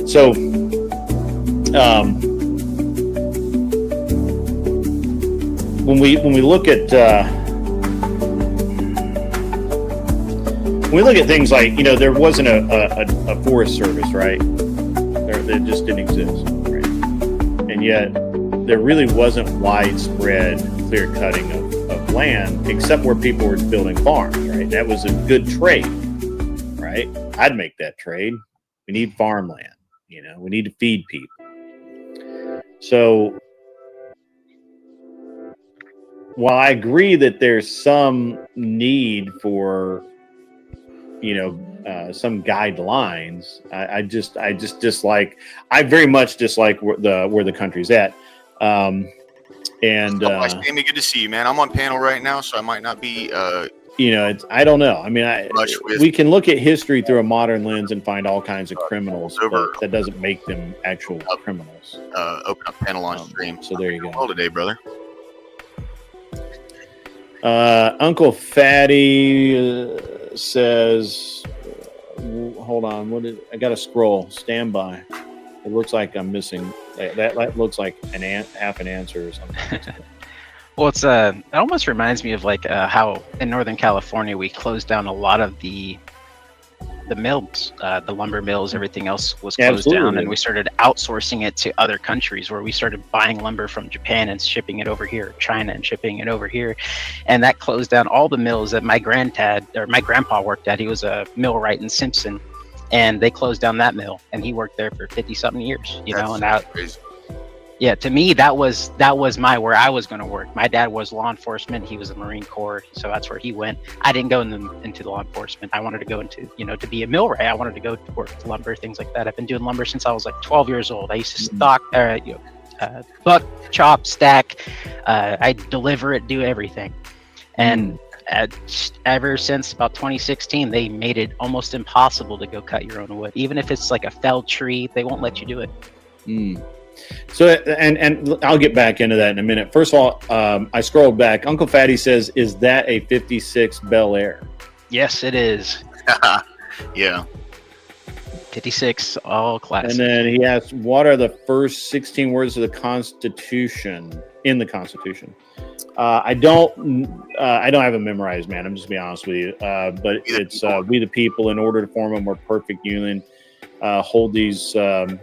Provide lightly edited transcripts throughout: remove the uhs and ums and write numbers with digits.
So when we look at things like, there wasn't a Forest Service, right? There just didn't exist, right? And yet there really wasn't widespread clear cutting of land, except where people were building farms, right? That was a good trade, right? I'd make that trade. We need farmland, we need to feed people. So while I agree that there's some need for, some guidelines, I very much dislike where the country's at. Sammy, good to see you, man. I'm on panel right now, so I might not be. I don't know. I mean, we can look at history through a modern lens and find all kinds of criminals, but that doesn't make them actual criminals. Open up panel on stream. So there you go. Well, today, brother. Uncle Fatty says, hold on, I got to scroll. Stand by. It looks like I'm missing. That looks like half an answer or something. Well, it almost reminds me of how in Northern California we closed down a lot of the mills, the lumber mills, everything else was closed down, and we started outsourcing it to other countries, where we started buying lumber from Japan and shipping it over here, China and shipping it over here, and that closed down all the mills that my grandpa worked at. He was a millwright in Simpson, and they closed down that mill, and he worked there for 50-something years, and that. Crazy. Yeah, to me, that was where I was going to work. My dad was law enforcement. He was a Marine Corps, so that's where he went. I didn't go into law enforcement. I wanted to go into, to be a millwright. I wanted to go to work with lumber, things like that. I've been doing lumber since I was 12 years old. I used to stock, buck, chop, stack. I deliver it, do everything. And ever since about 2016, they made it almost impossible to go cut your own wood. Even if it's like a felled tree, they won't let you do it. So, and I'll get back into that in a minute. First of all, I scrolled back. Uncle Fatty says, is that a 56 Bel Air? Yes, it is. Yeah. 56, all classic. And then he asks, what are the first 16 words of the Constitution, in the Constitution? I don't have it memorized, man. I'm just being honest with you. But it's we the people, in order to form a more perfect union, hold these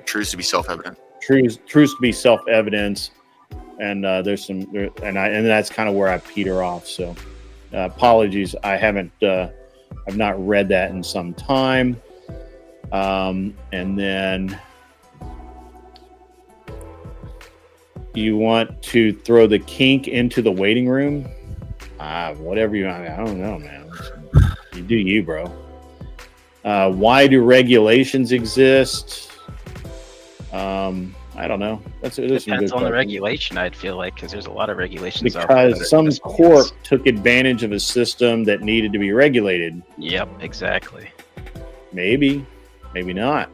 truths to be self-evident. Truths to be self-evident, and there's some, and that's kind of where I peter off. So, apologies. I've not read that in some time. And then you want to throw the kink into the waiting room? Whatever you. I don't know, man. You do you, bro. Why do regulations exist? I don't know. Depends on the regulation, I'd feel like, because there's a lot of regulations out there. Because some corp took advantage of a system that needed to be regulated. Yep, exactly. Maybe not.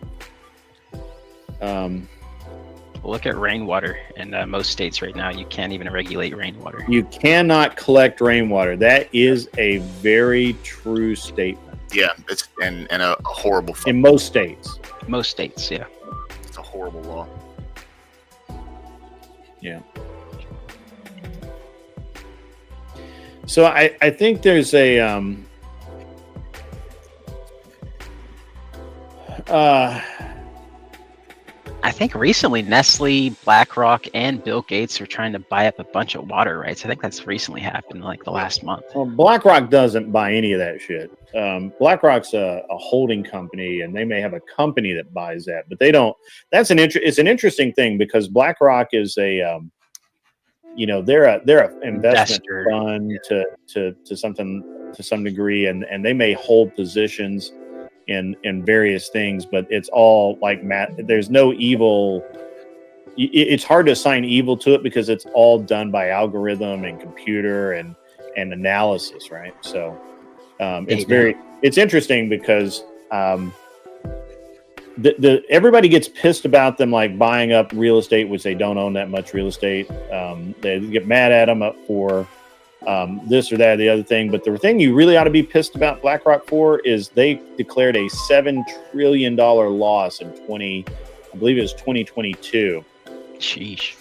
Look at rainwater in most states right now. You can't even regulate rainwater. You cannot collect rainwater. That is a very true statement. Yeah, it's and a horrible. In most states. Most states, yeah. It's a horrible law. Yeah. So I think there's a I think recently Nestle, BlackRock, and Bill Gates are trying to buy up a bunch of water rights. I think that's recently happened, like the last month. Well, BlackRock doesn't buy any of that shit. BlackRock's a holding company, and they may have a company that buys that, but they don't. It's an interesting thing, because BlackRock is they're an investment fund to some degree, and they may hold positions in various things, but it's all like there's no evil. It's hard to assign evil to it, because it's all done by algorithm and computer and analysis, right? So it's interesting, because everybody gets pissed about them like buying up real estate, which they don't own that much real estate. They get mad at them for this or that or the other thing. But the thing you really ought to be pissed about BlackRock for is they declared a $7 trillion loss in 2022. Sheesh.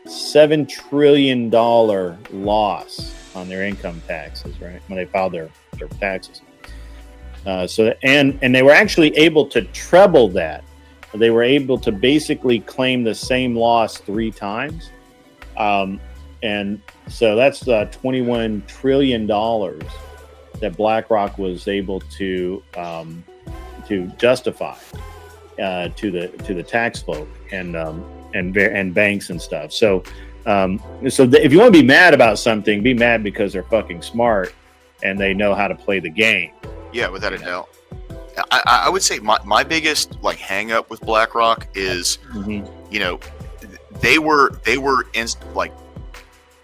$7 trillion loss on their income taxes, right? When they filed their taxes. And they were actually able to treble that. They were able to basically claim the same loss 3 times. And so that's $21 trillion that BlackRock was able to justify to the tax folk and banks and stuff. So if you want to be mad about something, be mad because they're fucking smart and they know how to play the game. Yeah, without a doubt. I would say my biggest hang up with BlackRock is, they were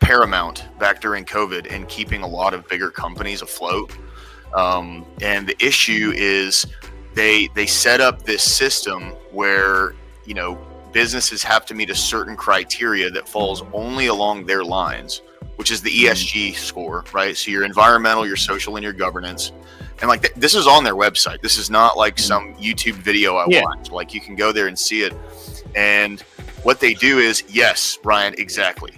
paramount back during COVID in keeping a lot of bigger companies afloat. And the issue is they set up this system where, businesses have to meet a certain criteria that falls only along their lines, which is the ESG score, right? So your environmental, your social, and your governance. And this is on their website. This is not like some YouTube video I watched. You can go there and see it. And what they do is, yes, Ryan, exactly.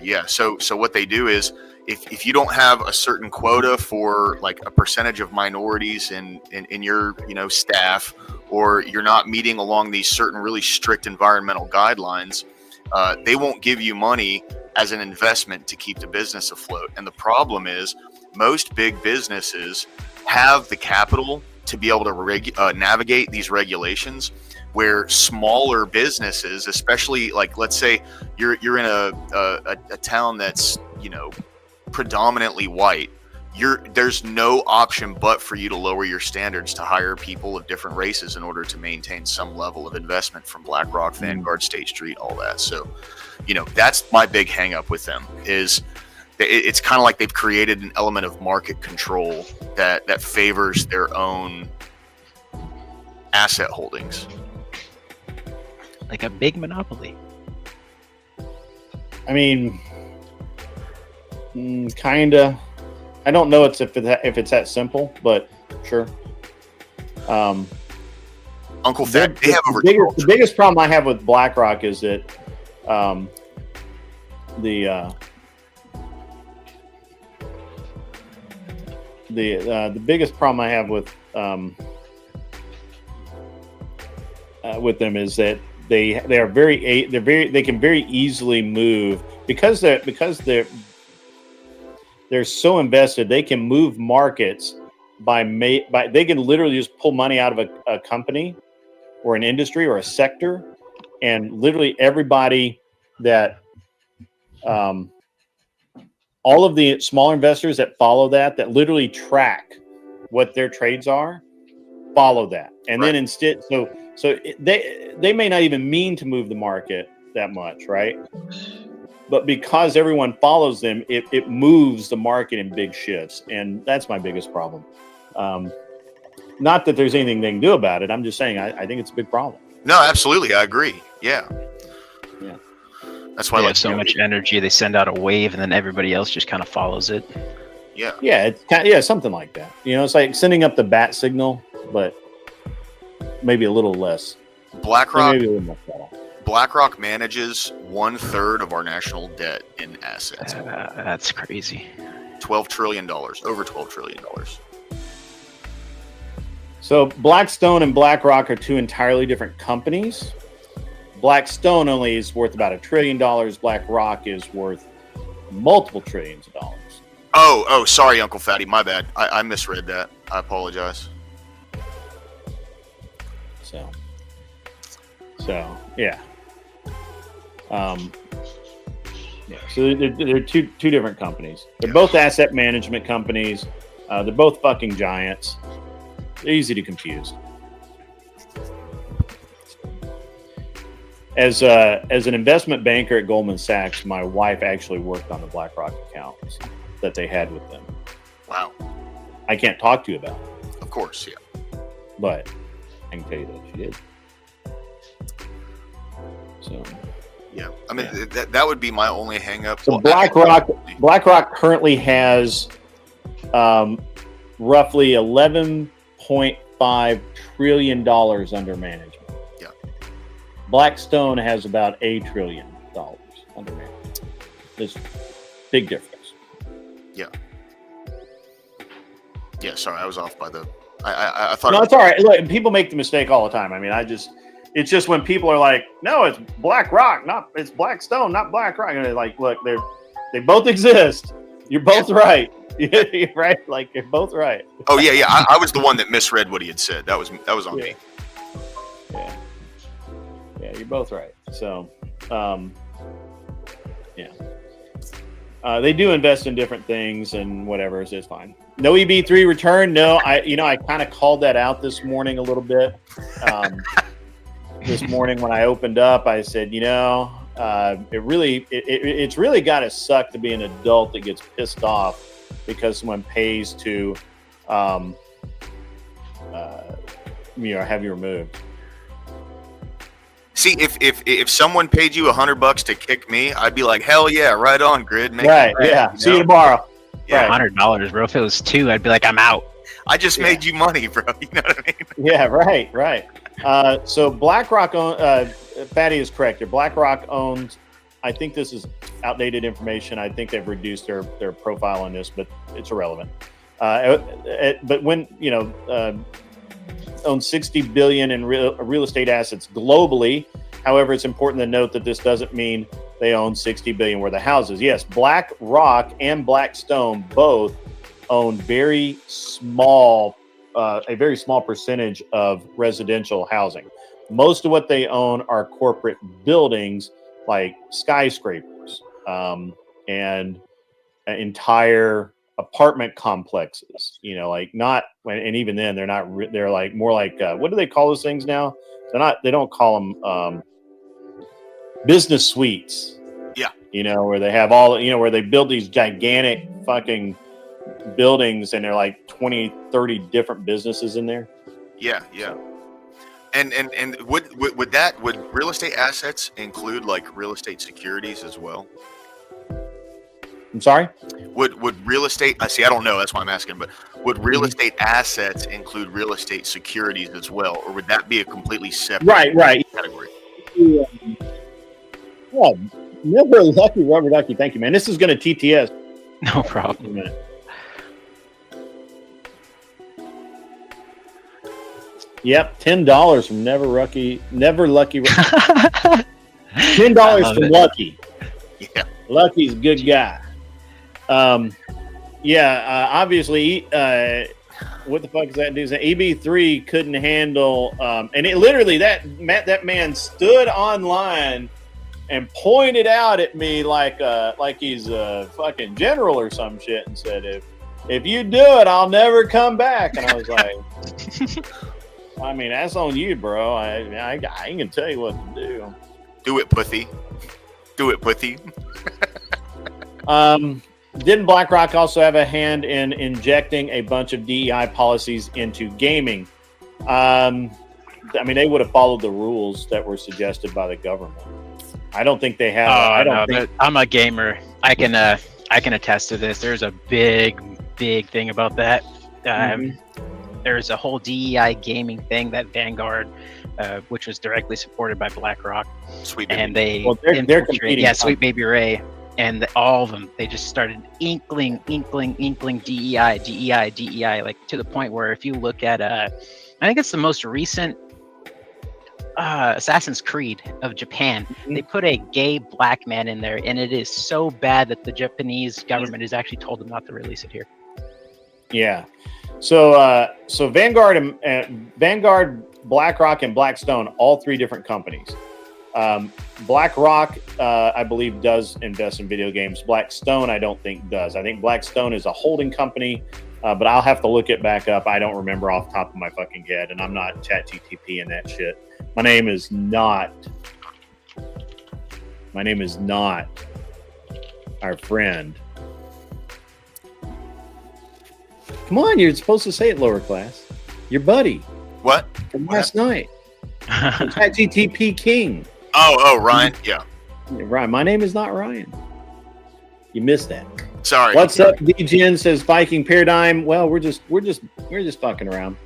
Yeah. So what they do is, if you don't have a certain quota for a percentage of minorities in your staff, or you're not meeting along these certain really strict environmental guidelines, they won't give you money as an investment to keep the business afloat. And the problem is, most big businesses have the capital to be able to navigate these regulations, where smaller businesses, especially let's say you're in a town that's predominantly white, there's no option but for you to lower your standards to hire people of different races in order to maintain some level of investment from BlackRock, Vanguard, State Street, all that. So, that's my big hang up with them is it's kind of like they've created an element of market control that favors their own asset holdings. Like a big monopoly. I mean, kinda. I don't know if it's that simple, but sure. Uncle Fat, they have over the biggest problem I have with BlackRock is that the biggest problem I have with them is that they can very easily move because they're so invested. They can move markets by they can literally just pull money out of a company or an industry or a sector, and literally everybody that all of the smaller investors that follow that literally track what their trades are, follow that, and then instead so they may not even mean to move the market that much, right? But because everyone follows them, it moves the market in big shifts, and that's my biggest problem. Not that there's anything they can do about it. I'm just saying I think it's a big problem. No, absolutely, I agree. Yeah. That's why they have so much energy. They send out a wave, and then everybody else just kind of follows it. Yeah. Yeah, it's something like that. It's like sending up the bat signal, but maybe a little less. BlackRock manages 1/3 of our national debt in assets. That's crazy. $12 trillion, over $12 trillion. So Blackstone and BlackRock are 2 entirely different companies. Blackstone only is worth about $1 trillion. BlackRock is worth multiple trillions of dollars. Oh, sorry, Uncle Fatty, my bad. I misread that. I apologize. So yeah. So they're two different companies. They're both asset management companies. They're both fucking giants. They're easy to confuse. As an investment banker at Goldman Sachs, my wife actually worked on the BlackRock accounts that they had with them. Wow. I can't talk to you about it. Of course, yeah. But I can tell you that she did. So yeah, I mean that would be my only hang up. So BlackRock, BlackRock currently has roughly $11.5 trillion under management. Yeah. Blackstone has about $1 trillion under management. There's a big difference. Yeah. Yeah, sorry, I was off by the... I thought... No, it's all right. Look, people make the mistake all the time. I mean, it's just when people are like, no, it's BlackRock, it's Blackstone, not BlackRock. And they're like, look, they both exist. You're both right. Right? Like, you're both right. Oh, yeah. I was the one that misread what he had said. That was on me. Yeah, you're both right. So, yeah. They do invest in different things and whatever, so it's fine. No EB3 return. No, I kind of called that out this morning a little bit. This morning when I opened up, I said, it's really got to suck to be an adult that gets pissed off because someone pays to, have you removed. See, if someone paid you $100 to kick me, I'd be like, hell yeah, right on, Grid. Right, yeah. See you tomorrow. Yeah, $100, bro. If it was $2, I'd be like, I'm out. I just made you money, bro. You know what I mean? Yeah, right. So BlackRock, Fatty is correct. BlackRock owns, I think this is outdated information. I think they've reduced their profile on this, but it's irrelevant. But when, owns $60 billion in real estate assets globally. However, it's important to note that this doesn't mean they own $60 billion worth of houses. Yes, BlackRock and Blackstone both own a very small percentage of residential housing. Most of what they own are corporate buildings like skyscrapers and entire apartment complexes, like not, and even then they're not, they're like more like, what do they call those things now? They don't call them business suites. Yeah. Where they have all, where they build these gigantic fucking buildings and they're like 20, 30 different businesses in there. Yeah. And would real estate assets include like real estate securities as well? I'm sorry? Would real estate, I don't know, that's why I'm asking, but would real estate assets include real estate securities as well? Or would that be a completely separate category? Yeah. Oh, never lucky, rubber ducky. Thank you, man. This is going to TTS. No problem. Yep, $10 from Never Lucky. $10 from Lucky. Yeah, Lucky's a good guy. Obviously, what the fuck is that dude? EB3 couldn't handle, and it literally that man stood online and pointed out at me like he's a fucking general or some shit, and said, if you do it, I'll never come back. And I was like, I mean, that's on you, bro. I ain't gonna tell you what to do. Do it, Pussy. Do it, Pussy. Didn't BlackRock also have a hand in injecting a bunch of DEI policies into gaming? I mean, they would have followed the rules that were suggested by the government. I don't think they have. But I'm a gamer. I can attest to this. There's a big thing about that. There's a whole DEI gaming thing that Vanguard, which was directly supported by BlackRock, Sweet Baby. and they they're competing. Yeah, Sweet Baby Ray, and all of them. They just started inkling DEI, like to the point where if you look at, I think it's the most recent Assassin's Creed of Japan. They put a gay black man in there, and it is so bad that the Japanese government has actually told them not to release it here. Yeah. So Vanguard, BlackRock, and Blackstone, all three different companies. BlackRock, I believe, does invest in video games. Blackstone, I don't think does. I think Blackstone is a holding company, but I'll have to look it back up. I don't remember off the top of my fucking head, and I'm not ChatGPT and that shit. My name is not our friend. Come on, you're supposed to say it lower class. Your buddy. What? From last night. ChatGPT King. Oh, Ryan. Yeah. Ryan. My name is not Ryan. You missed that. Sorry. What's up, DGN says Viking Paradigm. Well, we're just fucking around.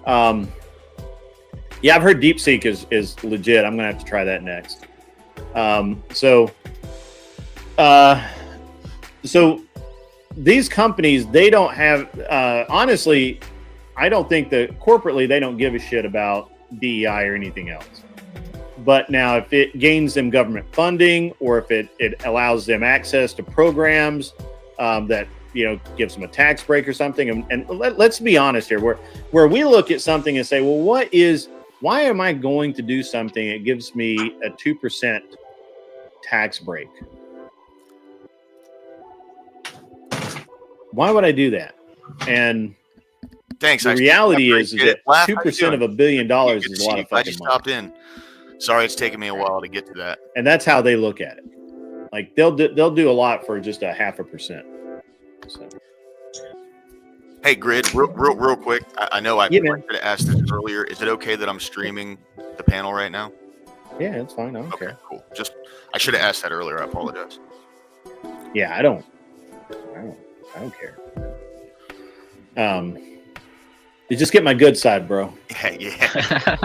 Yeah, I've heard DeepSeek is legit. I'm gonna have to try that next. So these companies, they don't have. Honestly, I don't think that corporately they don't give a shit about DEI or anything else. But now, if it gains them government funding, or if it allows them access to programs that gives them a tax break or something, and let's be honest here, where we look at something and say, well, why am I going to do something that gives me a 2% tax break? Why would I do that? And thanks. The reality is that 2% of $1 billion is a lot of fucking money. Stopped in. Sorry, it's taken me a while to get to that. And that's how they look at it. Like they'll do a lot for just a 0.5%. So. Hey, Grid, real quick. I know I should have asked this earlier. Is it okay that I'm streaming the panel right now? Yeah, it's fine. I don't care. Cool. I should have asked that earlier. I apologize. Yeah, I don't care. You just get my good side, bro. Yeah.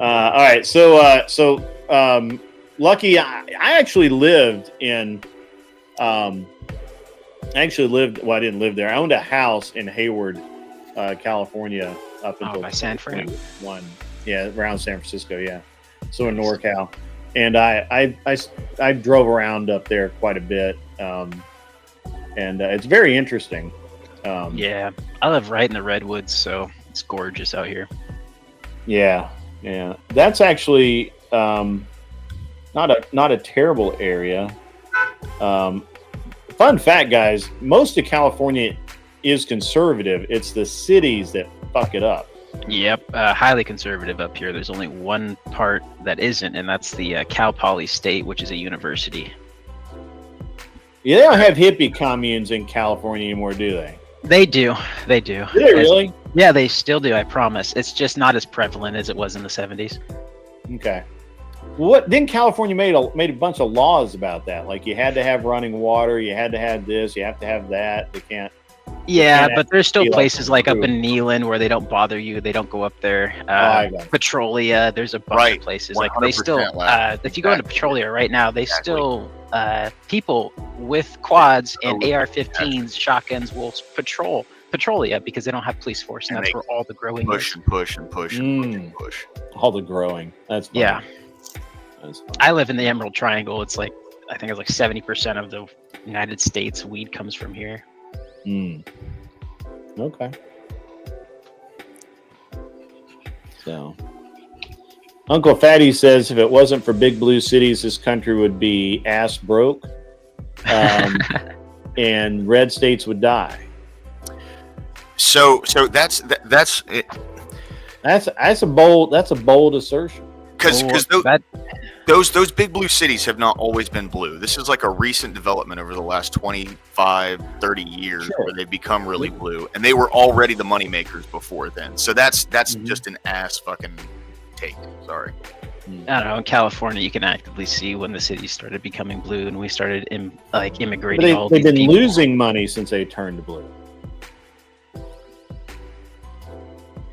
All right. So Lucky, I actually lived in. Well, I didn't live there. I owned a house in Hayward, California, up until by San Fran. Yeah, around San Francisco. Yeah, so in NorCal, and I drove around up there quite a bit, and it's very interesting. Yeah, I live right in the redwoods, so it's gorgeous out here. Yeah, that's actually not a terrible area. Fun fact, guys, most of California is conservative. It's the cities that fuck it up. Yep, highly conservative up here. There's only one part that isn't, and that's the Cal Poly State, which is a university. Yeah, they don't have hippie communes in California anymore, do they? They do. Do they really? Yeah, they still do, I promise. It's just not as prevalent as it was in the 70s. Okay. What then? California made a bunch of laws about that. Like you had to have running water, you had to have this, you have to have that. They can't. Yeah, but there's still places like up in Neelan where they don't bother you. They don't go up there. Petrolia, there's a bunch of places like they still. If you go into Petrolia right now, they still people with quads and AR-15s, shotguns will patrol Petrolia because they don't have police force, and that's where all the growing push. All the growing. That's funny. Yeah. I live in the Emerald Triangle. It's like I think it's like 70% of the United States weed comes from here. Okay. So, Uncle Fatty says if it wasn't for big blue cities, this country would be ass broke, and red states would die. So that's it. That's a bold assertion. Because those big blue cities have not always been blue. This is like a recent development over the last 25, 30 years where they've become really blue. And they were already the money makers before then. So that's just an ass fucking take. Sorry. I don't know. In California, you can actively see when the city started becoming blue and we started immigrating. They've been losing money since they turned blue.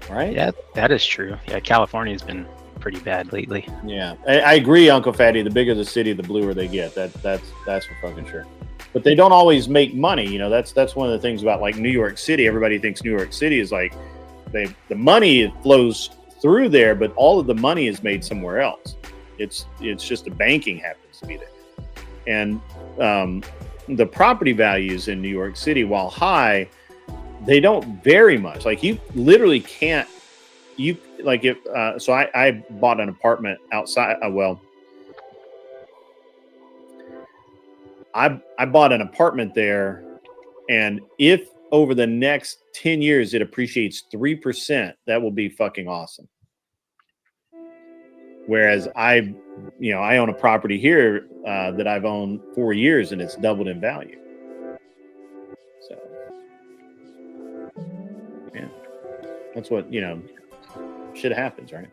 Right? Yeah, that is true. Yeah, California's been pretty bad lately. Yeah, I agree, Uncle Fatty. The bigger the city, the bluer they get. That's for fucking sure. But they don't always make money. You know, that's one of the things about like New York City. Everybody thinks New York City is like the money flows through there, but all of the money is made somewhere else. It's just the banking happens to be there, and the property values in New York City, while high, they don't vary much. Like you literally can't. You like if so I bought an apartment outside. I bought an apartment there, and if over the next 10 years it appreciates 3%, that will be fucking awesome. Whereas I own a property here that I've owned 4 years and it's doubled in value. So yeah, that's what shit happens, right?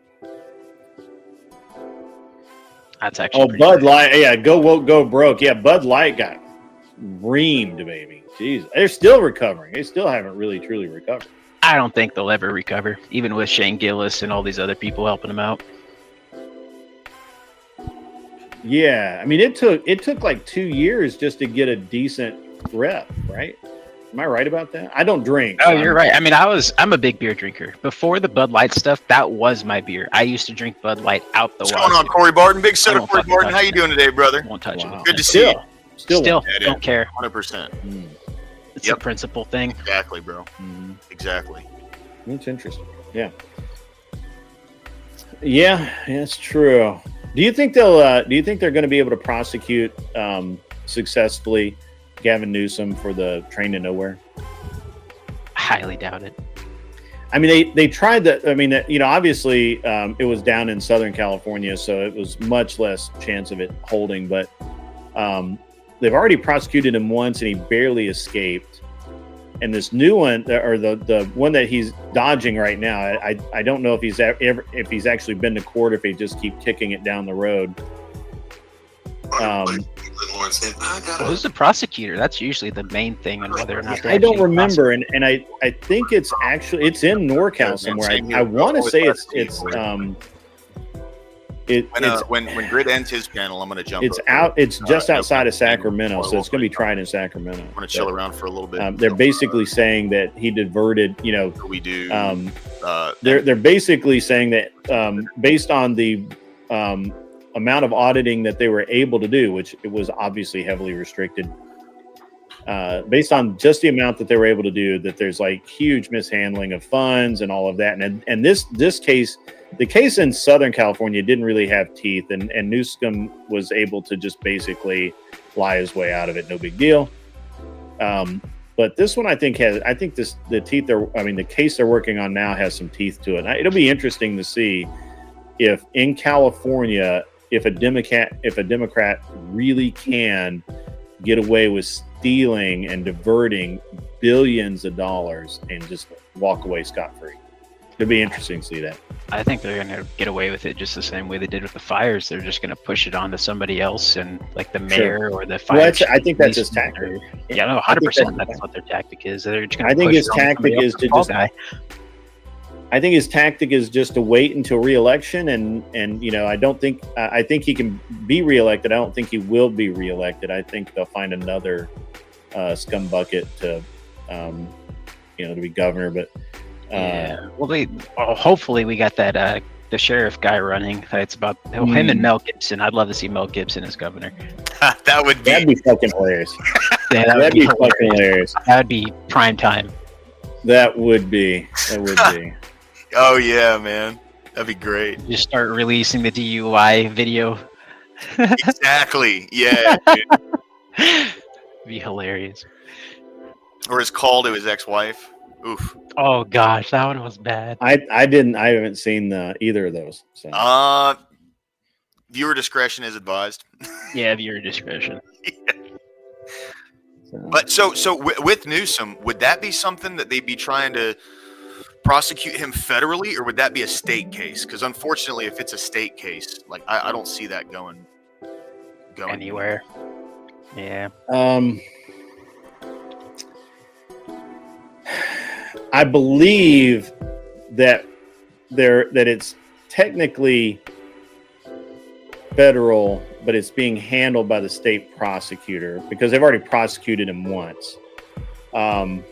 That's actually Bud Light. Yeah, go woke, go broke. Yeah, Bud Light got reamed, baby. Jeez, they're still recovering. They still haven't really truly recovered. I don't think they'll ever recover, even with Shane Gillis and all these other people helping them out. Yeah, I mean, it took like 2 years just to get a decent rep, right? Am I right about that? I don't drink. Oh, you're right. I mean, I'm a big beer drinker. Before the Bud Light stuff, that was my beer. I used to drink Bud Light out the What's going on, Corey Barton? Big soda, Corey Barton. How you it. doing today, brother? Won't touch it. Good to see you. Still don't care. 100%. It's a principle thing. Exactly, bro. Mm-hmm. Exactly. That's interesting. Yeah. Yeah, that's true. Do you think they'll? Do you think they're going to be able to prosecute successfully Gavin Newsom for the train to nowhere? Highly doubt it. I mean, they tried that. I mean, obviously it was down in Southern California, so it was much less chance of it holding. But they've already prosecuted him once, and he barely escaped. And this new one, or the one that he's dodging right now, I don't know if he's actually been to court, or if they just keep kicking it down the road. Who's the prosecutor? That's usually the main thing on whether or not I don't remember, and I think it's in NorCal somewhere. I want to say when Grit ends his panel, I'm going to jump. It's just outside of Sacramento, so it's going to be tried in Sacramento. I'm going to chill around for a little bit. They're basically saying that he diverted. We do. They're basically saying that based on the amount of auditing that they were able to do, which it was obviously heavily restricted, based on just the amount that they were able to do, that there's like huge mishandling of funds and all of that. And this case, the case in Southern California didn't really have teeth, and Newsom was able to just basically lie his way out of it. No big deal. But this one, the case they're working on now has some teeth to it. It'll be interesting to see if in California, if a Democrat really can get away with stealing and diverting billions of dollars and just walk away scot-free. It'll be interesting to see that. I think they're going to get away with it just the same way they did with the fires. They're just going to push it on to somebody else, and like the mayor or the fire. Well, I think that's his tactic. Yeah, no, 100%. That's what their tactic is. They're just I think his tactic is to just. I think his tactic is just to wait until re-election, and I don't think I think he can be re-elected. I don't think he will be re-elected. I think they'll find another scum bucket to be governor. But hopefully we got that the sheriff guy running. It's about him and Mel Gibson. I'd love to see Mel Gibson as governor. That'd be fucking hilarious. Yeah, that'd be fucking hilarious. That'd be prime time. That would be. Oh yeah, man, that'd be great. Just start releasing the DUI video. Exactly. Yeah. Dude. Be hilarious. Or his call to his ex-wife. Oof. Oh gosh, that one was bad. I haven't seen either of those. So. Viewer discretion is advised. Yeah, viewer discretion. Yeah. But so with Newsom, would that be something that they'd be trying to prosecute him federally, or would that be a state case? Because unfortunately, if it's a state case, like I don't see that going anywhere. Yeah. I believe that it's technically federal, but it's being handled by the state prosecutor because they've already prosecuted him once. And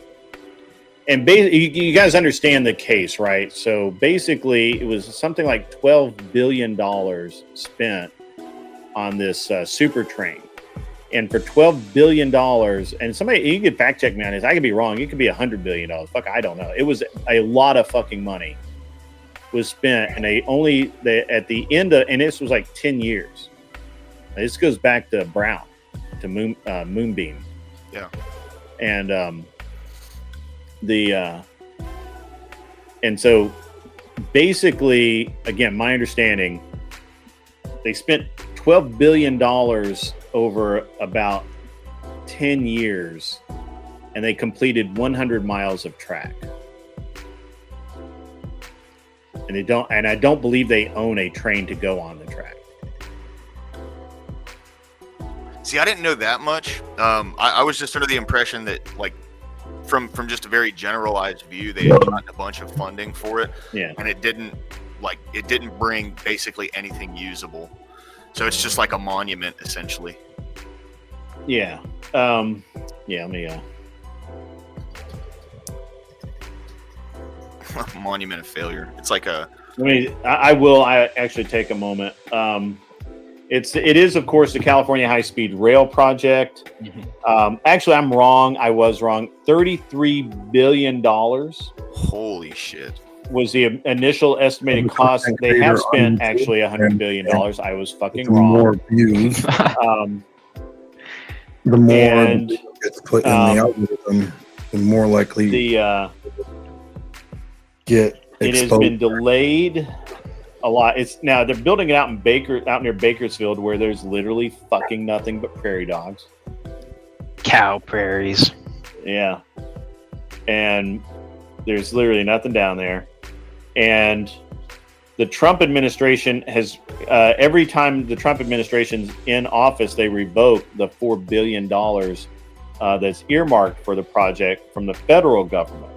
you guys understand the case, right? So basically, it was something like $12 billion spent on this super train. And for $12 billion, and somebody, you could fact check me on this, I could be wrong. It could be $100 billion. Fuck, I don't know. It was a lot of fucking money was spent, and at the end of, and this was like 10 years. This goes back to Brown, to Moonbeam. Yeah. And and so basically, again, my understanding, they spent $12 billion over about 10 years, and they completed 100 miles of track. And I don't believe they own a train to go on the track. See, I didn't know that much. I was just under the impression that, like, from just a very generalized view, they had gotten a bunch of funding for it, and it didn't bring basically anything usable. So it's just like a monument, essentially. Yeah. Let me. Monument of failure. It's like a. I actually take a moment. It is, of course, the California High-Speed Rail Project. Actually, I'm wrong. I was wrong. $33 billion. Holy shit. Was the initial estimated cost. They have spent actually $100 billion. I was fucking wrong. More views. The more gets put in the algorithm, the more likely get exposed. It has been delayed a lot. Now they're building it out near Bakersfield, where there's literally fucking nothing but prairie dogs, cow prairies. Yeah, and there's literally nothing down there. And the Trump administration has every time the Trump administration's in office, they revoke the $4 billion that's earmarked for the project from the federal government.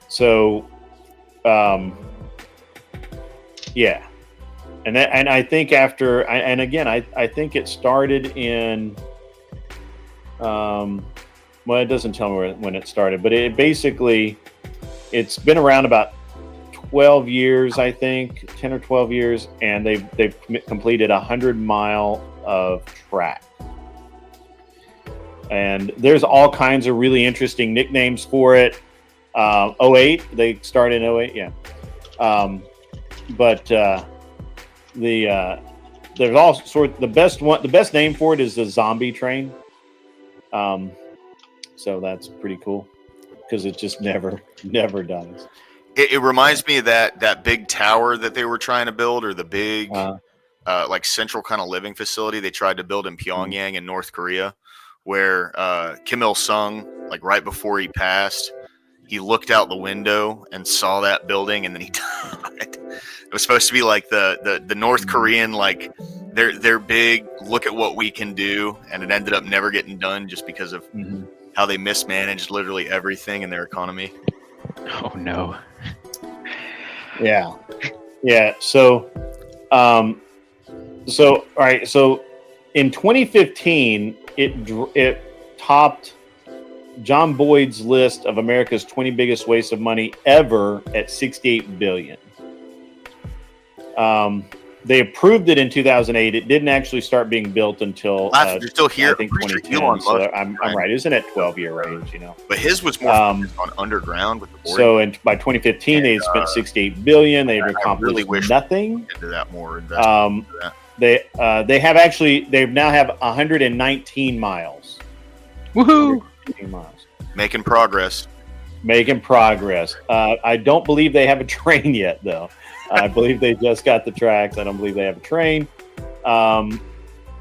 So. Yeah, and I think I think it started in, well, it doesn't tell me when it started, but it's been around about 12 years, I think, 10 or 12 years, and they've completed 100 mile of track, and there's all kinds of really interesting nicknames for it. 08, they started in 08, yeah. But there's all sorts. The best name for it is the zombie train. So that's pretty cool because it just never dies. It reminds me of that big tower that they were trying to build, or the big like central kind of living facility they tried to build in Pyongyang in North Korea, where Kim Il-sung, like right before he passed, he looked out the window and saw that building, and then he died. It was supposed to be like the North Korean, like they're big, look at what we can do, and it ended up never getting done just because of how they mismanaged literally everything in their economy. Oh no. Yeah. So all right. So in 2015, it topped John Boyd's list of America's 20 biggest wastes of money ever at $68 billion. They approved it in 2008. It didn't actually start being built until you're still here. I think 2010. So I'm right. It was in that 12-year range, you know. But his was more focused on underground with the board. So by 2015, they had spent $68 billion. They had accomplished nothing. Into that more. They've now have 119 miles. Woohoo! 119 miles. Making progress. I don't believe they have a train yet, though. I believe they just got the tracks. I don't believe they have a train.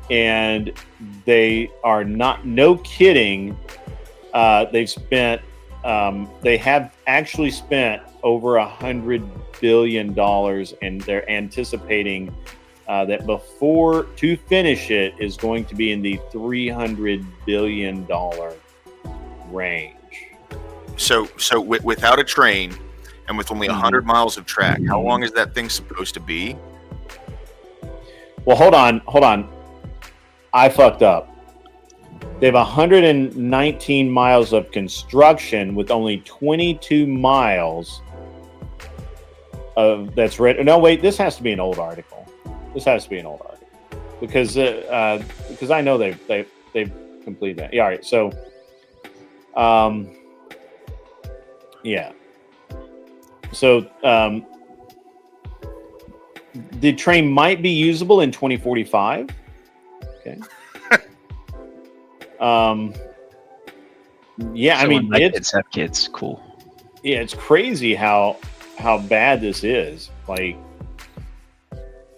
And they are not, no kidding. They have actually spent over $100 billion, and they're anticipating that to finish it is going to be in the $300 billion range. So without a train and with only 100 miles of track, how long is that thing supposed to be? Well, hold on. I fucked up. They have 119 miles of construction with only 22 miles of that's red. No, wait, this has to be an old article. Because I know they've completed that. Yeah, all right. So, yeah. So, the train might be usable in 2045. Okay. Yeah, so I mean, kids have kids. Cool. Yeah, it's crazy how bad this is. Like,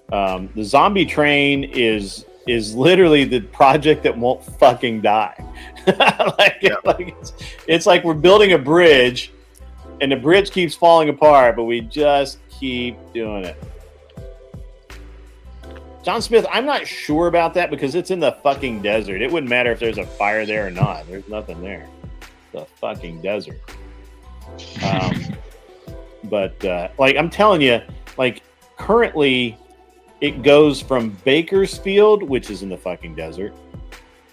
the zombie train is literally the project that won't fucking die. It's like we're building a bridge, and the bridge keeps falling apart, but we just keep doing it. John Smith, I'm not sure about that because it's in the fucking desert. It wouldn't matter if there's a fire there or not. There's nothing there. The fucking desert. But like I'm telling you, like currently it goes from Bakersfield, which is in the fucking desert,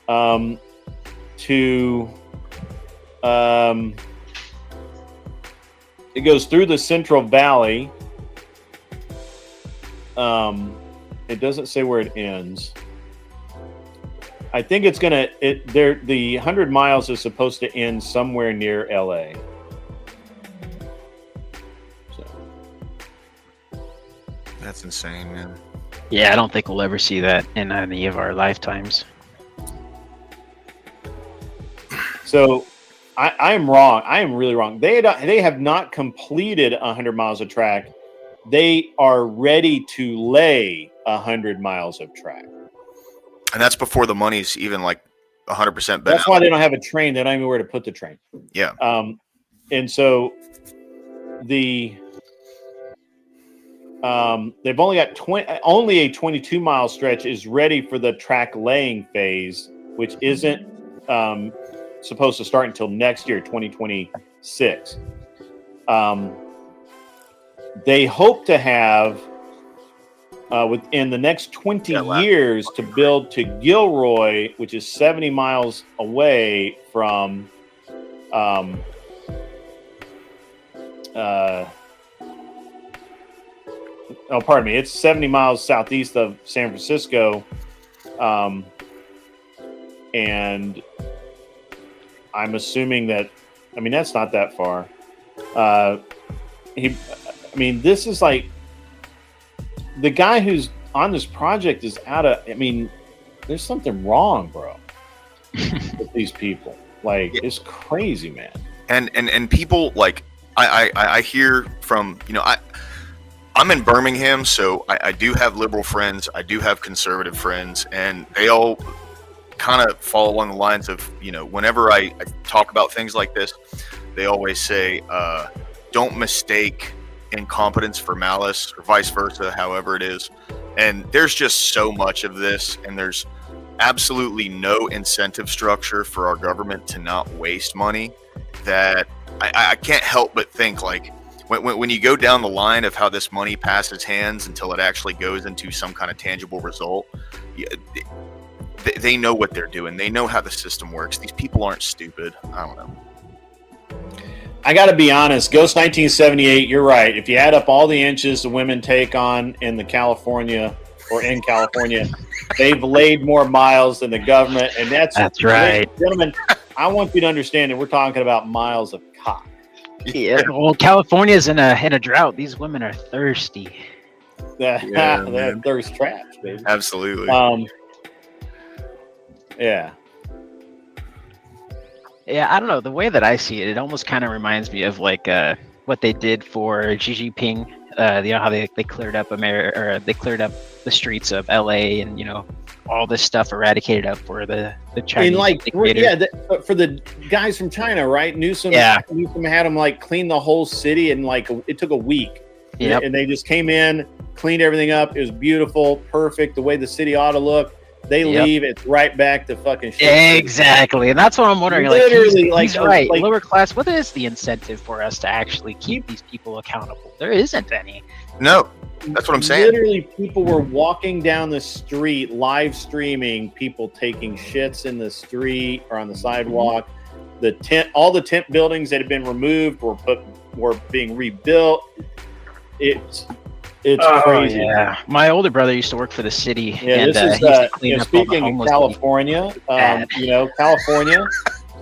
to it goes through the Central Valley. It doesn't say where it ends. I think it's gonna. The 100 miles is supposed to end somewhere near LA. So that's insane, man. Yeah, I don't think we'll ever see that in any of our lifetimes. So I am wrong. I am really wrong. They have not completed 100 miles of track. They are ready to lay 100 miles of track. And that's before the money's even like 100% That's why they don't have a train. They don't even know where to put the train. Yeah. And so they've only got only a 22-mile stretch is ready for the track laying phase, which isn't supposed to start until next year, 2026. They hope to have within the next 20 years to build to Gilroy, which is 70 miles away from pardon me, it's 70 miles southeast of San Francisco, and I'm assuming that, I mean, that's not that far. This is like, the guy who's on this project is out of, I mean, there's something wrong, bro, with these people. Like, it's crazy, man. And people, like, I hear from, I'm in Birmingham, so I do have liberal friends, I do have conservative friends, and they all kind of fall along the lines of, whenever I talk about things like this, they always say, don't mistake incompetence for malice, or vice versa, however it is. And there's just so much of this, and there's absolutely no incentive structure for our government to not waste money, that I can't help but think, like, when you go down the line of how this money passes hands until it actually goes into some kind of tangible result, they know what they're doing. They know how the system works. These people aren't stupid. I don't know. I got to be honest. Ghost 1978, you're right. If you add up all the inches the women take on in California, they've laid more miles than the government. And that's right. Gentlemen, I want you to understand that we're talking about miles of cock. Yeah. Well, California's in a drought. These women are thirsty. They're thirst traps, baby. Absolutely. Yeah. Yeah, I don't know. The way that I see it, it almost kind of reminds me of like what they did for Xi Jinping. How they cleared up they cleared up the streets of LA, and all this stuff eradicated up for the Chinese. And for the guys from China, right? Newsom had them like clean the whole city, and like it took a week. Yep. And they just came in, cleaned everything up. It was beautiful, perfect, the way the city ought to look. They leave, it's right back to fucking shit. Exactly. And that's what I'm wondering. Literally, he's right. Lower class, what is the incentive for us to actually keep these people accountable? There isn't any. No, that's what I'm saying. Literally, people were walking down the street, live streaming people taking shits in the street or on the sidewalk. All the tent buildings that had been removed were being rebuilt. It's crazy. Yeah, my older brother used to work for the city. Yeah, and, this is he used to clean up all the speaking of California. California.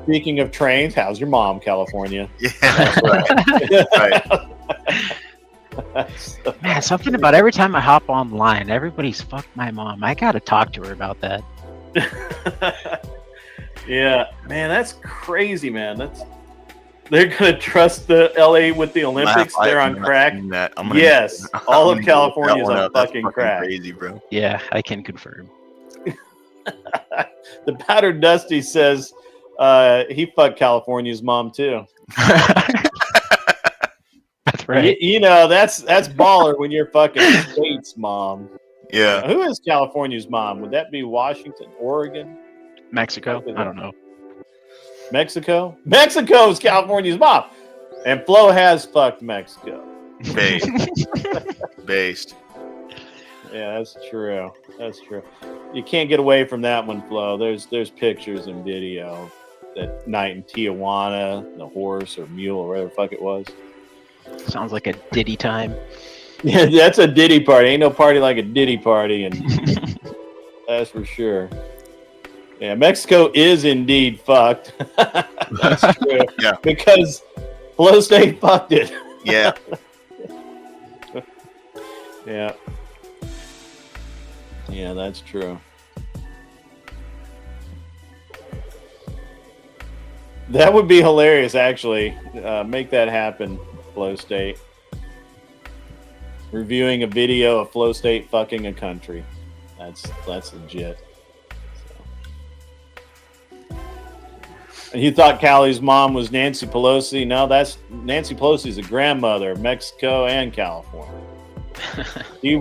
Speaking of trains, how's your mom, California? Yeah, that's right. Man, something about every time I hop online, everybody's fuck my mom. I gotta talk to her about that. Yeah, man, that's crazy, man. They're going to trust the LA with the Olympics. They're on crack. Yes, all of California is on fucking crack. Crazy, bro. Yeah, I can confirm. The Powdered Dusty says he fucked California's mom too. That's right. That's baller when you're fucking State's mom. Yeah. Who is California's mom? Would that be Washington, Oregon, Mexico? I don't know. Mexico? Mexico is California's mom. And Flo has fucked Mexico. Based. Yeah, that's true. That's true. You can't get away from that one, Flo. There's pictures and video that night in Tijuana, the horse or mule or whatever the fuck it was. Sounds like a Diddy time. Yeah, that's a Diddy party. Ain't no party like a Diddy party, and that's for sure. Yeah, Mexico is indeed fucked. That's true. Yeah. Because Flo State fucked it. Yeah. Yeah. Yeah, that's true. That would be hilarious, actually. Make that happen, Flo State. Reviewing a video of Flo State fucking a country. That's legit. So. And you thought Callie's mom was Nancy Pelosi? No, that's Nancy Pelosi's a grandmother of Mexico and California. She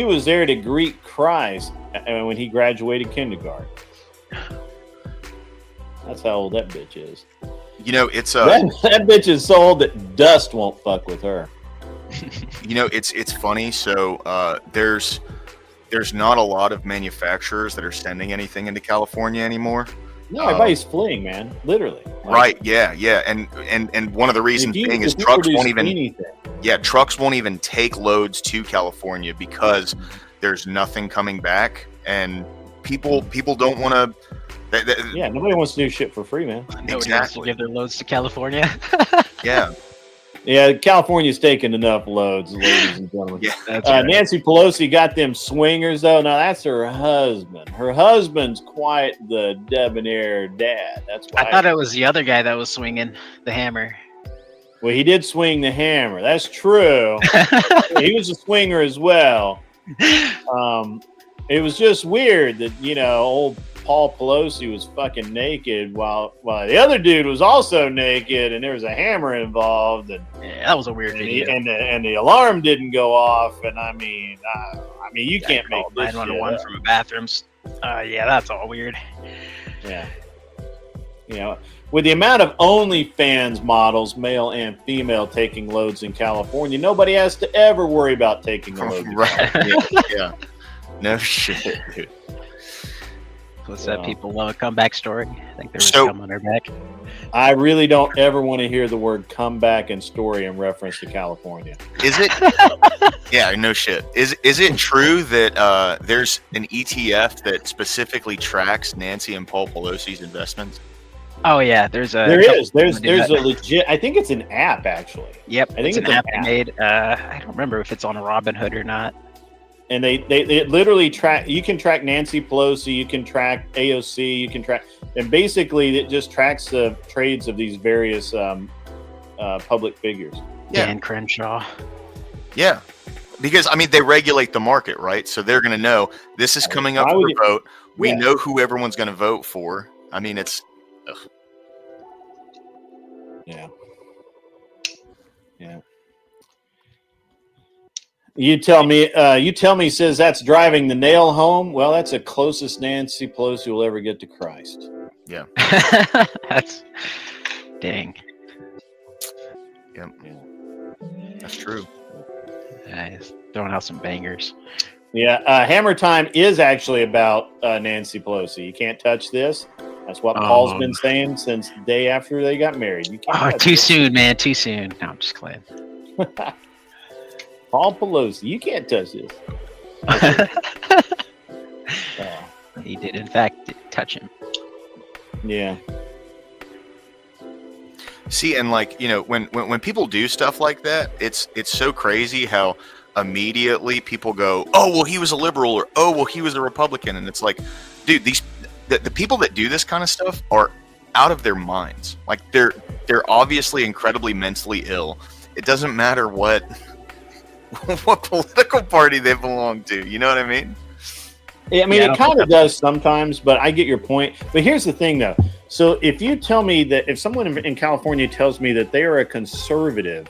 was there to greet Christ when he graduated kindergarten. That's how old that bitch is. It's that bitch is so old that dust won't fuck with her. It's funny. So there's not a lot of manufacturers that are sending anything into California anymore. No, everybody's fleeing, man. Literally. Right? Yeah. And one of the reasons being is trucks won't even. Anything. Yeah, trucks won't even take loads to California because there's nothing coming back, and people don't want to. Yeah, nobody wants to do shit for free, man. Nobody wants to give their loads to California. Yeah. Yeah, California's taking enough loads, ladies and gentlemen. Yeah, that's right. Nancy Pelosi got them swingers, though. Now, that's her husband. Her husband's quite the debonair dad. That's why. I thought it was the other guy that was swinging the hammer. Well, he did swing the hammer. That's true. He was a swinger as well. It was just weird that, old Paul Pelosi was fucking naked while the other dude was also naked, and there was a hammer involved, and yeah, that was a weird video. And the alarm didn't go off, and I mean you can't make this 911 from a bathroom. Yeah, that's all weird. Yeah, with the amount of OnlyFans models, male and female, taking loads in California, nobody has to ever worry about taking a load. Right? Yeah. No shit, dude. What's that? People love a comeback story. I think there's come on her back. I really don't ever want to hear the word comeback and story in reference to California. Is it? Yeah, no shit. Is it true that there's an ETF that specifically tracks Nancy and Paul Pelosi's investments? Oh yeah, there's a legit. I think it's an app actually. Yep, I think it's an app they made. I don't remember if it's on Robinhood or not. And they literally track. You can track Nancy Pelosi. You can track AOC. You can track, and basically it just tracks the trades of these various public figures. Yeah. Dan Crenshaw. Yeah, because they regulate the market, right? So they're going to know this is coming up for a vote. We know who everyone's going to vote for. It's. Ugh. Yeah. You tell me, says that's driving the nail home. Well, that's the closest Nancy Pelosi will ever get to Christ. Yeah. That's dang. Yep. Yeah. That's true. Nice. Throwing out some bangers. Yeah. Hammer Time is actually about Nancy Pelosi. You can't touch this. That's what Paul's been saying since the day after they got married. You can't too soon, man. Too soon. No, I'm just playing. Paul Pelosi, you can't touch this. He did, in fact, touch him. Yeah. See, and when people do stuff like that, it's so crazy how immediately people go, "Oh, well, he was a liberal," or "Oh, well, he was a Republican," and it's like, dude, the people that do this kind of stuff are out of their minds. Like they're obviously incredibly mentally ill. It doesn't matter what political party they belong to. You know what I mean? Yeah, it kind of does sometimes, but I get your point. But here's the thing, though. So if you tell me that if someone in California tells me that they are a conservative,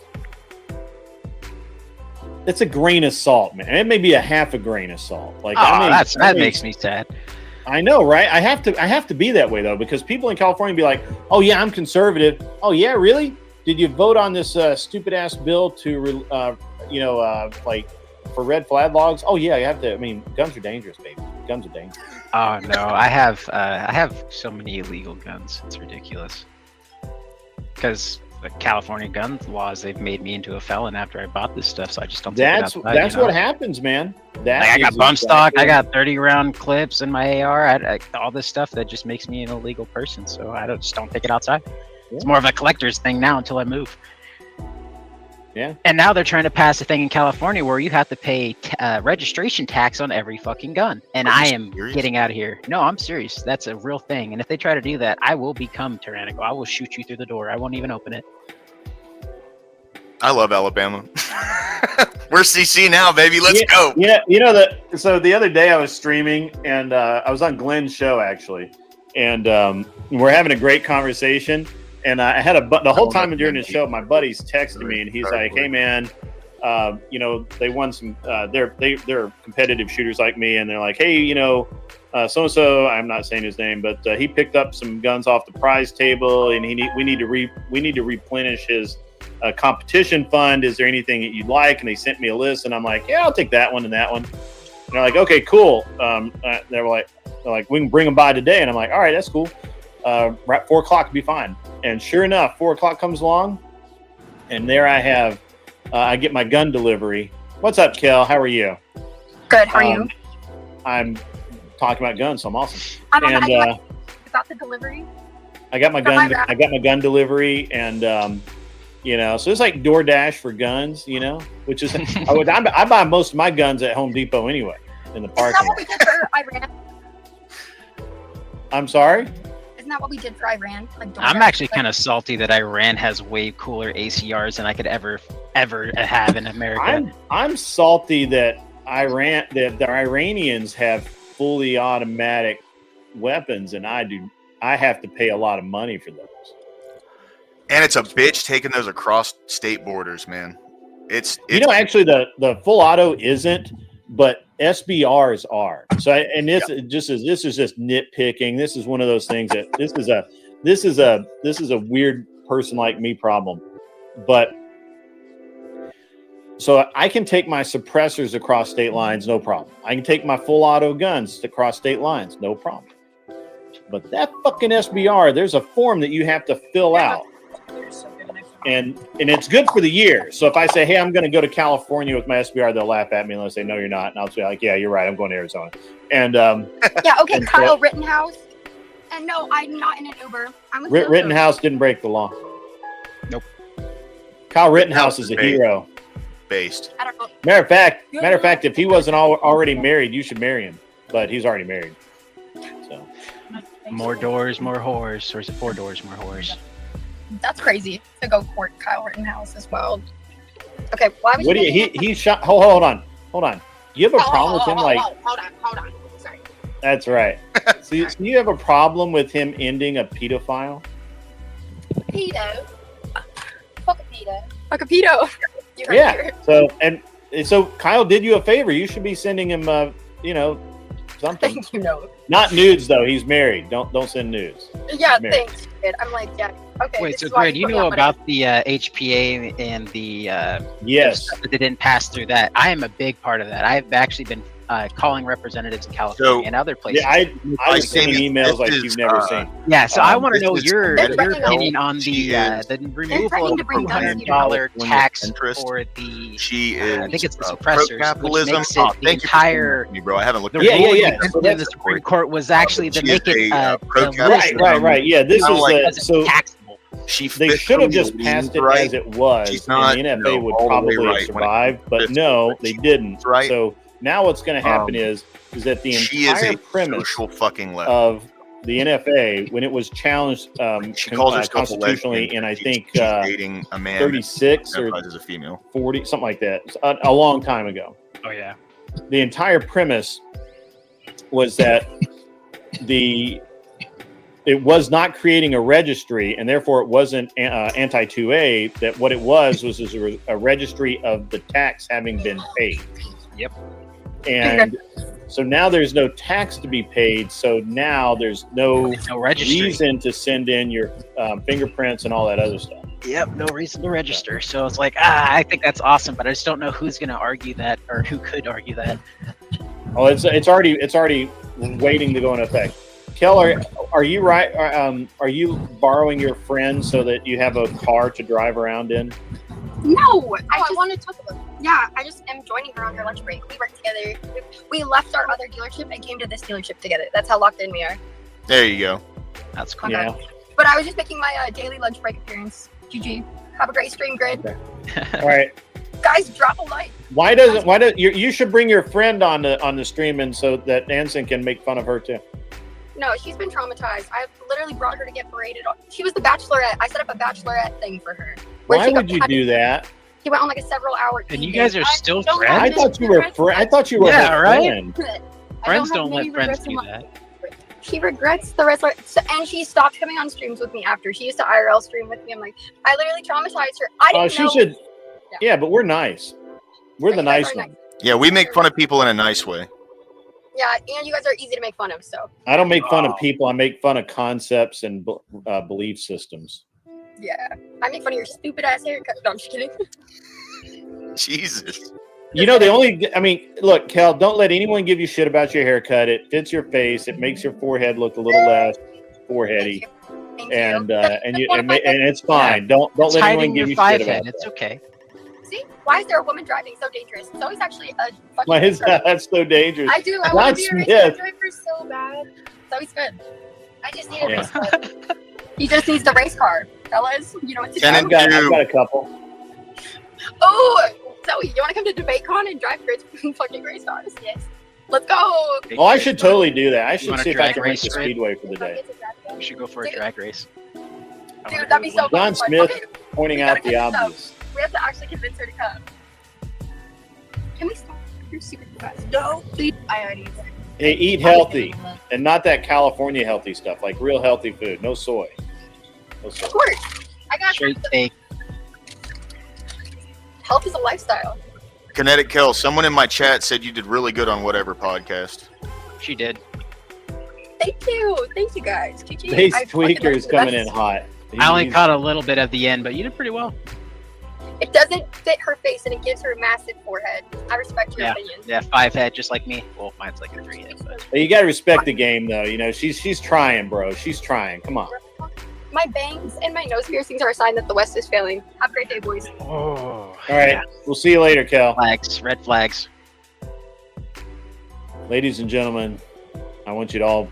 That's a grain of salt, man. It may be a half a grain of salt. Like, that makes me sad. I know, right? I have to be that way though, because people in California be like, "Oh yeah, I'm conservative." Oh yeah, really? Did you vote on this stupid ass bill to, like for red flag laws? Oh yeah, you have to. I mean, guns are dangerous, baby. Guns are dangerous. Oh no, I have so many illegal guns. It's ridiculous. Because the California gun laws, they've made me into a felon after I bought this stuff, so I just don't take it outside. That's what happens, man. I got bump stock, I got 30-round clips in my AR, all this stuff that just makes me an illegal person, so I just don't take it outside. Yeah. It's more of a collector's thing now until I move. Yeah. And now they're trying to pass a thing in California where you have to pay registration tax on every fucking gun. And I am getting out of here. No, I'm serious. That's a real thing. And if they try to do that, I will become tyrannical. I will shoot you through the door. I won't even open it. I love Alabama. We're CC now, baby. Let's go. Yeah, so the other day I was streaming and I was on Glenn's show actually, and we're having a great conversation. And I had the whole time during the show, my buddy's texting me, and he's like, "Hey man, they won some. They're competitive shooters like me, and they're like, hey, so and so. I'm not saying his name, but he picked up some guns off the prize table, and we need to replenish his competition fund. Is there anything that you'd like?" And they sent me a list, and I'm like, "Yeah, I'll take that one and that one." And they're like, "Okay, cool." They're like, "We can bring them by today," and I'm like, "All right, that's cool. Right, 4 o'clock would be fine." And sure enough, 4 o'clock comes along, and there I have, I get my gun delivery. What's up, Kel? How are you? Good. How are you? I'm talking about guns, so I'm awesome. About the delivery. I got my gun delivery, and so it's like DoorDash for guns, which is I buy most of my guns at Home Depot anyway in the parking lot. Isn't that what we did for Iran? I'm sorry? Isn't that what we did for Iran? I'm actually kind of salty that Iran has way cooler ACRs than I could ever have in America. I'm salty that the Iranians have fully automatic weapons, and I have to pay a lot of money for those. And it's a bitch taking those across state borders, man. It's actually the full auto isn't, but SBRs are. So this is just nitpicking. This is one of those things that this is a weird person like me problem. But so I can take my suppressors across state lines, no problem. I can take my full auto guns across state lines, no problem. But that fucking SBR, there's a form that you have to fill out. And it's good for the year. So if I say, hey, I'm going to go to California with my SBR, they'll laugh at me and they'll say, no, you're not. And I'll say, like, yeah, you're right. I'm going to Arizona. And yeah, okay, Kyle Rittenhouse. And no, I'm not in an Uber. I'm with Rittenhouse didn't break the law. Nope. Kyle Rittenhouse is a hero. Based. I don't know. Matter of fact, if he wasn't already married, you should marry him. But he's already married. So more doors, more whores. Or is it 4 doors, more whores? That's crazy to go court Kyle Rittenhouse as well. Okay, why would he shot? Hold on. You have a problem with him? Hold on. Sorry. That's right. So you have a problem with him ending a pedophile? Pedo. Fuck a pedo. Fuck a pedo. Yeah. So Kyle did you a favor. You should be sending him, something. Not nudes though. He's married. Don't send nudes. Yeah, thanks. I'm like, yeah. Okay. Wait, so Greg, you know about the HPA and the yes, that they didn't pass through that. I am a big part of that. I've actually been calling representatives in California and other places. Yeah, I was sending emails like you've never seen. Yeah, so I want to know your opinion on the removal of the $200 tax for the. I think it's the suppressors. Capitalism. Thank you, entire. Bro. I haven't looked. Yeah. So the Supreme Court was actually to make it right. Yeah, this is so taxable. They should have just passed it as it was, and the NFA would probably have survived. But no, they didn't. So. Now what's going to happen is that the entire premise of the NFA, when it was challenged constitutionally in I think 36 or as a female. 40, something like that, a long time ago. Oh yeah. The entire premise was that the it was not creating a registry, and therefore it wasn't anti-2A. That what it was a registry of the tax having been paid. Yep. And so now there's no tax to be paid. So now there's no reason to send in your fingerprints and all that other stuff. Yep, no reason to register. So it's like, I think that's awesome, but I just don't know who's going to argue that, or who could argue that. Oh, it's already waiting to go into effect. Kel, are you right? Are you borrowing your friend so that you have a car to drive around in? No, I want to talk about. Yeah, I just am joining her on her lunch break. We work together. We left our other dealership and came to this dealership together. That's how locked in we are. There you go. That's cool. Yeah. But I was just making my daily lunch break appearance. GG. Have a great stream, Grid. Okay. All right. Guys, drop a like. Why you should bring your friend on the stream, and so that Anson can make fun of her too. No, she's been traumatized. I've literally brought her to get paraded. She was the bachelorette. I set up a bachelorette thing for her. Why would you do that? She went on like a several-hour. And you guys are still friends? I thought you were her friend. Friends don't let friends do that. She regrets the rest of it. So, and she stopped coming on streams with me after. She used to IRL stream with me. I'm like, I literally traumatized her. I didn't know. She should. Yeah, but we're nice. We're the nice ones. Yeah, we make fun of people in a nice way. Yeah, and you guys are easy to make fun of. So I don't make fun of people. I make fun of concepts and belief systems. Yeah, I make fun of your stupid ass haircut. No, I'm just kidding. Jesus. You know, look, Kel, don't let anyone give you shit about your haircut. It fits your face. It makes your forehead look a little less foreheady. Thank and you. and it's fine. Don't let anyone give you shit about it. It's okay. See, why is there a woman driving so dangerous? Zoe's actually a fucking. Why is that so dangerous? I do. I want to be a race driver so bad. Zoe's good. I just need a race car. He just needs the race car, fellas. You know what to do. I've got a couple. Oh, Zoe, you want to come to DebateCon and drive fucking race cars? Yes. Let's go. Oh, I should totally do that. I should see if I can race the Speedway for the day. We should go for a drag race. Dude, that'd be so John fun. Smith Okay, pointing out the obvious. We have to actually convince her to come. Can we stop? You're super fast. No, please. I already did. Hey, eat healthy and not that California healthy stuff, like real healthy food. No soy. No soy. Of course. I got straight steak. Health is a lifestyle. Kinetic Kill, someone in my chat said you did really good on whatever podcast. She did. Thank you guys. GG. Based Tweaker is coming in hot. I only caught a little bit of the end, but you did pretty well. It doesn't fit her face, and it gives her a massive forehead. I respect your opinion. Yeah, 5 head, just like me. Well, mine's like a 3 head. But you gotta respect the game, though. You know, she's trying, bro. She's trying. Come on. My bangs and my nose piercings are a sign that the West is failing. Have a great day, boys. Oh. All right. Yeah. We'll see you later, Kel. Flags. Red flags. Ladies and gentlemen, I want you to all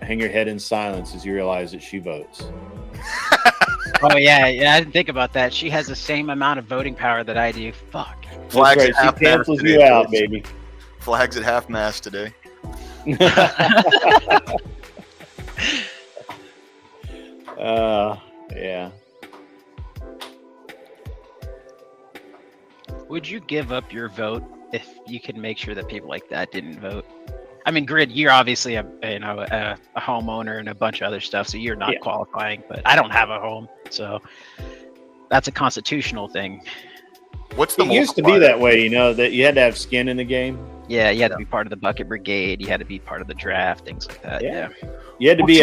hang your head in silence as you realize that she votes. Oh, yeah. I didn't think about that. She has the same amount of voting power that I do. Fuck. Flags right. She cancels you out, baby. Flags at half mast today. Yeah. Would you give up your vote if you could make sure that people like that didn't vote? I mean, Grid, you're obviously a homeowner and a bunch of other stuff, so you're not qualifying. But I don't have a home, so that's a constitutional thing. What's the? It used to be that way, you know, that you had to have skin in the game. Yeah, you had to be part of the bucket brigade. You had to be part of the draft, things like that. Yeah. You had to be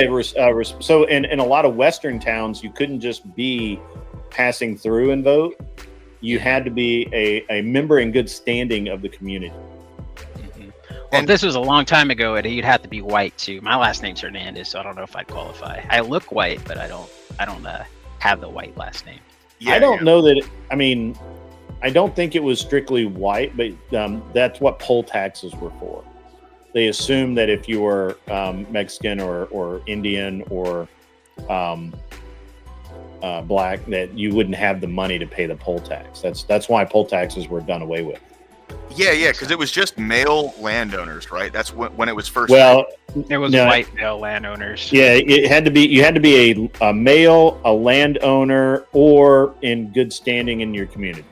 so in a lot of Western towns, you couldn't just be passing through and vote. You had to be a member in good standing of the community. Mm-hmm. Well, if this was a long time ago, you'd have to be white too. My last name's Hernandez, so I don't know if I'd qualify. I look white, but I don't have the white last name. Yeah, I don't know that. I mean, I don't think it was strictly white, but that's what poll taxes were for. They assumed that if you were Mexican or Indian or black, that you wouldn't have the money to pay the poll tax. That's why poll taxes were done away with. Yeah, because it was just male landowners, right? That's when it was first. Well, it was white male landowners. Yeah, it had to be. You had to be a male, a landowner, or in good standing in your community,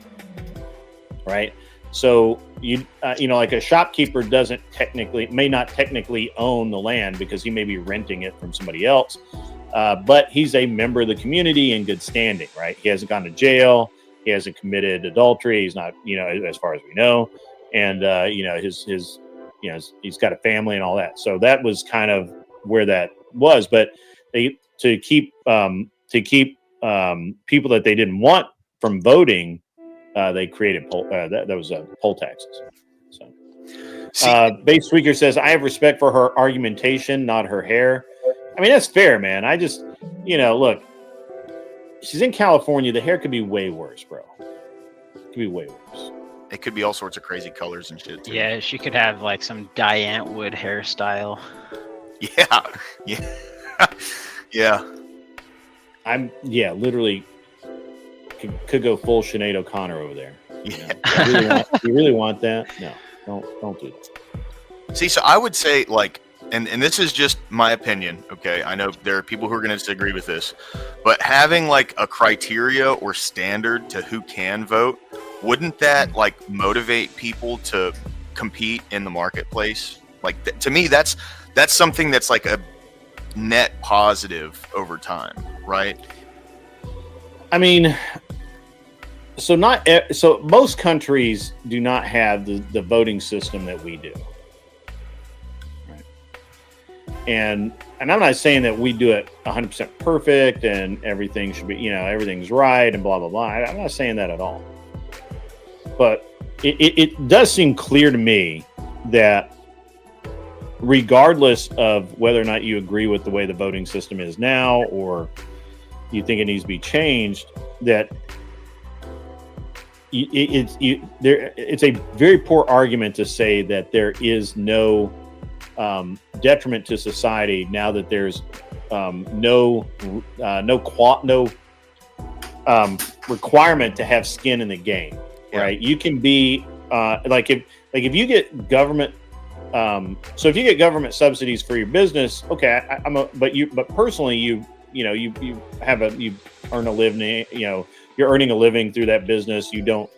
right? So like a shopkeeper may not technically own the land because he may be renting it from somebody else, but he's a member of the community in good standing, right? He hasn't gone to jail, he hasn't committed adultery, he's not, as far as we know, and he's got a family and all that. So that was kind of where that was. But to keep people that they didn't want from voting, they created poll taxes. So, Based Tweaker says, I have respect for her argumentation, not her hair. I mean, that's fair, man. I just, look, she's in California. The hair could be way worse, bro. It could be way worse. It could be all sorts of crazy colors and shit, too. Yeah, she could have like some Diane Wood hairstyle. Yeah. Yeah. Literally could go full Sinead O'Connor over there. Yeah. You really want that? No, don't do that. See, so I would say, like, and this is just my opinion, okay? I know there are people who are going to disagree with this, but having like a criteria or standard to who can vote, wouldn't that like motivate people to compete in the marketplace? Like, to me, that's something that's like a net positive over time, right? I mean, so most countries do not have the voting system that we do. Right. And I'm not saying that we do it 100% perfect and everything should be, everything's right and blah, blah, blah. I'm not saying that at all. But it does seem clear to me that regardless of whether or not you agree with the way the voting system is now or you think it needs to be changed, that it's a very poor argument to say that there is no detriment to society now that there's no requirement to have skin in the game, right? You can be if you get government. So if you get government subsidies for your business, okay, but personally, you earn a living, you're earning a living through that business. You don't,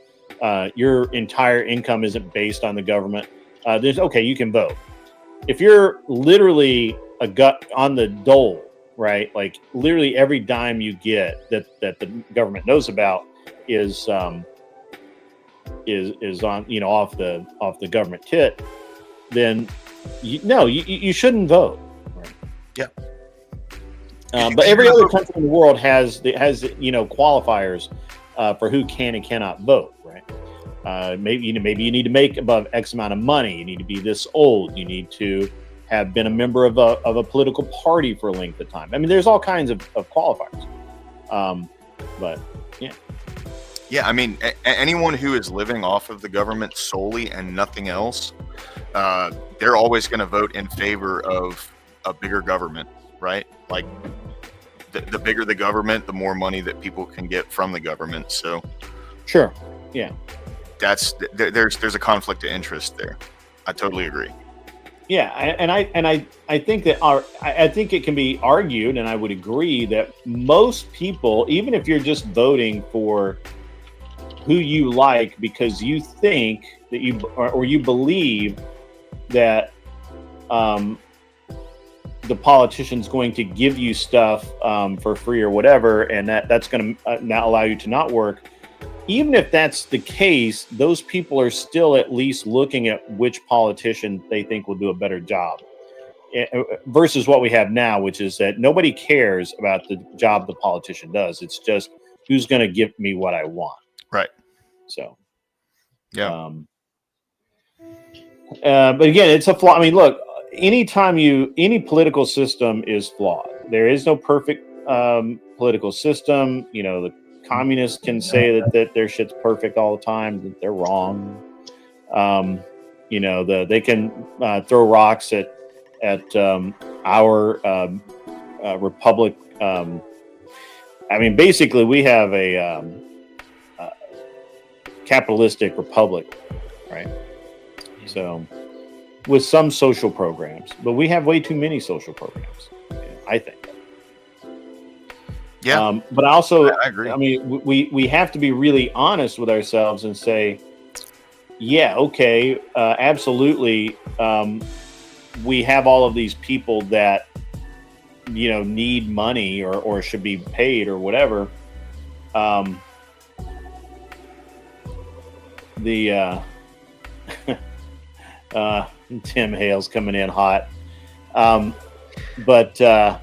your entire income isn't based on the government. You can vote. If you're literally on the dole, right? Like literally every dime you get that the government knows about is on, off the government tit, then you shouldn't vote. Right? Yeah. But every other country in the world has qualifiers for who can and cannot vote, right? Maybe you need to make above X amount of money. You need to be this old. You need to have been a member of a political party for a length of time. I mean, there's all kinds of qualifiers. But yeah. Yeah, I mean, anyone who is living off of the government solely and nothing else, they're always going to vote in favor of a bigger government, right? Like, the bigger the government, the more money that people can get from the government. So, sure, yeah, there's a conflict of interest there. I totally agree. Yeah, and I think that I think it can be argued, and I would agree that most people, even if you're just voting for who you like because you think that you believe that the politician's going to give you stuff for free or whatever, and that's going to not allow you to not work. Even if that's the case, those people are still at least looking at which politician they think will do a better job versus what we have now, which is that nobody cares about the job the politician does. It's just who's going to give me what I want. Right. So, yeah. But again, it's a flaw. I mean, look, any political system is flawed. There is no perfect political system. The communists can say that their shit's perfect all the time. That they're wrong. They can throw rocks at our republic. I mean, basically, we have a capitalistic republic, right? So, with some social programs, but we have way too many social programs, I think. Yeah, but also, I agree. I mean, we have to be really honest with ourselves and say, yeah, okay, absolutely. We have all of these people that, need money or should be paid or whatever. Tim Hale's coming in hot. But sorry,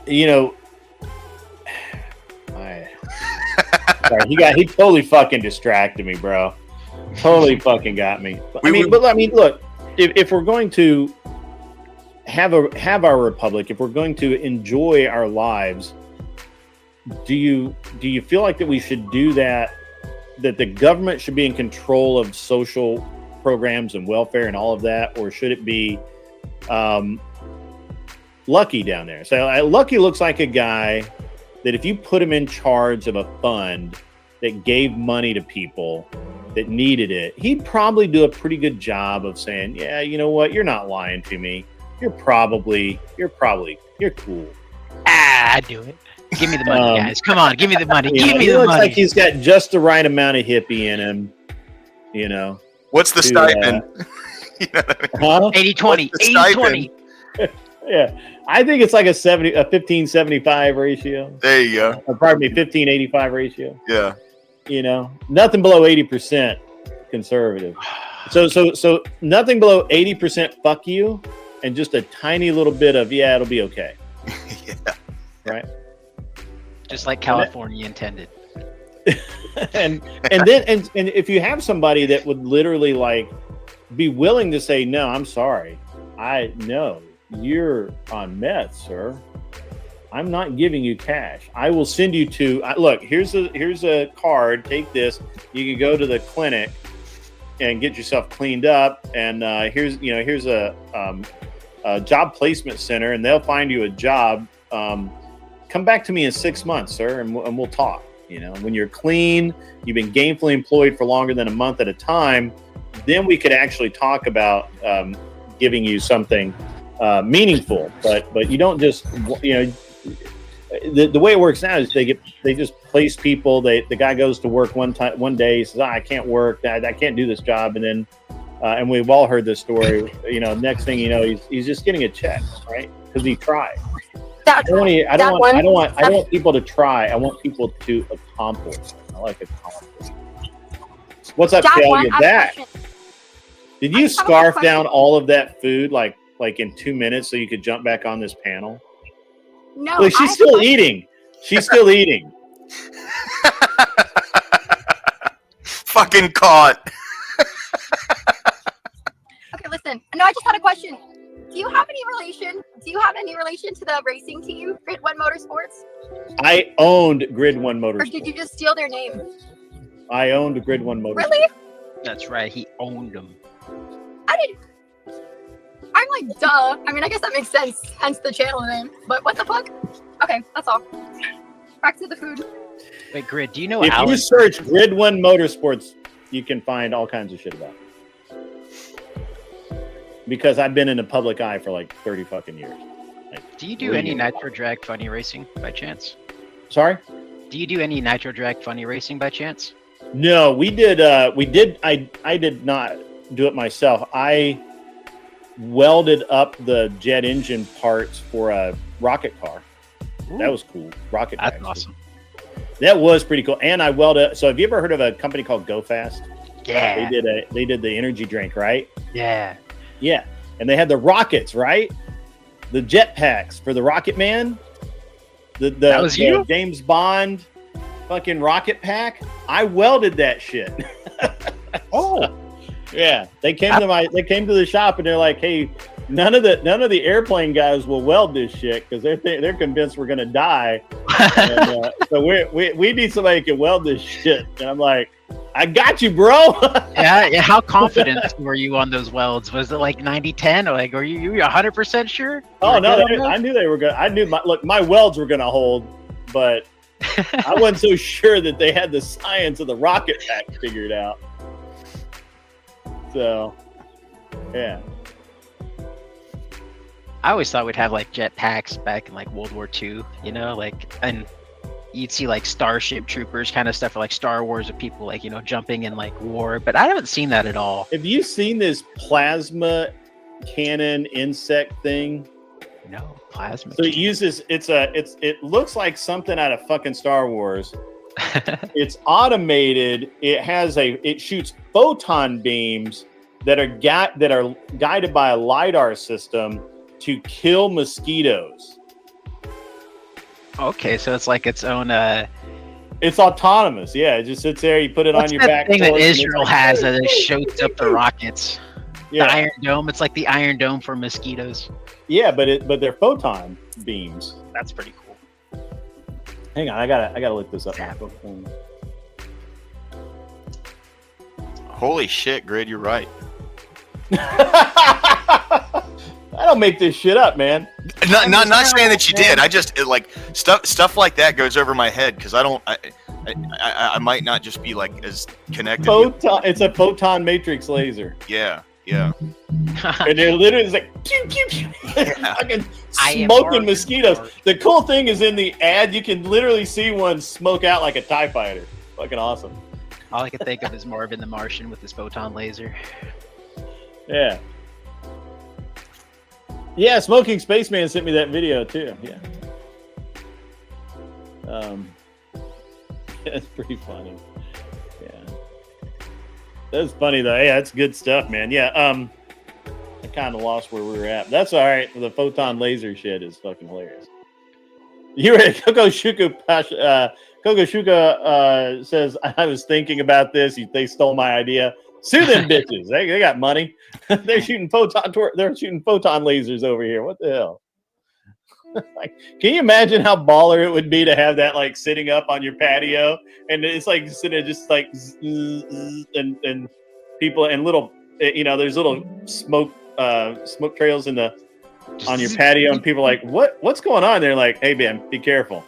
he totally fucking distracted me, bro. Totally fucking got me. I mean, look, if we're going to have our republic, if we're going to enjoy our lives, do you feel like that we should do that the government should be in control of social programs and welfare and all of that, or should it be Lucky down there? So Lucky looks like a guy that if you put him in charge of a fund that gave money to people that needed it, he'd probably do a pretty good job of saying, yeah, you know what, you're not lying to me. You're cool. I do it. Give me the money, guys. Come on, give me the money. Give me he the looks money. like he's got just the right amount of hippie in him, What's the stipend? You know what I mean? Huh? 80-20. What's the 80-20. Yeah, I think it's like a 15-75 ratio. There you go. Or pardon me, 15-85 ratio. Yeah. Nothing below 80% conservative. So nothing below 80% fuck you, and just a tiny little bit of it'll be okay. Yeah. Right. Just like California intended. and if you have somebody that would literally like be willing to say, no, I'm sorry, you're on meth, sir. I'm not giving you cash. I will send you to look. Here's a card. Take this. You can go to the clinic and get yourself cleaned up. And here's a job placement center, and they'll find you a job. Come back to me in 6 months, sir, and we'll talk. When you're clean, you've been gainfully employed for longer than a month at a time, then we could actually talk about giving you something meaningful. But you don't just the way it works now is they just place people. The guy goes to work one day, he says, I can't work, I can't do this job, and then and we've all heard this story. Next thing you know, he's just getting a check, right? Because he tried. I don't want people to try. I want people to accomplish. I like accomplish. What's up, Kale? You're back. Did you scarf down all of that food like in 2 minutes so you could jump back on this panel? No. Look, she's still eating. She's still eating. Fucking caught. Okay, listen. No, I just had a question. Do you have any relation to the racing team, Grid One Motorsports? I owned Grid One Motorsports. Or did you just steal their name? I owned Grid One Motorsports. Really? That's right. He owned them. I'm like, duh. I mean, I guess that makes sense. Hence the channel name. But what the fuck? Okay, that's all. Back to the food. Wait, Grid, do you know if Alan? you search Grid One Motorsports, you can find all kinds of shit about it. Because I've been in the public eye for like 30 fucking years. Do you do any Nitro Drag funny racing by chance? Sorry? Do you do any Nitro Drag funny racing by chance? No, we did. I did not do it myself. I welded up the jet engine parts for a rocket car. Ooh. That was cool. Rocket. That's awesome. That was pretty cool. And I welded. So have you ever heard of a company called Go Fast? Yeah. They did the energy drink, right? Yeah. Yeah. And they had the rockets, right? The jet packs for the Rocket Man. That was you? James Bond fucking rocket pack. I welded that shit. Oh. Yeah. They came to the shop and they're like, hey, none of the airplane guys will weld this shit because they're convinced we're gonna die. And, so we need somebody who can weld this shit. And I'm like, I got you, bro. Yeah. How confident were you on those welds? Was it like 90-10 or like, are you 100% sure? Oh no, I knew they were good. I knew my welds were gonna hold, but I wasn't so sure that they had the science of the rocket pack figured out. So, yeah. I always thought we'd have like jet packs back in like World War II, and you'd see like Starship Troopers kind of stuff, or like Star Wars of people like, you know, jumping in like war. But I haven't seen that at all. Have you seen this plasma cannon insect thing? No, plasma. So it uses it looks like something out of fucking Star Wars. It's automated. It shoots photon beams that are guided by a LiDAR system to kill mosquitoes. Okay, so it's like its own. It's autonomous. Yeah, it just sits there. You put it on your back. Thing that Israel has that it shoots up the rockets. Yeah. The Iron Dome. It's like the Iron Dome for mosquitoes. Yeah, but they're photon beams. That's pretty cool. Hang on, I gotta look this up. Holy shit, Grid, you're right. I don't make this shit up, man. Not saying that you did. I just like stuff like that goes over my head because I might not just be like as connected. It's a photon matrix laser. Yeah. And they're literally like pew, pew, pew. Fucking smoking mosquitoes. The cool thing is in the ad, you can literally see one smoke out like a TIE fighter. Fucking awesome. All I can think of is Marvin the Martian with his photon laser. Yeah. Yeah, Smoking Spaceman sent me that video too. Yeah. That's pretty funny. Yeah. That's funny though. Yeah, that's good stuff, man. Yeah. I kind of lost where we were at. That's all right. The photon laser shit is fucking hilarious. You ready? Coco Shuka says, I was thinking about this. They stole my idea. Sue them bitches. They got money. They're shooting photon lasers over here. What the hell? Like, can you imagine how baller it would be to have that like sitting up on your patio, and it's like sitting just like and people and little, you know, there's little smoke trails on your patio, and people are like, what's going on? They're like, hey man, be careful.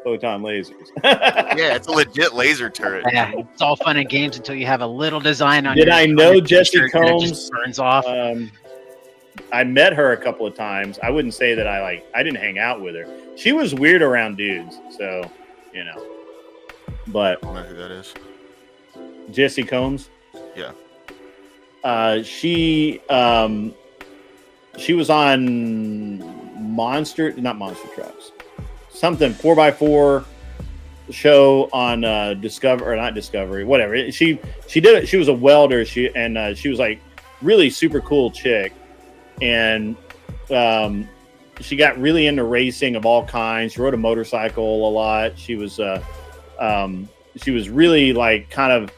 Photon lasers. Yeah, it's a legit laser turret. Yeah, it's all fun and games until you have a little design on. Did I know Jesse Combs just burns off? I met her a couple of times. I wouldn't say that I didn't hang out with her. She was weird around dudes, so you know. But I don't know who that is. Jesse Combs. Yeah. She was on not Monster Trucks. Something 4x4 show on Discovery, whatever. She did it. She was a welder. She was like really super cool chick, and she got really into racing of all kinds. She rode a motorcycle a lot. She was really like kind of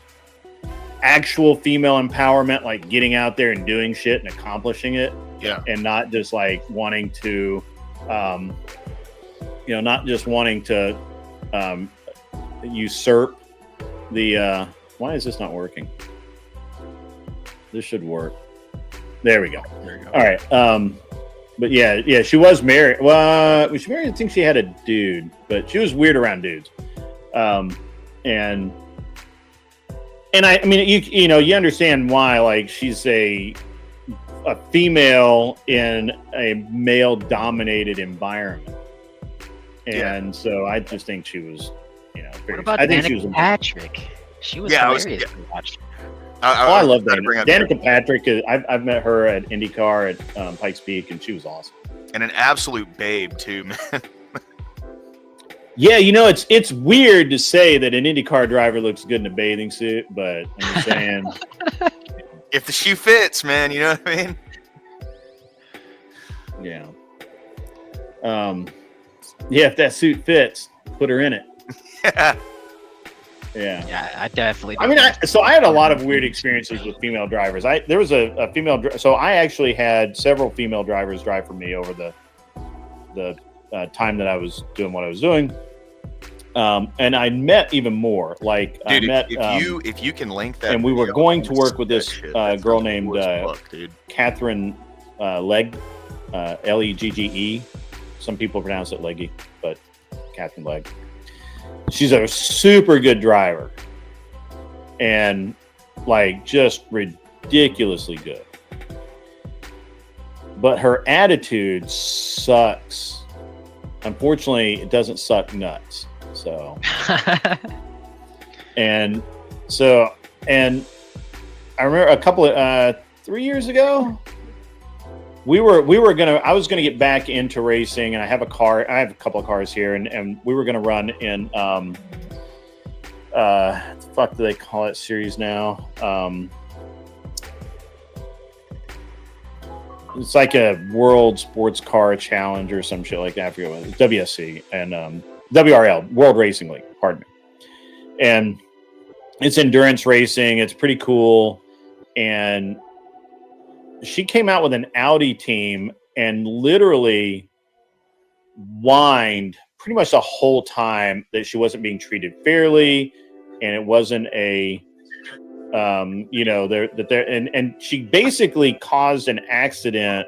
actual female empowerment, like getting out there and doing shit and accomplishing it. Yeah, and not just like wanting to. Not just wanting to usurp the. Why is this not working? This should work. There we go. There you go. All right. But yeah, she was married. Well, was she married? I think she had a dude, but she was weird around dudes. And I mean, you understand why? Like, she's a female in a male-dominated environment. And so I just think she was, what about Danica Patrick? She was hilarious to watch. I love Danica. Danica Patrick. I've met her at IndyCar at Pikes Peak, and she was awesome. And an absolute babe too, man. Yeah, it's weird to say that an IndyCar driver looks good in a bathing suit, but I'm just saying, if the shoe fits, man, you know what I mean? Yeah. Yeah, if that suit fits, put her in it. Yeah, I definitely. I mean, I had a lot of weird experiences with female drivers. There was a female. So I actually had several female drivers drive for me over the time that I was doing what I was doing. And I met even more. Like, dude, I met if you can link that, and we were going to work with this girl named Catherine Legge, Legge. Some people pronounce it Leggy, but Catherine Legge. She's a super good driver, and like just ridiculously good. But her attitude sucks. Unfortunately, it doesn't suck nuts. So, and so, and I remember a couple of 3 years ago, I was gonna get back into racing, and I have a couple of cars here, and we were gonna run in the fuck do they call it series now? It's like a World Sports Car Challenge or some shit like that. I forget what it is. WSC and WRL, World Racing League. Pardon me. And it's endurance racing. It's pretty cool. And she came out with an Audi team and literally whined pretty much the whole time that she wasn't being treated fairly, and it wasn't a and she basically caused an accident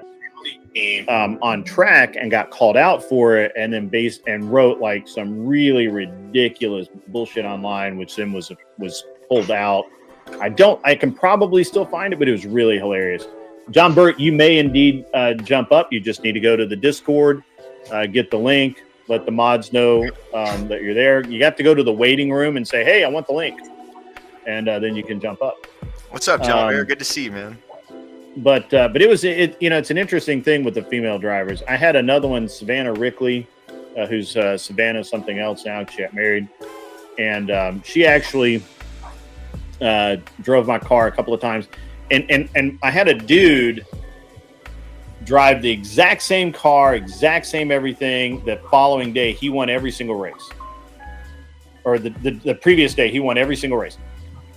on track and got called out for it, and then wrote like some really ridiculous bullshit online, which then was pulled out. I can probably still find it, but it was really hilarious. John Burt, you may indeed jump up. You just need to go to the Discord, get the link, let the mods know that you're there. You have to go to the waiting room and say, "Hey, I want the link," and then you can jump up. What's up, John? Good to see you, man. But it's an interesting thing with the female drivers. I had another one, Savannah Rickley, who's Savannah something else now. She got married, and she actually drove my car a couple of times. And I had a dude drive the exact same car, exact same everything. The following day, he won every single race. Or the previous day, he won every single race.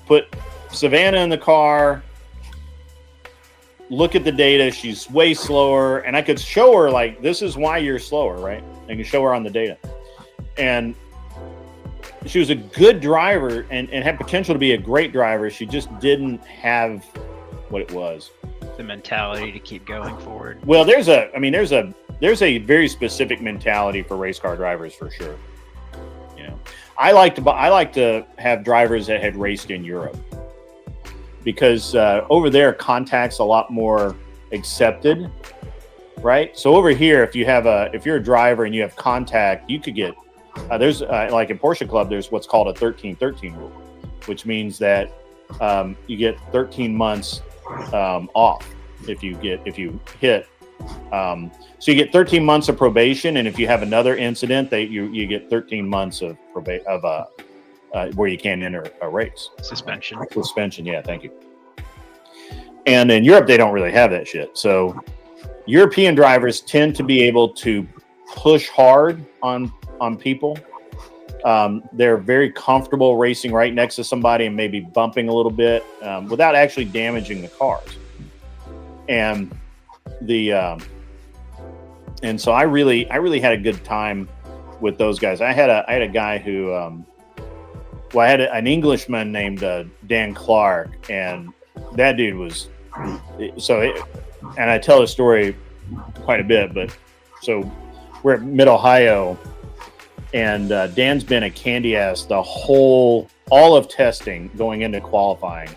Put Savannah in the car, look at the data. She's way slower. And I could show her, like, this is why you're slower, right? I can show her on the data. And she was a good driver and had potential to be a great driver. She just didn't have what it was. The mentality to keep going forward. Well, there's a very specific mentality for race car drivers for sure. You know, I like to have drivers that had raced in Europe, because over there contact's a lot more accepted, right? So over here, if you're a driver and you have contact, you could get there's like in Porsche Club, there's what's called a 13-13 rule, which means that you get 13 months off if you hit. So you get 13 months of probation, and if you have another incident, you get 13 months of where you can't enter a race. Suspension, yeah, thank you. And in Europe, they don't really have that shit. So European drivers tend to be able to push hard on people. They're very comfortable racing right next to somebody and maybe bumping a little bit without actually damaging the cars. And so I really had a good time with those guys. I had a guy who I had an Englishman named Dan Clark, and that dude was and I tell his story quite a bit, but so we're at Mid-Ohio, and Dan's been a candy ass all of testing going into qualifying.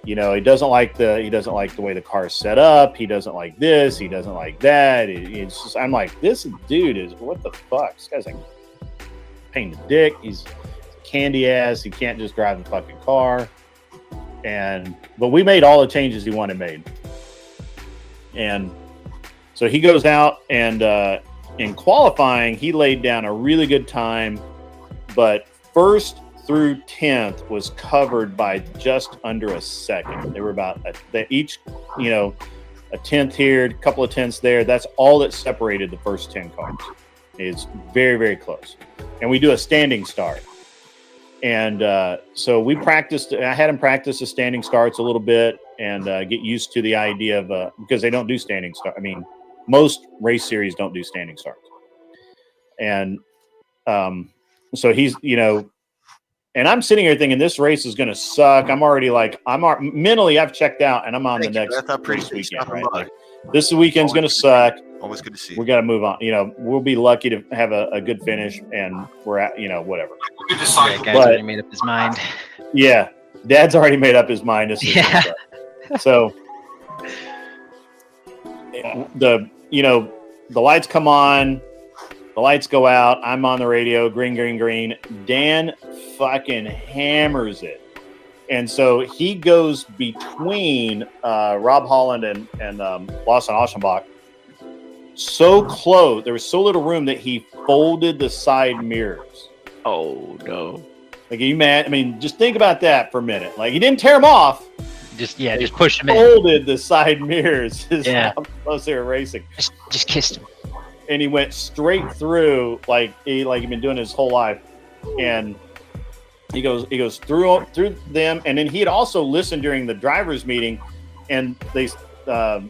You know, he doesn't like the way the car's set up. He doesn't like this. He doesn't like that. It's just, I'm like, this dude is, what the fuck? This guy's like pain in the dick. He's candy ass. He can't just drive the fucking car. But we made all the changes he wanted made. And so he goes out, and in qualifying, he laid down a really good time, but first through 10th was covered by just under a second. They were about each, a 10th here, a couple of 10ths there. That's all that separated the first 10 cars. It's very, very close. And we do a standing start. And so we practiced. I had him practice the standing starts a little bit and get used to the idea of because they don't do standing start. I mean, most race series don't do standing starts. And so he's, and I'm sitting here thinking this race is going to suck. I'm already like, mentally I've checked out, and I'm on the next weekend, right? Like, this weekend's going to suck. Always good to see you. We got to move on. We'll be lucky to have a good finish, and we're at, whatever. Yeah, guy's already made up his mind. Yeah, Dad's already made up his mind. So the lights come on. The lights go out. I'm on the radio. Green, green, green. Dan fucking hammers it. And so he goes between Rob Holland and Lawson Aschenbach so close. There was so little room that he folded the side mirrors. Oh, no. Like, are you mad? I mean, just think about that for a minute. Like, he didn't tear them off. Just push him in. Folded the side mirrors. Yeah. How close they were racing. Just kissed him. And he went straight through like he'd been doing his whole life. And he goes through them. And then he had also listened during the drivers meeting. And they at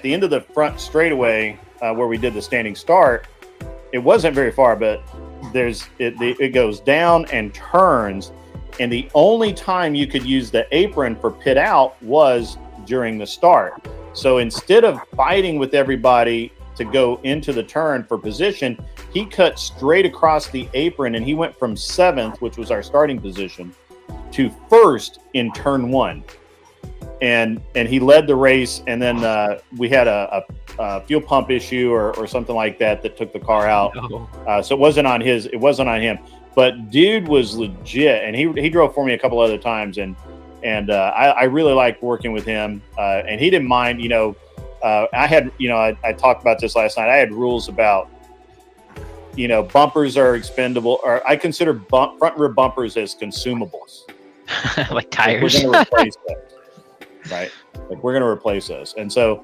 the end of the front straightaway where we did the standing start, it wasn't very far, but it goes down and turns. And the only time you could use the apron for pit out was during the start. So instead of fighting with everybody to go into the turn for position, he cut straight across the apron and he went from 7th, which was our starting position, to 1st in turn 1. And he led the race. And then we had a fuel pump issue or something like that took the car out. So it wasn't on him. But dude was legit, and he drove for me a couple other times, and I really liked working with him. And he didn't mind. I had I talked about this last night. I had rules about bumpers are expendable, or I consider front rear bumpers as consumables, like tires. We're going to replace those, right? Like we're going to replace those, and so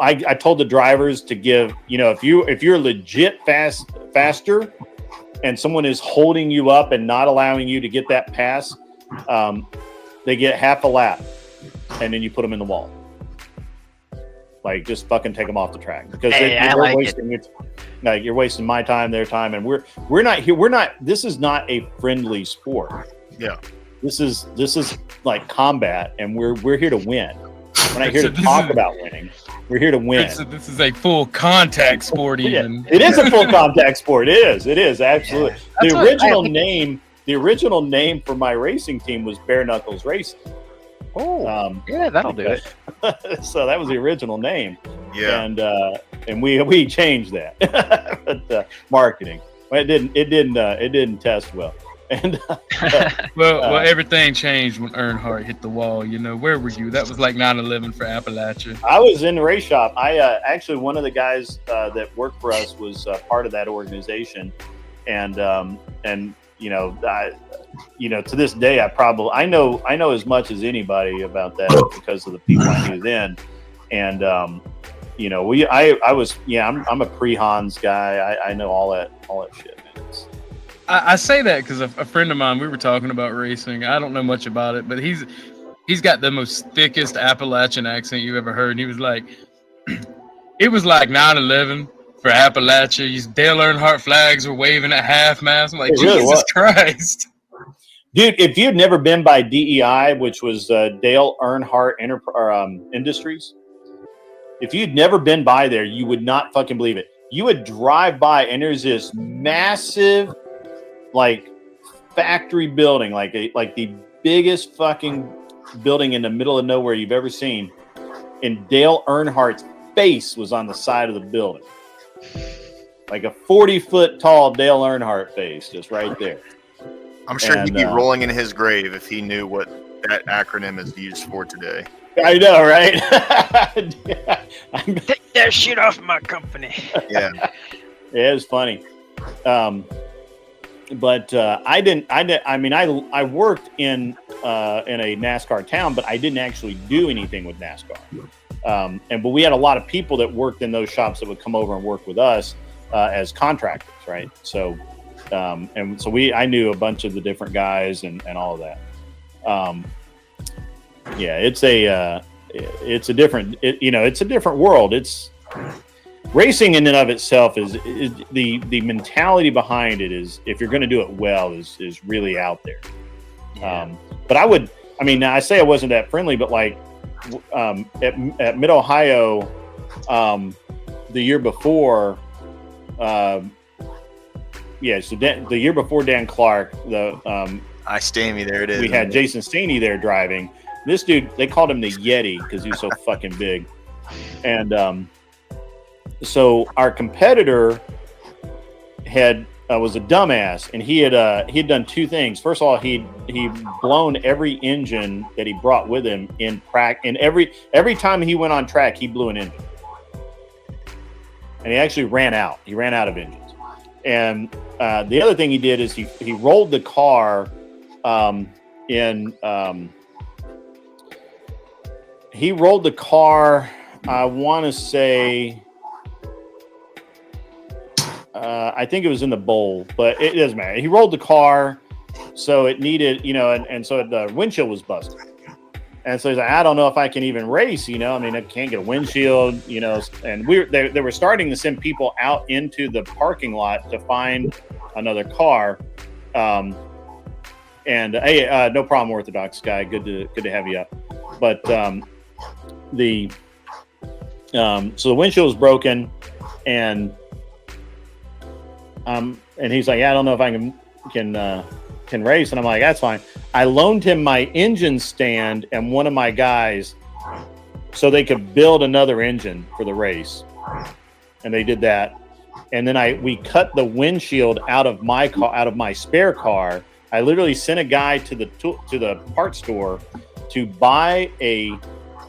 I told the drivers to give, if you're legit faster and someone is holding you up and not allowing you to get that pass, they get half a lap and then you put them in the wall. Like just fucking take them off the track because you're wasting my time, their time. And we're not here. This is not a friendly sport. Yeah. This is like combat and we're here to win. We're not here to talk about winning. We're here to win. This is a full contact sport, even. Yeah, it is a full contact sport. It is absolutely. Yeah. The original name for my racing team was Bare Knuckles Racing. Oh, yeah, that'll do it. So that was the original name. Yeah, and we changed that. But marketing, well, it didn't test well. And well, everything changed when Earnhardt hit the wall. Where were you? That was like 9/11 for Appalachia. I was in the race shop. I actually one of the guys that worked for us was part of that organization, and to this day I know as much as anybody about that because of the people I knew then, and I'm a pre-Hans guy. I know all that shit. I say that because a friend of mine, we were talking about racing. I don't know much about it, but he's got the most thickest Appalachian accent you ever heard. And he was like, it was like 9/11 for Appalachia. Dale Earnhardt flags were waving at half mast. I'm like, Jesus Christ. Dude, if you'd never been by DEI, which was Dale Earnhardt Industries, if you'd never been by there, you would not fucking believe it. You would drive by and there's this massive like factory building, like the biggest fucking building in the middle of nowhere you've ever seen. And Dale Earnhardt's face was on the side of the building. Like a 40-foot tall Dale Earnhardt face, just right there. I'm sure he'd be rolling in his grave if he knew what that acronym is used for today. I know, right? Take that shit off my company. Yeah. It was funny. But I worked in a NASCAR town, but I didn't actually do anything with NASCAR. But we had a lot of people that worked in those shops that would come over and work with us as contractors, right? So, I knew a bunch of the different guys and all of that. It's a different world. It's racing in and of itself is the mentality behind it is, if you're going to do it well, is really out there. Yeah. But I say I wasn't that friendly, but like at Mid Ohio, the year before, the year before Dan Clark, I Stamey, there it is. We had Jason Staney there driving. This dude, they called him the Yeti because he was so fucking big. And so our competitor was a dumbass, and he had done two things. First of all, he'd blown every engine that he brought with him in practice, and every time he went on track, he blew an engine, and he actually ran out. He ran out of engines. And the other thing he did is he rolled the car he rolled the car. I want to say. I think it was in the bowl, but it doesn't matter. He rolled the car, so it needed, and so the windshield was busted. And so he's like, I don't know if I can even race, I mean, I can't get a windshield, and they were starting to send people out into the parking lot to find another car. And hey, no problem, Orthodox guy. Good to have you up. But so the windshield was broken, and he's like, yeah, I don't know if I can race. And I'm like, that's fine. I loaned him my engine stand and one of my guys so they could build another engine for the race. And they did that. And then we cut the windshield out of my car, out of my spare car. I literally sent a guy to the parts store to buy a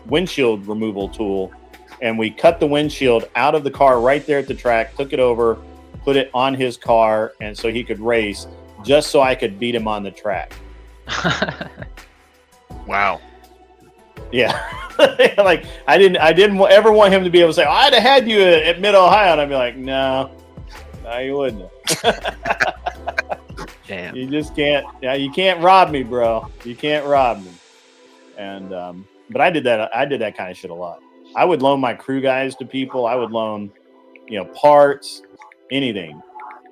windshield removal tool. And we cut the windshield out of the car right there at the track, took it over, put it on his car, and so he could race, just so I could beat him on the track. Wow. Yeah. Like I didn't ever want him to be able to say, I'd have had you at Mid Ohio, and I'd be like, no, you wouldn't. Damn. You just can't. Yeah, you can't rob me, bro. You can't rob me. And but I did that kind of shit a lot. I would loan my crew guys to people. I would loan, parts. Anything,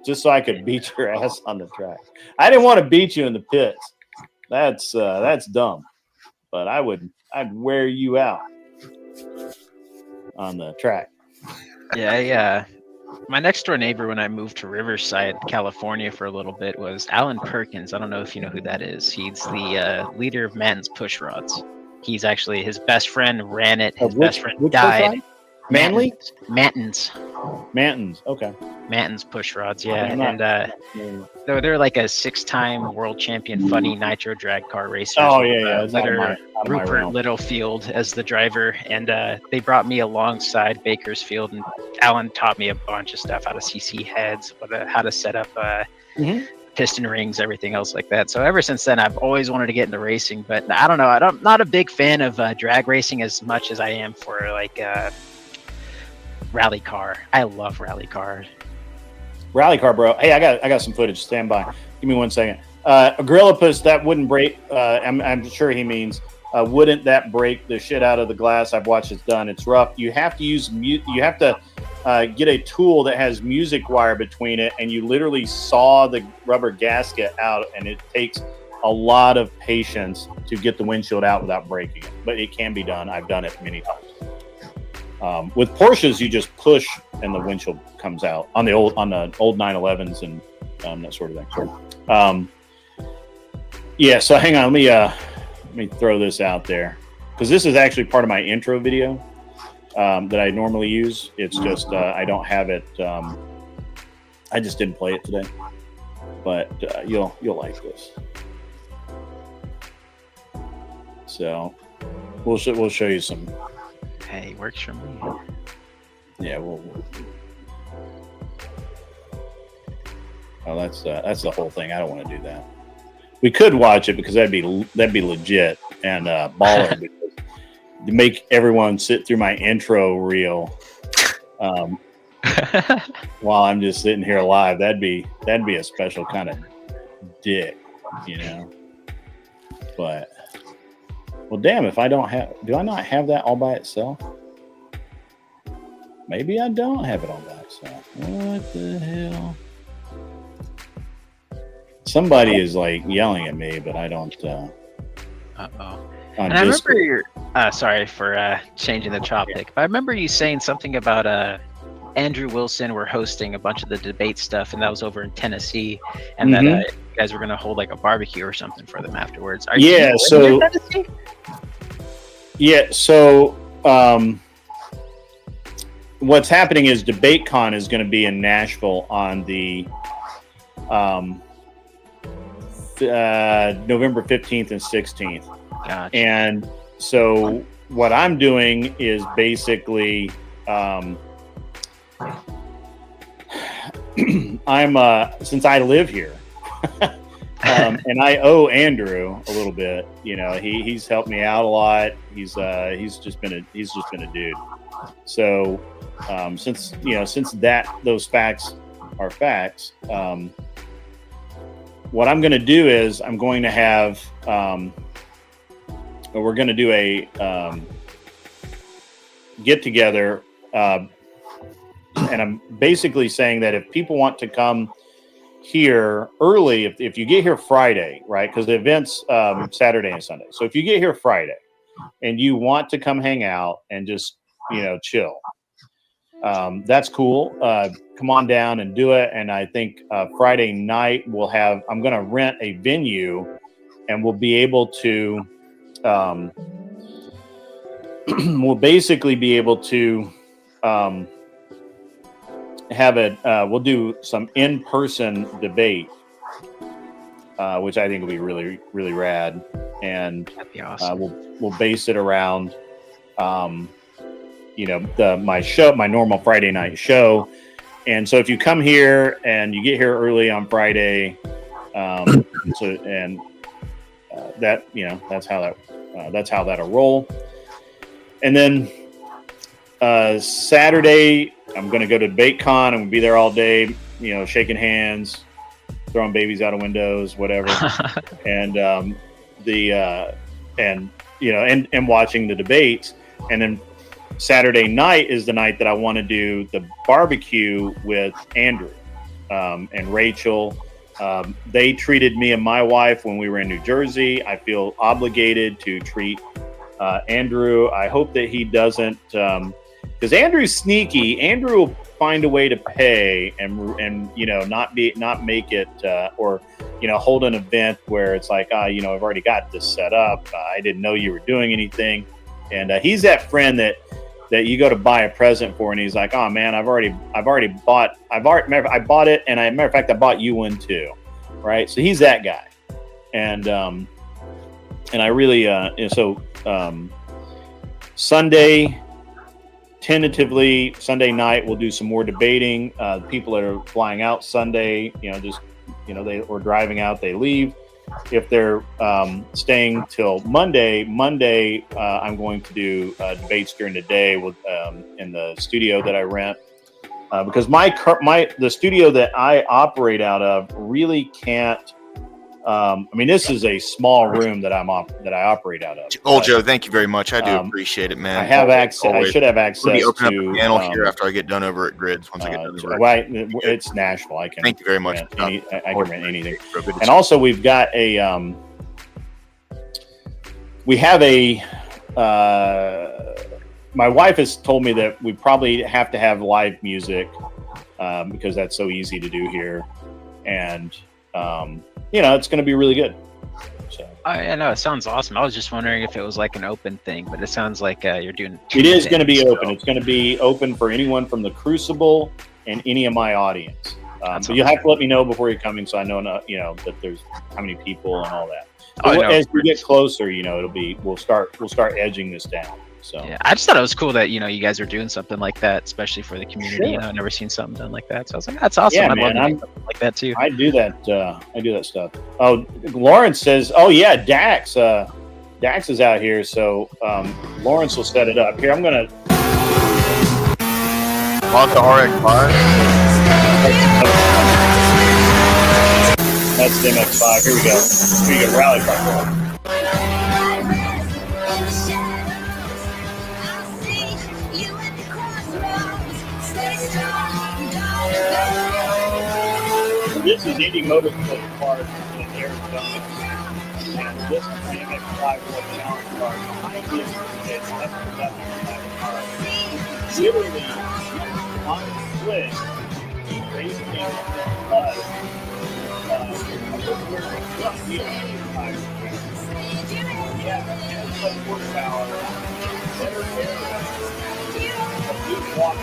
just so I could beat your ass on the track. I didn't want to beat you in the pits. That's dumb. But I'd wear you out on the track. Yeah. My next door neighbor when I moved to Riverside, California for a little bit was Alan Perkins. I don't know if you know who that is. He's the leader of Manton's Push Rods. He's actually, his best friend ran it. His best friend died. Manly? Mantons. Okay. Mantons Push Rods, yeah. And they're like a 6-time world champion funny nitro drag car racer. Oh, yeah. Rupert Littlefield as the driver. And they brought me alongside Bakersfield, and Alan taught me a bunch of stuff, how to CC heads, how to set up piston rings, everything else like that. So ever since then, I've always wanted to get into racing, but I don't know. I'm not a big fan of drag racing as much as I am for like rally car. I love rally cars. Rally car, bro. Hey, I got some footage. Stand by. Give me 1 second. Agrillipus, that wouldn't break. I'm sure he means wouldn't that break the shit out of the glass? I've watched it done. It's rough. You have to use you have to get a tool that has music wire between it, and you literally saw the rubber gasket out, and it takes a lot of patience to get the windshield out without breaking it. But it can be done. I've done it many times. With Porsches, you just push and the windshield comes out on the old 911s and that sort of thing. Yeah. So hang on, let me throw this out there because this is actually part of my intro video that I normally use. It's just I don't have it. I just didn't play it today, but you'll like this. So we'll show you some. Hey, works for me. Yeah, oh, that's the whole thing. I don't want to do that. We could watch it because that'd be legit and baller. Because to make everyone sit through my intro reel while I'm just sitting here live, that'd be a special kind of dick, But well, damn, if I don't have, do I not have that all by itself? Maybe I don't have it all by itself. What the hell? Somebody is like yelling at me, but I don't. Uh-oh. And I remember sorry for changing the topic, but I remember you saying something about Andrew Wilson were hosting a bunch of the debate stuff, and that was over in Tennessee, and that you guys were going to hold like a barbecue or something for them afterwards. Are you in Tennessee? Yeah, so what's happening is DebateCon is going to be in Nashville on the November 15th and 16th. Gotcha. And so what I'm doing is basically I'm since I live here and I owe Andrew a little bit. You know, he's helped me out a lot. He's just been a dude. So since those facts are facts, what I'm going to do is I'm going to have we're going to do a get together, and I'm basically saying that if people want to come here early, if you get here Friday, right? Because the event's Saturday and Sunday. So if you get here Friday and you want to come hang out and just chill, that's cool. Come on down and do it. And I think Friday night I'm going to rent a venue, and we'll be able to we'll basically be able to have it. We'll do some in-person debate, which I think will be really, really rad. And That'd be awesome. we'll base it around my normal Friday night show. And so if you come here and you get here early on Friday, that's how that'll roll. And then Saturday, I'm going to go to DebateCon. I'm going to be there all day, shaking hands, throwing babies out of windows, whatever, and and watching the debates. And then Saturday night is the night that I want to do the barbecue with Andrew and Rachel. They treated me and my wife when we were in New Jersey. I feel obligated to treat Andrew. I hope that he doesn't, because Andrew's sneaky. Andrew will find a way to pay and not make it or hold an event where it's like, I've already got this set up. I didn't know you were doing anything. And he's that friend that you go to buy a present for, and he's like, oh man, I bought it, and matter of fact, I bought you one too, right? So he's that guy, and I really Sunday, tentatively Sunday night, we'll do some more debating. People that are flying out Sunday, they or driving out, they leave. If they're staying till Monday, I'm going to do debates during the day in the studio that I rent, because the studio that I operate out of really can't. This is a small room that I operate out of. Joe, thank you very much. I do appreciate it, man. I have access. I should have access to up a panel here after I get done over at Grids. Once I get done over it's Nashville. I can. Thank you very much. I can rent anything. And also, we've got a. We have a. My wife has told me that we probably have to have live music because that's so easy to do here, and. It's going to be really good. So. I know, it sounds awesome. I was just wondering if it was like an open thing, but it sounds like you're doing. It is going to be open. It's going to be open for anyone from the Crucible and any of my audience. So you'll have to let me know before you're coming, so I know that there's how many people and all that. As we get closer, we'll start edging this down. So yeah, I just thought it was cool that you guys are doing something like that, especially for the community. Sure. I've never seen something done like that, so I was like, that's awesome. Yeah, I'd love man, something like that too. I do that stuff. Oh, Lawrence says, oh yeah, Dax is out here, so Lawrence will set it up. Here, I'm gonna on the RX5. That's the MX5. Here we go. Rally Park. This is Indy Motorsport Park in Arizona, and this is the MX5 Challenge car. Behind this is car. Literally, on the split, racing the bus. Yeah, it's like horsepower, better air, God.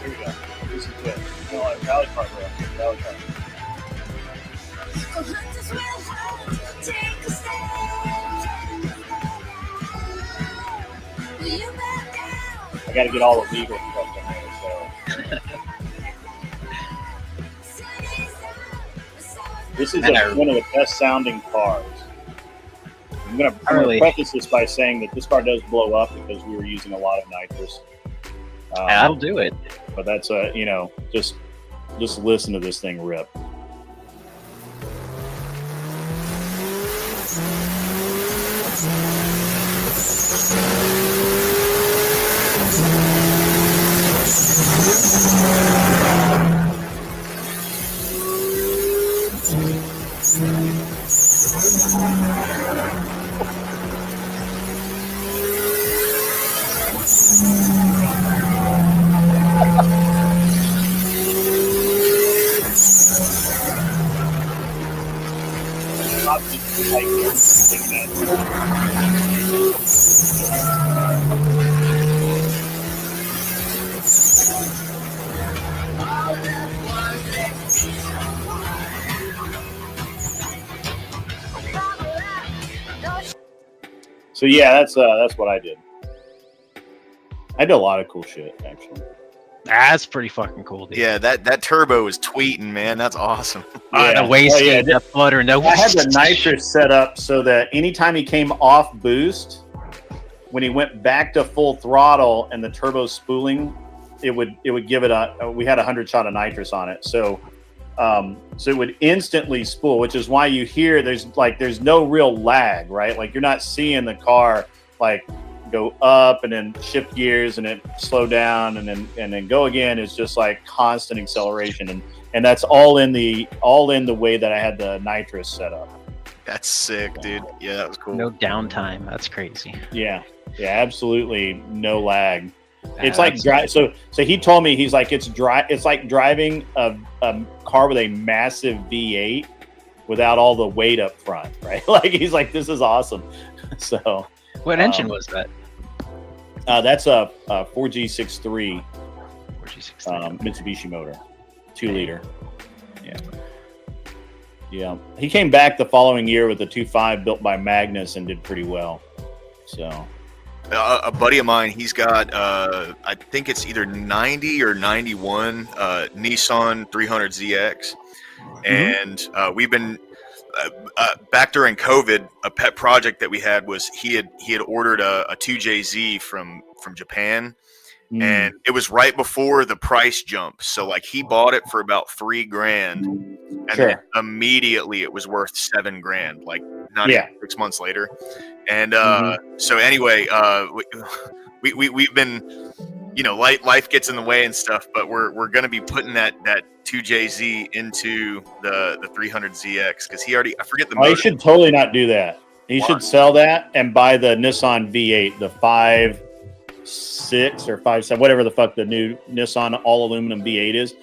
Here we go. This is good. Rally car, bro. Rally car. I got to get all the legal stuff in there, so. This is one of the best sounding cars. I'm going to preface this by saying that this car does blow up because we were using a lot of nitrous. That'll do it. But that's just listen to this thing rip. So yeah, that's what I did. I did a lot of cool shit, actually. That's pretty fucking cool, dude. Yeah, that turbo is tweeting, man. That's awesome. The wastegate, that flutter. No, I had the nitrous set up so that anytime he came off boost, when he went back to full throttle and the turbo spooling, it would give it we had 100 shot of nitrous on it, so it would instantly spool, which is why you hear there's no real lag, right? Like you're not seeing the car like go up and then shift gears and then slow down and then go again. It's just like constant acceleration, and that's all in the way that I had the nitrous set up. That's sick, dude. Yeah, that was cool. No downtime. That's crazy. Yeah, absolutely no lag. It's like so he told me, he's like, it's like driving a car with a massive V8 without all the weight up front, right? Like he's like, this is awesome. So what engine was that? That's a 4G63 4G63 Mitsubishi motor, 2-liter. Yeah. He came back the following year with a 2.5 built by Magnus and did pretty well. So a buddy of mine, he's got I think it's either 90 or 91 Nissan 300ZX, and we've been back during COVID. A pet project that we had was he had ordered a 2JZ from Japan, and it was right before the price jump. So like he bought it for about $3,000, and then immediately it was worth $7,000. Like not even 6 months later. And so anyway, we've been, life gets in the way and stuff, but we're going to be putting that 2JZ into the 300ZX because I forget the motor. He should totally not do that. He should sell that and buy the Nissan V8, the 5.6 or 5.7, whatever the fuck the new Nissan all aluminum V8 is.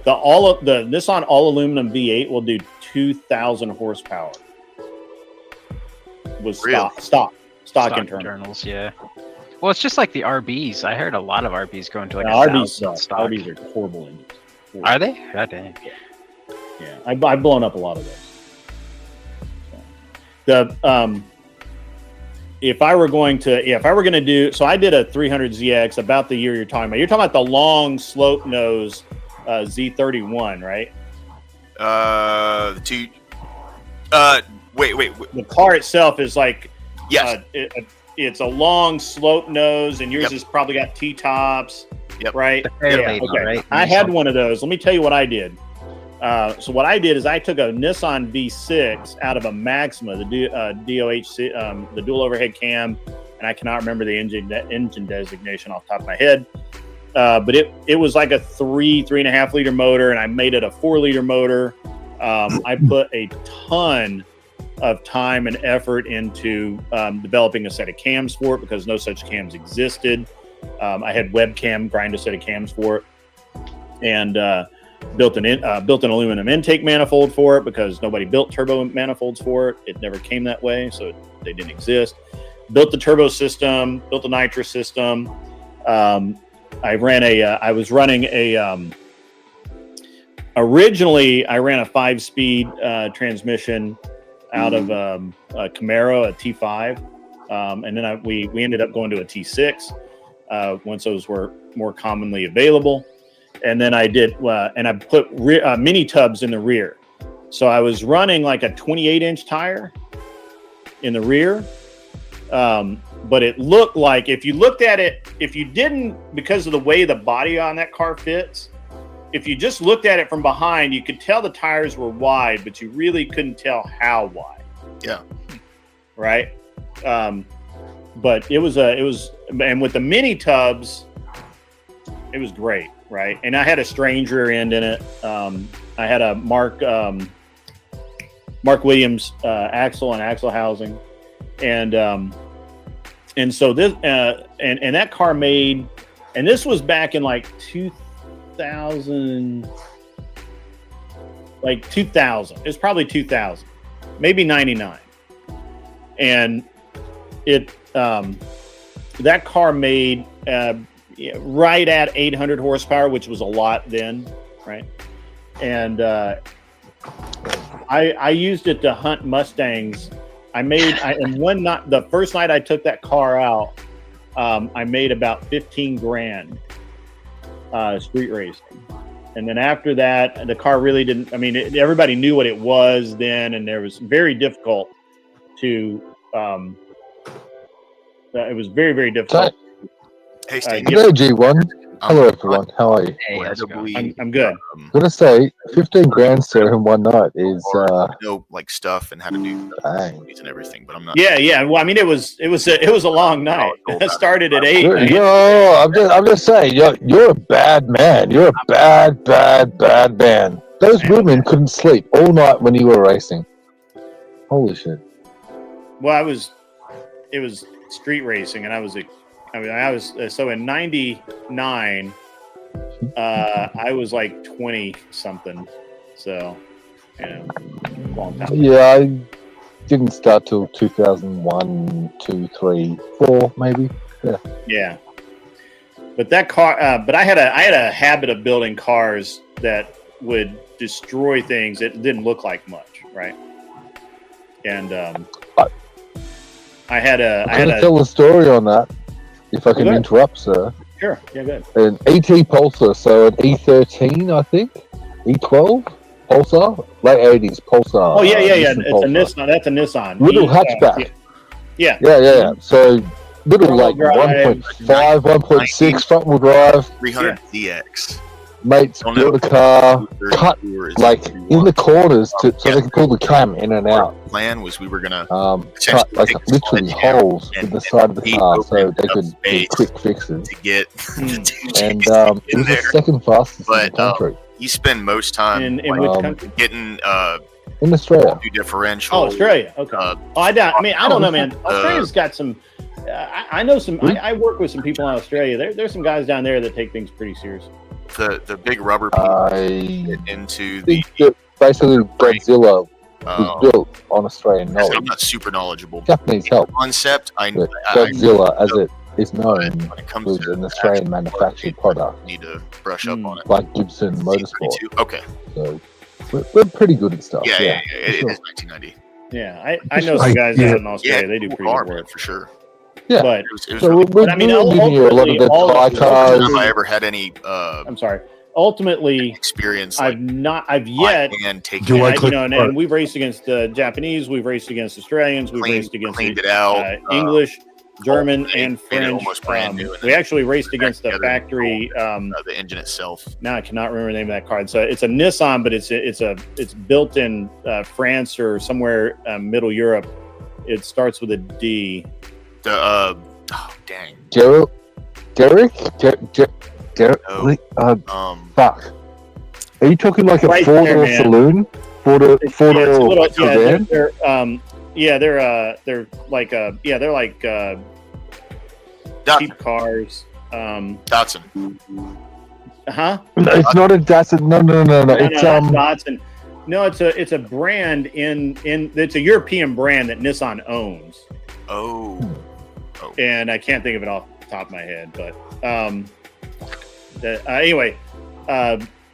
The Nissan all aluminum V8 will do 2,000 horsepower. Was stock internals. Yeah. Well, it's just like the RBs. I heard a lot of RBs going to like RBs suck. RBs are horrible engines. Are they? God dang. Yeah. I've blown up a lot of those. If I were going to do, so I did a 300ZX about the year you're talking about. You're talking about the long slope nose Z31, right? Wait. The car itself is like, yes, it's a long slope nose, and yours has probably got T-tops, right? Okay. Right? I had one of those. Let me tell you what I did. So what I did is I took a Nissan V6 out of a Maxima, the DOHC, the dual overhead cam, and I cannot remember the engine designation off the top of my head. But it was like a 3.5 liter motor, and I made it a 4 liter motor. I put a ton of time and effort into developing a set of cams for it because no such cams existed. I had webcam grind a set of cams for it, and built an aluminum intake manifold for it because nobody built turbo manifolds for it. It never came that way, so they didn't exist. Built the turbo system, built the nitrous system. I was running originally I ran a 5-speed transmission out of a Camaro, a T5, and then we ended up going to a T6 once those were more commonly available. And then I put mini tubs in the rear. So I was running like a 28-inch tire in the rear. But it looked like if you looked at it, if you didn't, because of the way the body on that car fits, if you just looked at it from behind, you could tell the tires were wide, but you really couldn't tell how wide. Yeah. Right. But it was, and with the mini tubs, it was great. Right. And I had a strange rear end in it. I had a Mark Williams axle and axle housing. And so this, and that car made, and this was back in like 2000. It's probably 2000, maybe 99. And that car made right at 800 horsepower, which was a lot then, right? And I used it to hunt Mustangs. And one night, the first night I took that car out, I made about 15 grand street racing. And then after that, the car really didn't, everybody knew what it was then, and it was very difficult to, it was very, very difficult. Hey, Steve. Hello, G1. Hello, everyone. How are you? Hey, how's it going? I'm good. I'm gonna say 15 grand, sir, in one night is like stuff and how to do dang. and everything, but I'm not. Yeah. Well, it was a long night. It started at 8. I'm just saying, you're a bad man. You're a bad man. Those women couldn't sleep all night when you were racing. Holy shit. Well, it was street racing, and I was so in 99, I was like 20 something. So, long time. Yeah, I didn't start till 2001, 2, 3, 4, maybe. Yeah. But that car, but I had a habit of building cars that would destroy things. It didn't look like much, right? And I had to tell a story on that. If I can interrupt, sir. Sure. Yeah, good. An ET Pulsar, so an E13, I think, E12 Pulsar, late 80s Pulsar. Oh yeah. It's Pulsar. A Nissan. That's a Nissan. Little hatchback. Yeah. So little like 1.5, 1.6 front wheel drive. 300 DX. Mates built a car, cut like in the corners so they can pull the cam in and out. The plan was we were gonna cut like literally holes in the side of the car so they could do quick fixes to get and it was the second fastest in the country. You spend most time in which country? Getting in Australia. Do differential. Oh, Australia. Okay. I don't know, man. Australia's got some. I know some. I work with some people in Australia. There's some guys down there that take things pretty seriously. The big rubber piece into the basically Godzilla was built on Australian knowledge. I'm not super knowledgeable. Japanese help. Concept. Godzilla, as it is known, when it comes was to an Australian manufactured product. Need to brush up on it. Like Gibson Motorsport. Okay. So we're pretty good at stuff. Yeah. It is 1990. Yeah, I know some guys out in Australia. They do pretty good work for sure. Yeah, but so we're giving you a lot of the Thai cars. Have I ever had any? I'm sorry. Ultimately, experience. I've yet. And we've raced against the Japanese. We've raced against Australians. We've raced against English, German, and French. We actually raced against the factory. The engine itself. Now I cannot remember the name of that car. So it's a Nissan, but it's built in France or somewhere Middle Europe. It starts with a D. Oh dang. Derek? No. Fuck. Are you talking like a Right four-door there, man. saloon? Four-door sedan? They're like they're like cheap cars. Datsun. Huh? No, it's not a Datsun. No. It's not Datsun. No, it's a brand it's a European brand that Nissan owns. Oh. And I can't think of it off the top of my head, but anyway,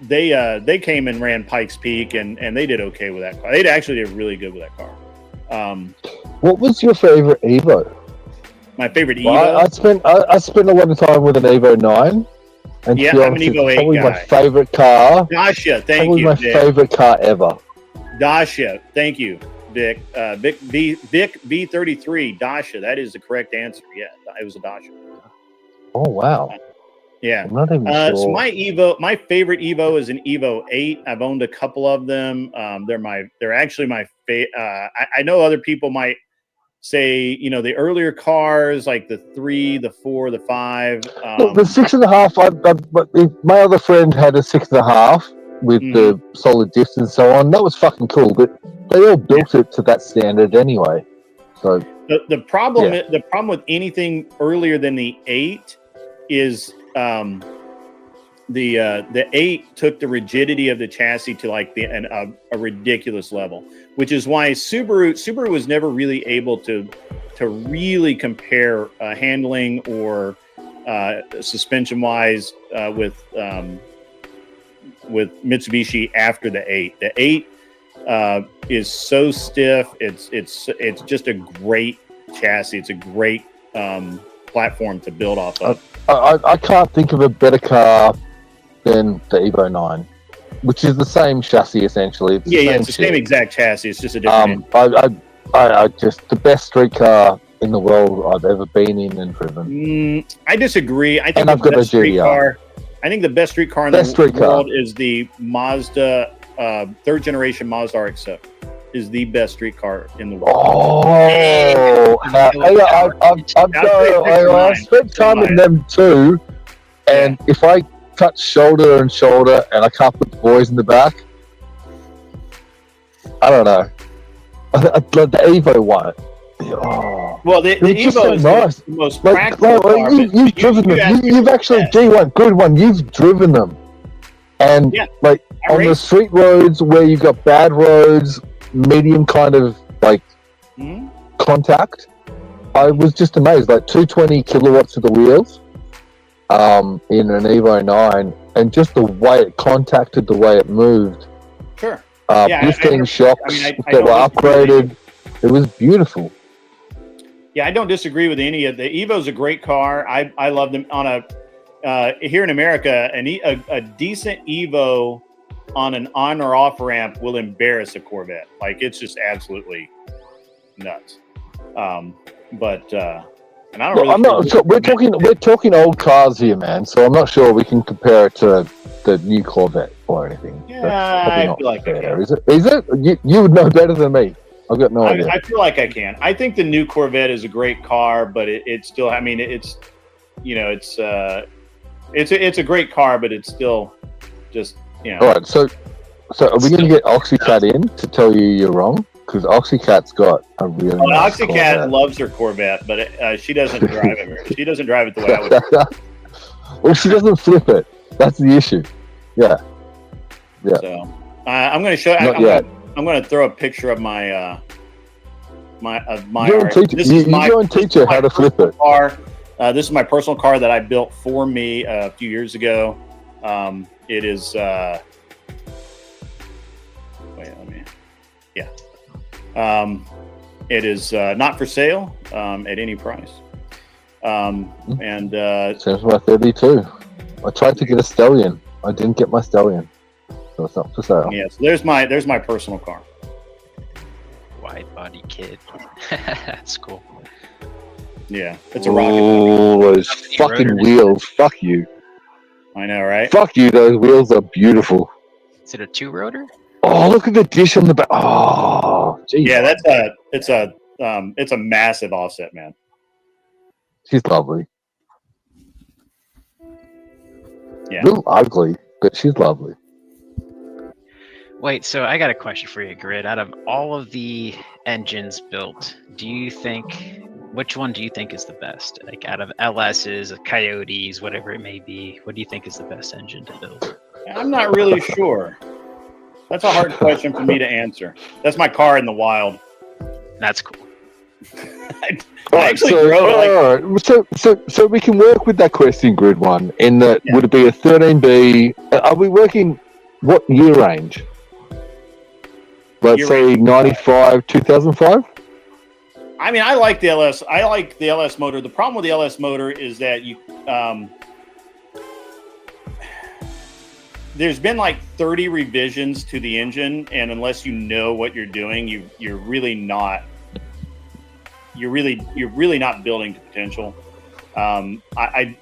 they came and ran Pikes Peak and they did okay with that car. They actually did really good with that car. What was your favorite Evo? My favorite Evo. Well, I spent a lot of time with an Evo 9. And yeah, to I'm an honest, Evo 8 probably guy. my favorite car. Dasha, thank probably you. my Dick. favorite car ever. Dasha, thank you, Vic. Vic V33 Dasha. That is the correct answer. Yeah, it was a Dasha. Oh wow. Yeah. I'm not even sure. So my favorite Evo is an Evo 8. I've owned a couple of them. They're actually my favorite. I know other people might say, the earlier cars like the 3, the 4, the 5. Look, the 6.5. My other friend had a 6.5 with the solid diffs and so on. That was fucking cool, but they all built it to that standard anyway. So the problem with anything earlier than the 8 is the 8 took the rigidity of the chassis to like a ridiculous level, which is why Subaru was never really able to really compare handling or suspension wise with Mitsubishi after the 8. The 8 is so stiff. It's just a great chassis. It's a great platform to build off of. I can't think of a better car than the Evo 9, which is the same chassis essentially. It's the same exact chassis. It's just a different. I just the best street car in the world I've ever been in and driven. I disagree. I think and I've got a street GDR. car. I think the best street car in the world is the Mazda 3rd generation Mazda RX-7. Is the best street car in the world. Oh, I spent time in them too, and if I touch shoulder and shoulder and I can't put the boys in the back, I don't know. The Evo one. Oh. Well, the Evo is nice. the most practical car. You've driven them. You've actually, G1, good one. You've driven them, and on the street roads where you've got bad roads, medium kind of contact, I was just amazed. Like 220 kilowatts of the wheels in an Evo 9, and just the way it contacted, the way it moved. Sure. Lifting shocks that were upgraded. It was beautiful. Yeah, I don't disagree with any of the Evo's a great car. I love them on here in America. A decent Evo on an on or off ramp will embarrass a Corvette. Like it's just absolutely nuts. And I don't we're talking old cars here, man. So I'm not sure we can compare it to the new Corvette or anything. Yeah, I feel like fair. Is it? You would know better than me. I've got no idea. I feel like I can. I think the new Corvette is a great car, but it's still. I mean, it's a great car, but it's still just All right, so are we going to get Oxycat in to tell you you're wrong? Because Oxycat's got a really nice Oxycat Corvette. loves her Corvette, but she doesn't drive it. She doesn't drive it the way I would. Well, she doesn't flip it. That's the issue. Yeah. So I'm going to show. I'm going to throw a picture of my my. You go and teach her how to flip it. Car. This is my personal car that I built for me a few years ago. It is. It is not for sale at any price. And Seems my 32. I tried to get a Stallion. I didn't get my Stallion, so it's not for sale. Yeah, so there's my personal car. Wide body kit. That's cool. Yeah, it's a rocket. Oh, those fucking wheels! Fuck you. I know, right? Fuck you. Those wheels are beautiful. Is it a 2-rotor? Oh, look at the dish on the back. Oh, geez. Yeah, it's a massive offset, man. She's lovely. Yeah. A little ugly, but she's lovely. Wait, so I got a question for you, Grid. Out of all of the engines built, which one do you think is the best? Like out of LS's, Coyotes, whatever it may be, what do you think is the best engine to build? I'm not really sure. That's a hard question for me to answer. That's my car in the wild. That's cool. I actually drove so we can work with that question, Grid one. In that, Yeah. would it be a 13B? Are we working what year range? Let's Year say range. 95, 2005. I mean, I like the LS. I like the LS motor. The problem with the LS motor is that there's been like 30 revisions to the engine, and unless you know what you're doing, you're really not building to potential. I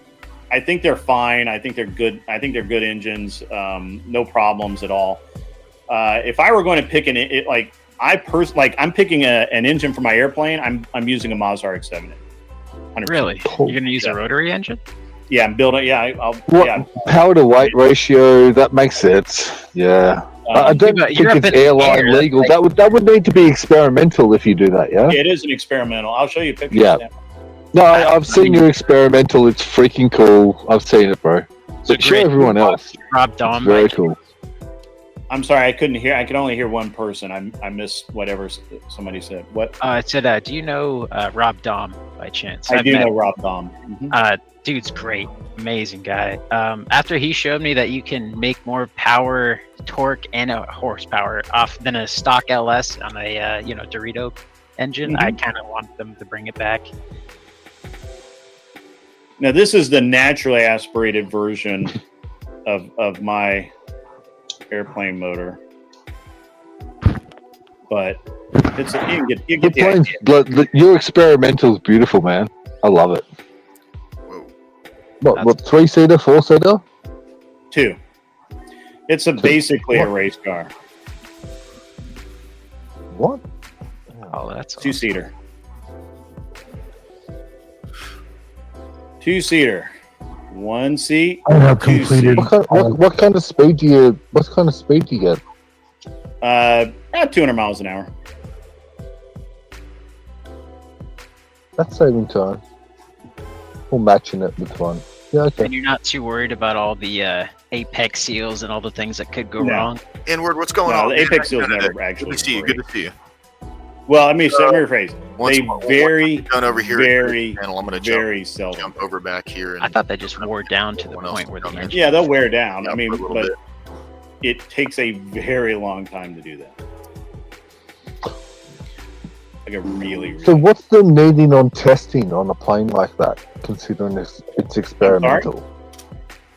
think they're fine. I think they're good. I think they're good engines. No problems at all. If I were going to pick I'm picking an engine for my airplane. I'm using a Mazda RX-7. 100%. Really? You're going to use a rotary engine? Yeah, I'm building. Yeah, Power to weight ratio, that makes sense. Yeah. I don't think it's airline legal. That would need to be experimental if you do that, yeah? It is an experimental. I'll show you a picture. Yeah. No, I've seen your experimental. It's freaking cool. I've seen it, bro. So show everyone else. Rob Dom. Very cool. I'm sorry, I couldn't hear. I could only hear one person. I missed whatever somebody said. What? It said, do you know Rob Dom by chance? I do know Rob Dom. Mm-hmm. Dude's great, amazing guy. After he showed me that you can make more power, torque, and horsepower off than a stock LS on a Dorito engine, I kind of want them to bring it back. Now this is the naturally aspirated version of my airplane motor, but you get the idea. Your experimental is beautiful, man. I love it. What 3-seater, 4-seater? 2. It's basically a race car. What? Oh, that's 2-seater. 2-seater. 1 seat. I have completed. What kind of speed do you get? About 200 miles an hour. That's saving time. Or matching it with one. Yeah, okay. And you're not too worried about all the apex seals and all the things that could go wrong? Inward, what's going on? The apex seals never actually. Good to see you. Good to see you. Well, let me rephrase. They very, done over here very, panel, I'm going very to seldom. jump over back here. I thought they just wore down to the point where the engine. Yeah, they'll wear down. I mean, a little but bit. it takes a very long time to do that. Like a really. So what's the needing on testing on a plane like that, considering it's experimental?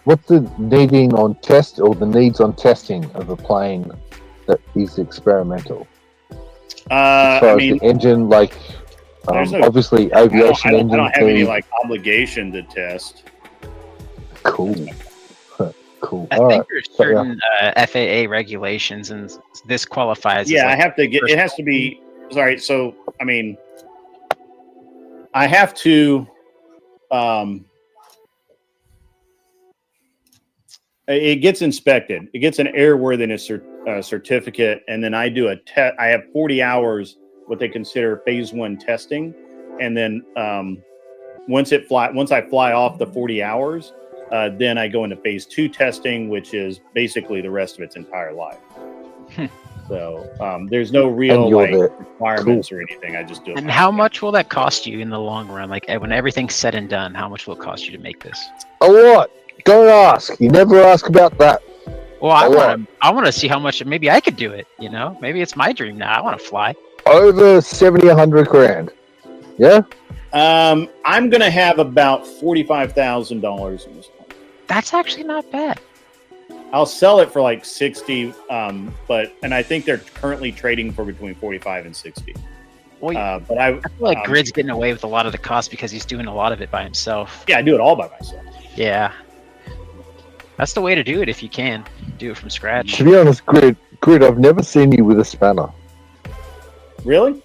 What's the needing on test or the needs on testing of a plane that is experimental? As far as the engine, obviously aviation engine. I don't have any obligation to test. Cool. Cool. I think there's certain FAA regulations, and this qualifies. Yeah, I have to get. It has to be. Sorry. So, I mean, I have to. It gets inspected. It gets an airworthiness certificate, and then I do a test. I have 40 hours, what they consider phase 1 testing, and then once I fly off the 40 hours, then I go into phase 2 testing, which is basically the rest of its entire life. So there's no real requirements or anything. I just do it. And how much will that cost you in the long run? Like when everything's said and done, how much will it cost you to make this? A lot. Don't ask. You never ask about that. Well, I want to see how much. Maybe I could do it. Maybe it's my dream now. I want to fly. Over 70, 100 grand. Yeah. I'm gonna have about $45,000 in this one. That's actually not bad. I'll sell it for like 60, and I think they're currently trading for between 45 and 60. Well, but I feel like Grid's getting away with a lot of the cost because he's doing a lot of it by himself. Yeah, I do it all by myself. Yeah. That's the way to do it if you can. Do it from scratch. To be honest, Grid, I've never seen you with a spanner. Really?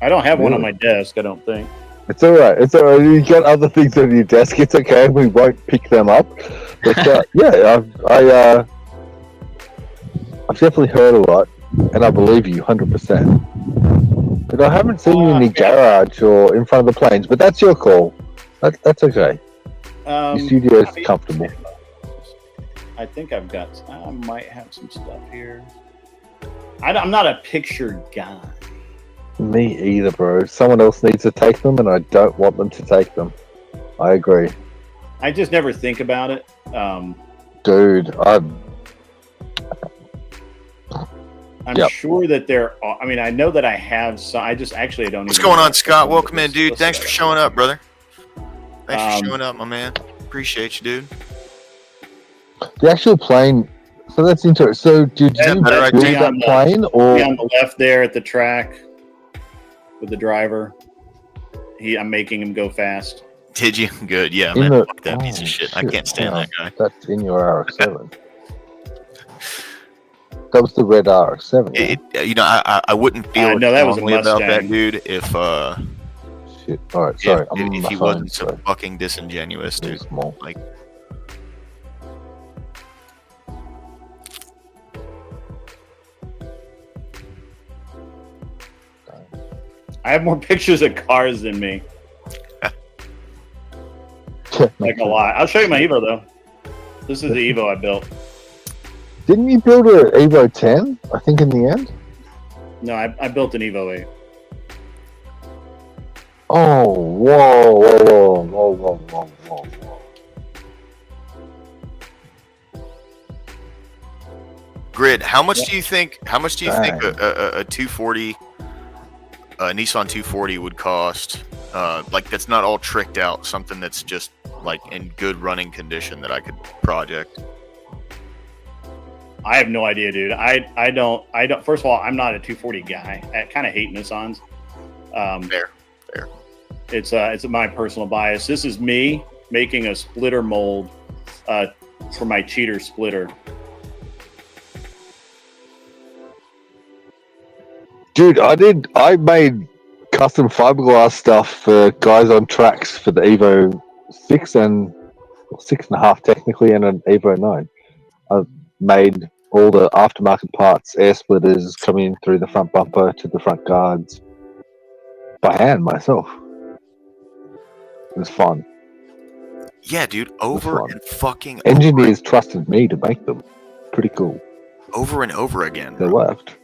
I don't have one on my desk, I don't think. It's all right. It's all right. You got other things on your desk. It's okay. We won't pick them up. But yeah, I've definitely heard a lot, and I believe you 100%. But I haven't seen you in the garage or in front of the planes. But that's your call. That's okay. Your studio is comfortable. I think I might have some stuff here. I'm not a picture guy. Me either, bro. Someone else needs to take them, and I don't want them to take them. I agree. I just never think about it. Dude, I'm sure that there are. I mean, I know that I have some. I don't. What's going on, Scott? Welcome in, dude. Thanks for showing up, brother. Thanks for showing up, my man. Appreciate you, dude. The actual plane. So that's interesting. So did you build that plane, or on the left there at the track with the driver? I'm making him go fast. Did you? Good. Yeah, man. Fuck that piece of shit. I can't stand that guy. That's in your RX-7. That was the red RX-7. I wouldn't feel no, that was a about that Mustang. dude if shit. All right, sorry. if he wasn't so fucking disingenuous, dude. Small. Like, I have more pictures of cars than me. Like a lot. I'll show you my Evo though. This is the Evo I built. Didn't you build an Evo 10? I think in the end. No, I built an Evo 8. Oh, whoa. Grid, how much do you think? How much do you think a 240, Nissan 240 would cost? Like that's not all tricked out. Something that's just like in good running condition that I could project. I have no idea, dude. I don't. First of all, I'm not a 240 guy. I kind of hate Nissans. Fair. It's my personal bias. This is me making a splitter mold for my cheater splitter. Dude, I made custom fiberglass stuff for guys on tracks for the Evo 6 and 6.5 technically, and an Evo 9. I made all the aftermarket parts, air splitters coming through the front bumper to the front guards by hand myself. It was fun. Yeah, dude. Engineers trusted me to make them. Pretty cool. Over and over again. They left.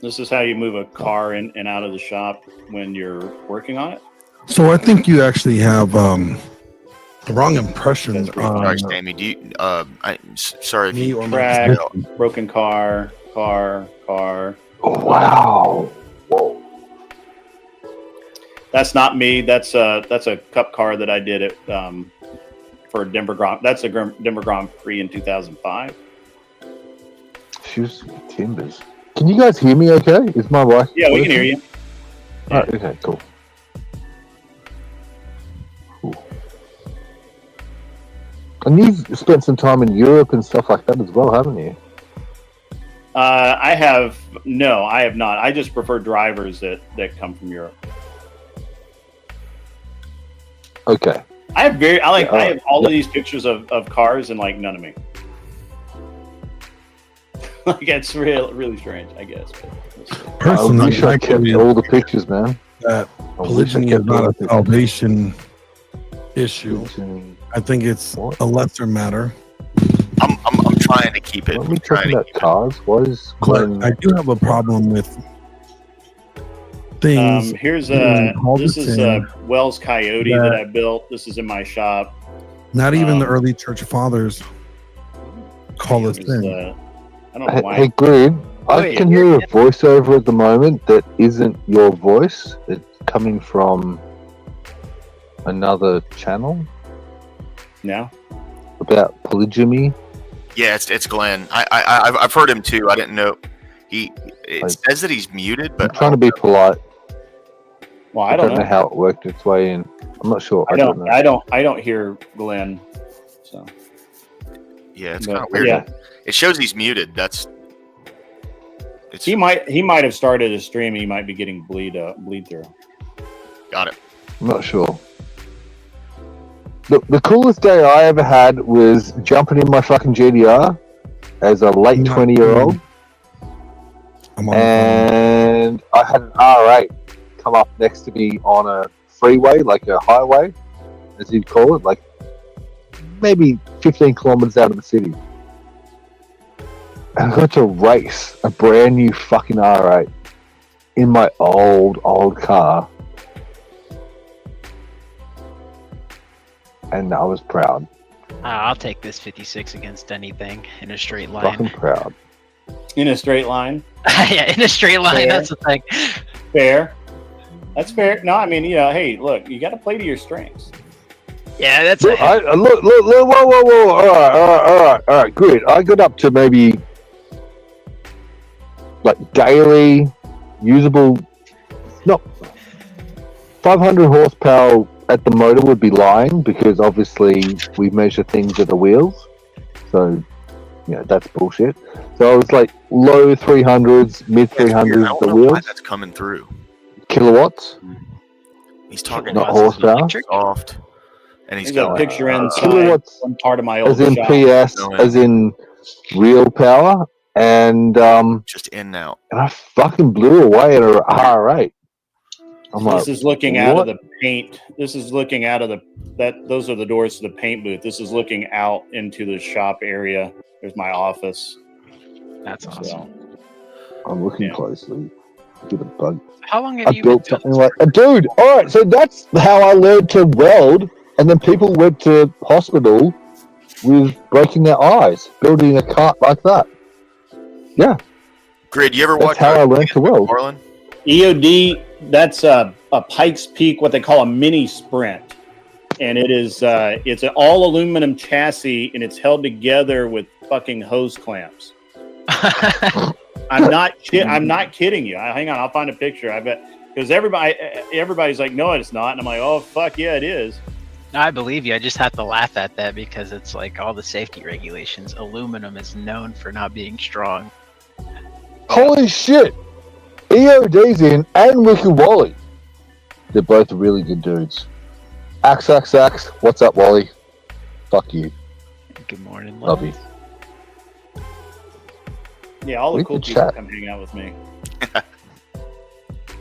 This is how you move a car in and out of the shop when you're working on it. So I think you actually have the wrong impression. Sorry, Sammy. Do you? Sorry if you track, broken car. Oh, wow. Whoa. That's not me. That's a cup car that I did it for Denver Grand. That's a Denver Grand Prix in 2005. Shoes timbers. Can you guys hear me okay? Is my wife? Yeah, we can hear you. Yeah. Right, okay, cool. And you've spent some time in Europe and stuff like that as well, haven't you? I have not. I just prefer drivers that come from Europe. Okay. I have all of these pictures of cars and like none of me. Like it's really strange, I guess. Personally, I wish I kept all the pictures, man. That polygyny is not a salvation issue. I think it's a lesser matter. I'm trying to keep it. Are we talking about cars? But I do have a problem with things. Here's this is a Wells Coyote that I built. This is in my shop. Not even the early church fathers call this thing. I don't know why. Hey, Grid, I can hear a voiceover at the moment that isn't your voice. It's coming from another channel. No. About polygamy. Yeah, it's Glenn. I've heard him too. I didn't know. It says that he's muted, but I'm trying to be polite. Well, I don't know how it worked its way in. I'm not sure. I don't hear Glenn. So. Yeah, it's kind of weird. Yeah. It shows he's muted. He might have started a stream. He might be getting bleed through. Got it. I'm not sure. The coolest day I ever had was jumping in my fucking GDR as a late 20-year-old. And I had an R8 come up next to me on a freeway, like a highway, as you'd call it, like maybe 15 kilometers out of the city. And I got to race a brand new fucking R8 in my old car. And I was proud. I'll take this 56 against anything in a straight Fucking line. proud. In a straight line. Yeah, in a straight line. Fair. That's the thing. Fair. That's fair. No, I mean, hey, look, you got to play to your strengths. Yeah, that's Look, look, whoa. All right, good. I got up to maybe like daily usable, no, 500 horsepower at the motor would be lying because obviously we measure things at the wheels. So, that's bullshit. So I was like low 300s, mid 300s at the wheels. That's coming through. Kilowatts. He's talking Not about horsepower. soft. And He's got a picture inside kilowatts one part of my old as in shop. PS, as in real power, and just in now. and I fucking blew away at a R8. I'm like, This is looking out of the paint. This is looking out of those are the doors to the paint booth. This is looking out into the shop area. There's my office. That's awesome. So, I'm looking closely. Get a bug. How long have I you built been something like, dude. All right, so that's how I learned to weld, and then people went to hospital with breaking their eyes, building a cart like that. Yeah, Grid, you ever that's watch how I learned to weld. Marlon? EOD, that's a Pikes Peak, what they call a mini sprint. And it is it's an all aluminum chassis, and it's held together with fucking hose clamps. I'm not kidding you. Hang on, I'll find a picture. I bet because everybody's like, no, it's not, and I'm like, oh fuck yeah, it is. I believe you. I just have to laugh at that because it's like all the safety regulations. Aluminum is known for not being strong. Holy shit! EOD's in and Wiki Wally. They're both really good dudes. Axe. What's up, Wally? Fuck you. Good morning, Love you. Yeah, all the We cool could people chat. come hang out with me.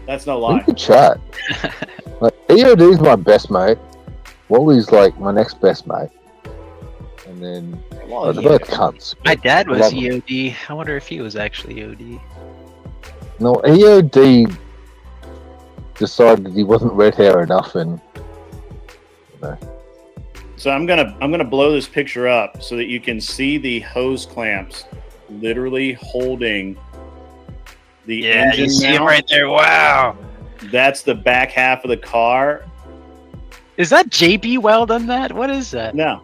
That's no We lie. could chat. Like, EOD's my best mate. Wally's like my next best mate. And then Well, they're yeah. both cunts. My dad was Love 'em. EOD. I wonder if he was actually EOD. No, EOD decided he wasn't red hair enough, and So I'm gonna blow this picture up so that you can see the hose clamps literally holding the engine you see him mount. right there. Wow. That's the back half of the car. Is that JB Weld on that? What is that? No,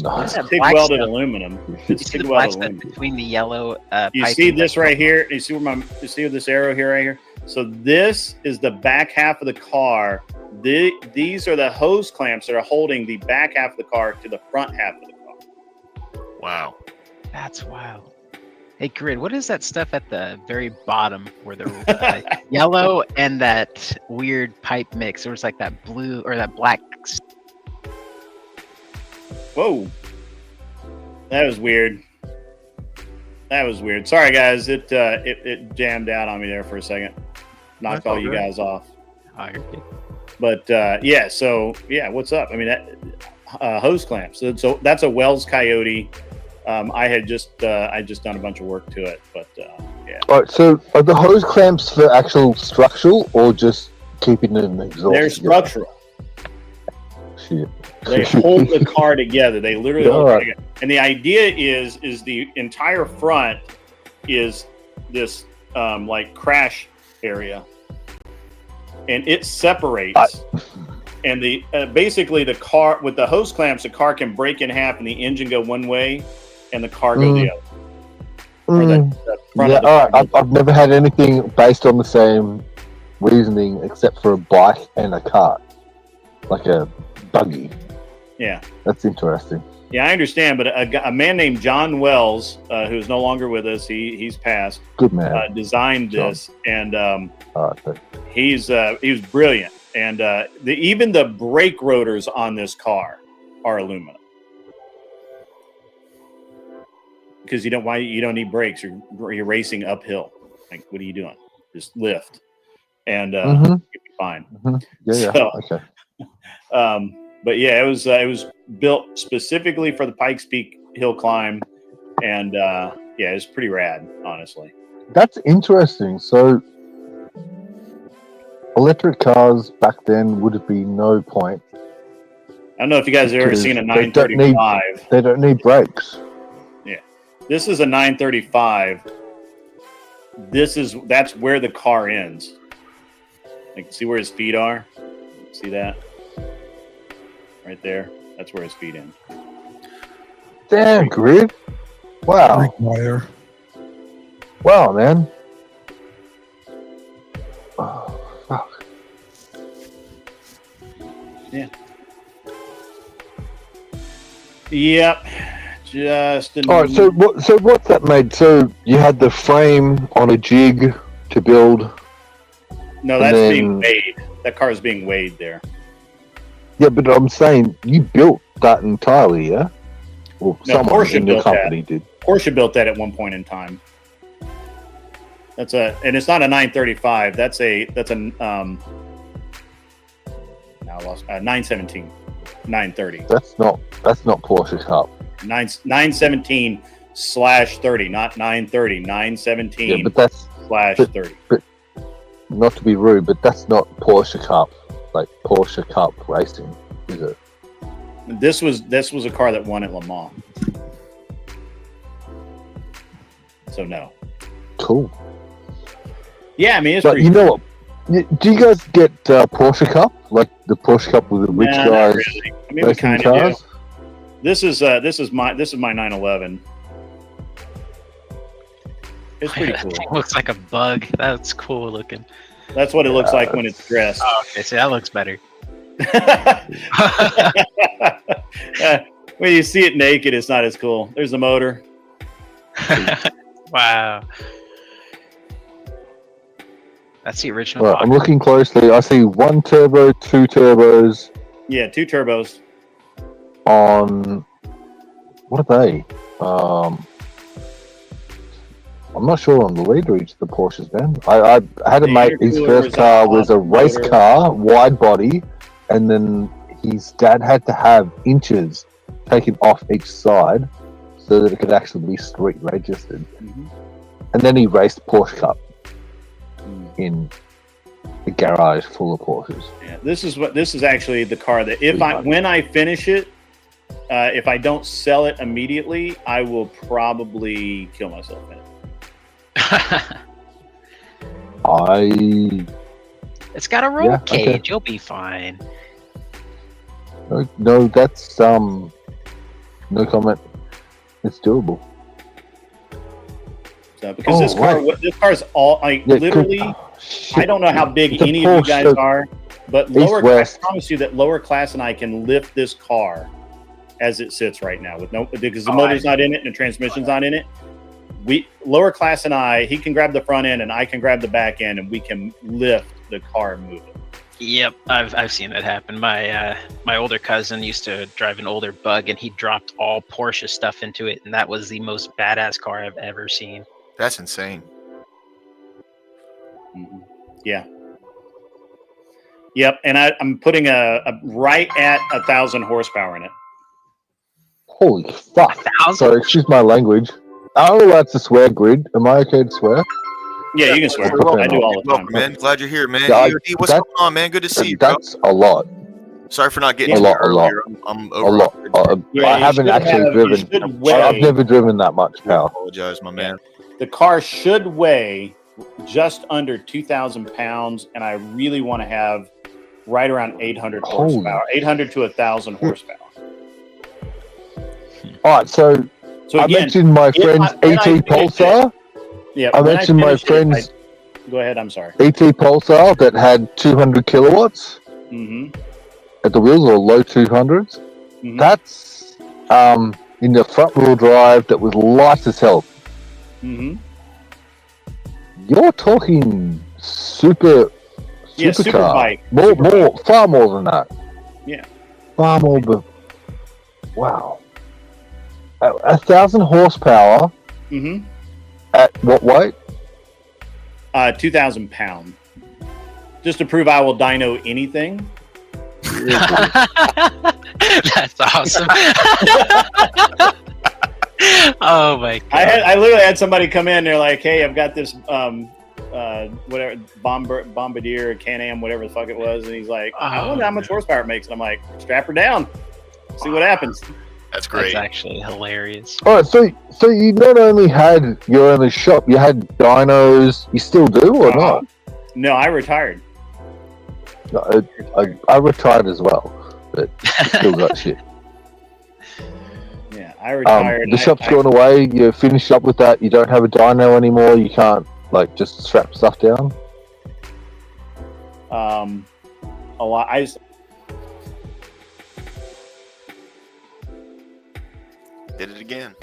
nice. that TIG black welded stuff? aluminum. You It's see the TIG black welded stuff aluminum. between the yellow You piping see this that's- right here? You see this arrow here, right here? So this is the back half of the car. These are the hose clamps that are holding the back half of the car to the front half of the car. Wow. That's wild. Hey, Grid, what is that stuff at the very bottom where the yellow and that weird pipe mix? There was like that blue or that black. Whoa, that was weird. Sorry, guys. It jammed out on me there for a second. Knocked That's all all you good. guys off. Oh, you're good. But so what's up? I mean, that hose clamps. So that's a Wells Coyote. I had just done a bunch of work to it, but yeah. All right, so are the hose clamps for actual structural or just keeping them exhaust? They're together? structural. Shit. They hold the car together. They literally hold it Alright. together. And the idea is the entire front is this like crash area, and it separates. And the basically the car with the hose clamps, the car can break in half, and the engine go one way, and the car go the other. Or the front Yeah, of the all car right. I've never had anything based on the same reasoning except for a bike and a cart, like a buggy. Yeah. That's interesting. Yeah, I understand, but a man named John Wells, who's no longer with us, he's passed, Good man. designed this, and All right, he was brilliant. And even the brake rotors on this car are aluminum. Because you don't need brakes. You're racing uphill. Like, what are you doing? Just lift, and you'll be fine. Yeah. So, Okay. But yeah, it was built specifically for the Pikes Peak hill climb, and yeah, it's pretty rad, honestly. That's interesting. So, electric cars back then would have been no point. I don't know if you guys have ever seen a 935. They don't need brakes. Yeah, this is a 935. That's where the car ends. Like, see where his feet are? See that? Right there. That's where his feet end. Damn, Grid. Wow. Wire. Wow, man. Oh, fuck. Yeah. Yep. Just All right. So what's that made? So you had the frame on a jig to build. No, that's being weighed. That car is being weighed there. Yeah, but I'm saying you built that entirely, yeah? Well, No, someone Porsche in the built company that. did. Porsche built that at one point in time. And it's not a 935. That's a now I lost 917, 930. That's not Porsche Cup. 917/30, not 930. 917 Yeah, but that's /30. But not to be rude, but that's not Porsche Cup, like Porsche Cup racing, is it? This was a car that won at Le Mans. So no. Cool. Yeah, I mean, it's But pretty you know what? Do you guys get Porsche Cup, like the Porsche Cup with the rich Nah, guys not really. I mean, we racing kind of do. cars? This is my 911. It's pretty cool. It looks like a bug. That's cool looking. That's what it looks like when it's dressed. Oh, okay, so that looks better. When you see it naked, it's not as cool. There's the motor. Wow. That's the original. Right, I'm looking closely. I see 1 turbo, 2 turbos Yeah, 2 turbos. on. What are they? I'm not sure on the lead reach of the Porsches, man. I had a The mate, his intercooler first was car on was a the race motor. car, wide body, and then his dad had to have inches taken off each side so that it could actually be street registered. Mhm. And then he raced Porsche Cup Mm. in a garage full of Porsches. Yeah, this is actually the car that when I finish it, if I don't sell it immediately, I will probably kill myself in it. It's got a roll Yeah, cage. okay. You'll be fine. No, that's no comment. It's doable. So, because Oh, this car, right. this car's all like Yeah, literally. shit. I don't know how big It's a any of you guys Porsche. are, but East lower. I West. promise you that lower class and I can lift this car as it sits right now because the Oh, motor's not in it and the transmission's not in it. Lower class and he can grab the front end and I can grab the back end and we can lift the car and move it. Yep, I've seen that happen. My older cousin used to drive an older Bug, and he dropped all Porsche stuff into it, and that was the most badass car I've ever seen. That's insane. Mhm. Yeah. Yep, and I'm putting a right at 1,000 horsepower in it. Holy fuck. 1,000? Sorry, excuse my language. I'm allowed to swear, Grid. Am I okay to swear? Yeah, you can swear. Okay. I do all the time. Welcome, man. Glad you're here, man. Yeah, EOD, what's that- going on, man? Good to see you, bro. That's a lot. Sorry for not getting A to lot, you a lot. earlier. I'm A over. lot. Yeah, I you haven't should actually you driven. should weigh- I've never driven that much I power. apologize, my man. The car should weigh just under 2,000 pounds, and I really want to have right around 800 Holy horsepower, 800 to 1,000 horsepower. All right, so So I again, mentioned my friend's when I ET finish Pulsar. yeah, I when mentioned my finish it, friend's go ahead. I'm sorry. ET Pulsar that had 200 kilowatts Mm-hmm. at the wheels, or low 200s. Mhm. That's in the front wheel drive that was light as hell. Mm-hmm. You're talking super Yeah, super bike. Far more than that. Yeah. Far more, but wow. 1,000 horsepower. Mm-hmm. At what weight? 2,000 pounds. Just to prove I will dyno anything. That's awesome. Oh my god! I literally had somebody come in. They're like, "Hey, I've got this whatever Bombardier, Can-Am, whatever the fuck it was," and he's like, "I wonder how much horsepower it makes." And I'm like, "Strap her down, see what happens." That's great. That's actually hilarious. All right, so you not only had your own shop, you had dynos. You still do or not? No, I retired. No, I retired as well, but still got shit. Yeah, I retired. The shop's gone away. You finish up with that. You don't have a dyno anymore. You can't just strap stuff down. A lot. Did it again.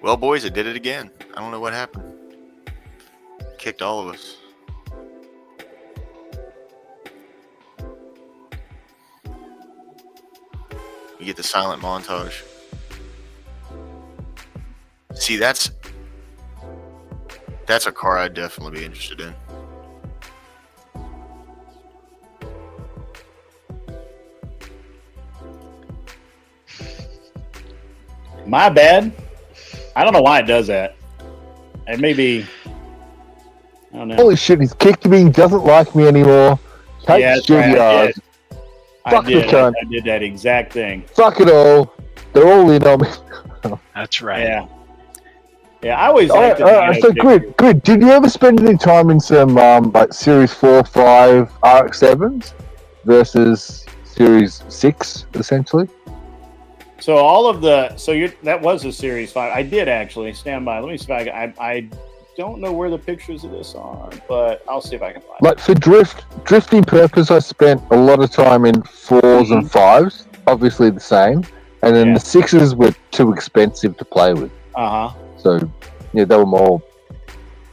Well, boys, it did it again. I don't know what happened. Kicked all of us. You get the silent montage. See, that's a car I'd definitely be interested in. My bad. I don't know why it does that. It may be. I don't know. Holy shit! He's kicked me. He doesn't like me anymore. Take that's right, Fuck the cunt. I did that exact thing. Fuck it all. They're all in on me. That's right. Yeah. Yeah, I always liked it. So, Grid, did you ever spend any time in some Series 4, 5 RX-7s versus Series 6, essentially? So that was a Series 5. I did actually. Stand by. Let me see if I don't know where the pictures of this are, but I'll see if I can find it. For drifting purpose, I spent a lot of time in 4s and 5s, obviously the same, and then the 6s were too expensive to play with. Uh-huh. So, yeah, they were more...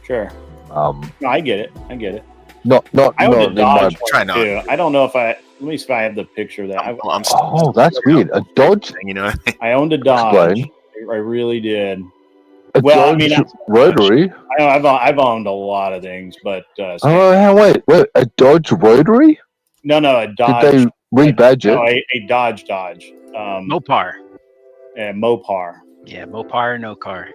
Sure. No, I get it. Not I owned a Dodge try not. too. I don't know if let me see if I have the picture of that. That's weird. A Dodge? You know, I owned a Dodge. Explain. I really did. Dodge Rotary? I've owned a lot of things, but... wait. A Dodge Rotary? No, a Dodge. Did they rebadge it? No, a Dodge. Mopar. Yeah, Mopar. Yeah, Mopar, no car.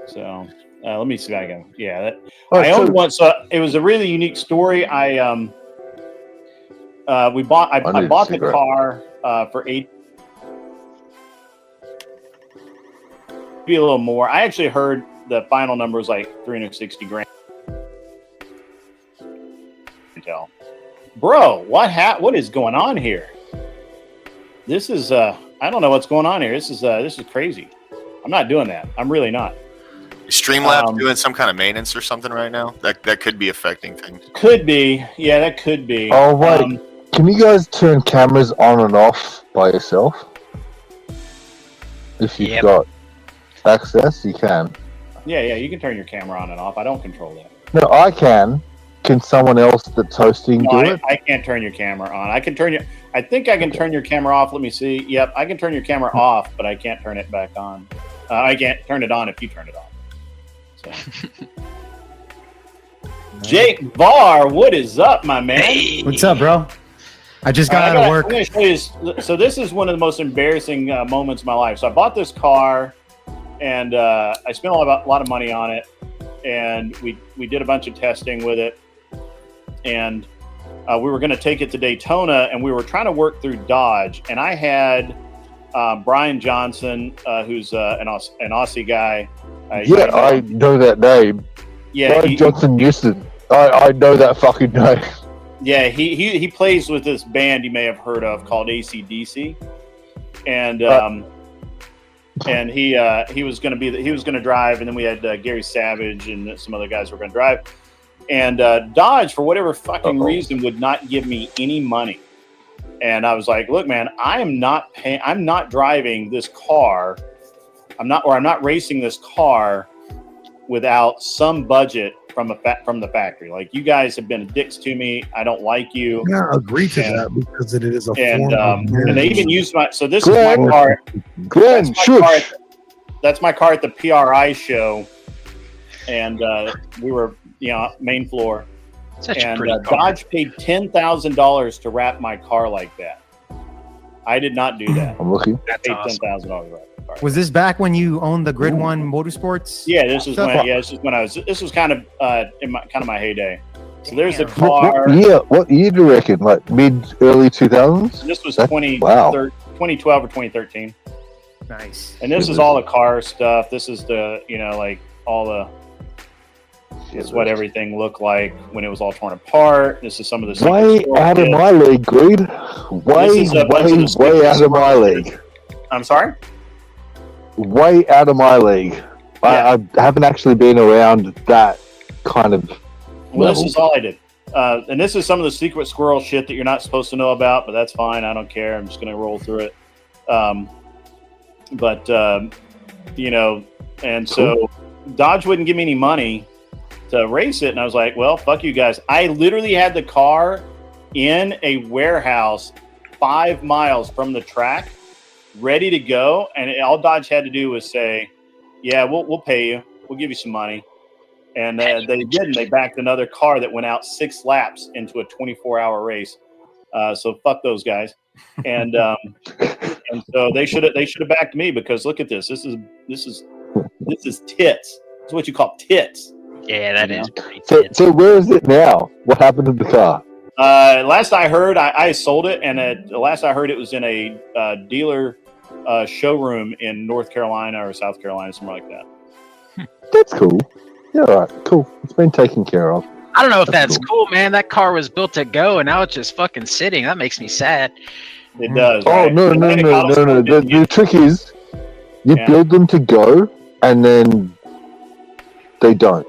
So let me see if I can. Yeah, I owned one. So it was a really unique story. I bought the car for $8. Be a little more. I actually heard the final number was like $360,000. Bro, what is going on here? This is I don't know what's going on here. This is crazy. I'm not doing that. I'm really not. Streamlabs doing some kind of maintenance or something right now? That could be affecting things. Could be. Yeah, that could be. Oh, wait. Can you guys turn cameras on and off by yourself? If you've got access, you can. Yeah, you can turn your camera on and off. I don't control that. No, I can. Can someone else that's hosting do it? I can't turn your camera on. I think I can turn your camera off. Let me see. Yep, I can turn your camera off, but I can't turn it back on. I can't turn it on if you turn it off. So. Jake Varr, what is up, my man? Hey. What's up, bro? I just got out of work. I'm gonna show you so this is one of the most embarrassing moments of my life. So I bought this car, and I spent a lot of money on it, and we did a bunch of testing with it, and we were going to take it to Daytona, and we were trying to work through Dodge, and I had Brian Johnson, who's an Aussie guy. I know that name. Yeah, Brian Johnson used to. I know that fucking name. Yeah, he plays with this band you may have heard of called AC/DC, and he was going to drive, and then we had Gary Savage and some other guys were going to drive, and Dodge for whatever fucking reason would not give me any money, and I was like, look, man, I'm not driving this car I'm not racing this car without some budget from the factory. Like, you guys have been dicks to me. I don't like you. Yeah, I agree to that because it is a and form of and they even used my. So this Glenn, is my car. Glenn, shush. That's my car at the PRI show, and we were main floor. Such a And pretty car. Dodge paid $10,000 to wrap my car like that. I did not do that. I'm looking. I paid awesome. $10,000 to wrap the car. Was this back when you owned the Grid One Motorsports? Yeah, this is when I was. This was kind of in my heyday. So there's the car. What year do you reckon? Like early 2000s? This was That's- 2012 or 2013. Nice. And this is all the car stuff. This is the like all the. It's what everything looked like when it was all torn apart. This is some of the Way out of my league, Greed. Way out of my league. I'm sorry? Way out of my league. Yeah. I haven't actually been around that kind of Well, this level. is all I did. And this is some of the secret squirrel shit that you're not supposed to know about, but that's fine. I don't care. I'm just going to roll through it. And so Dodge wouldn't give me any money to race it. And I was like, well, fuck you guys. I literally had the car in a warehouse 5 miles from the track, ready to go. And all Dodge had to do was say, yeah, we'll pay you. We'll give you some money. And they didn't. They backed another car that went out 6 laps into a 24-hour race. So fuck those guys. And and so they should have backed me, because look at this. This is tits. It's what you call tits. Yeah, that is pretty So where is it now? What happened to the car? Last I heard, I sold it, and last I heard, it was in a dealer showroom in North Carolina or South Carolina, somewhere like that. That's cool. Yeah, all right, cool. It's been taken care of. I don't know if that's That's cool, man. That car was built to go, and now it's just fucking sitting. That makes me sad. It does. Oh, right? no. The trick is you build them to go, and then they don't.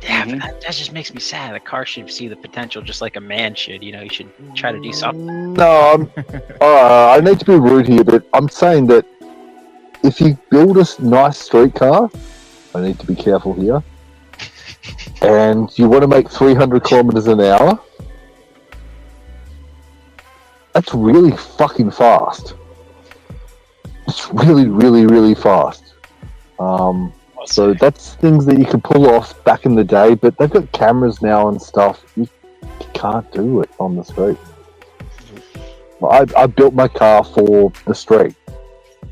Yeah, but that just makes me sad. A car should see the potential just like a man should. You should try to do something. No, I need to be rude here, but I'm saying that if you build a nice street car, I need to be careful here, and you want to make 300 kilometers an hour, that's really fucking fast. It's really, really, really fast. So that's things that you could pull off back in the day, but they've got cameras now and stuff. You can't do it on the street. I built my car for the street,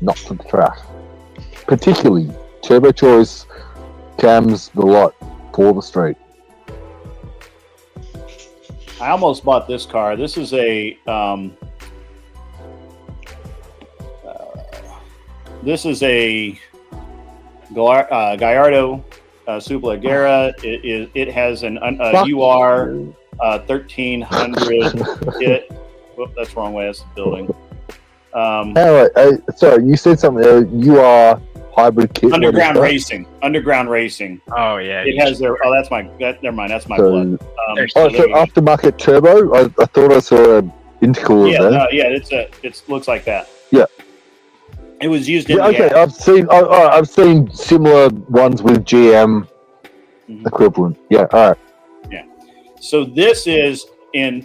not for the track. Particularly turbo choice, cams, the lot for the street. I almost bought this car. This is a Gallardo Superleggera. It has an UR 1300 kit. Whoop, that's the wrong way. That's the building. Sorry, you said something. UR hybrid kit. Underground racing. Oh yeah. It has their. Oh, that's my. Never mind. That's my blood. So aftermarket turbo. I thought I saw an intercooler there. No, yeah. It looks like that. Yeah. It was used in. Okay, I've seen similar ones with GM equivalent. Yeah, all right. Yeah. So this is in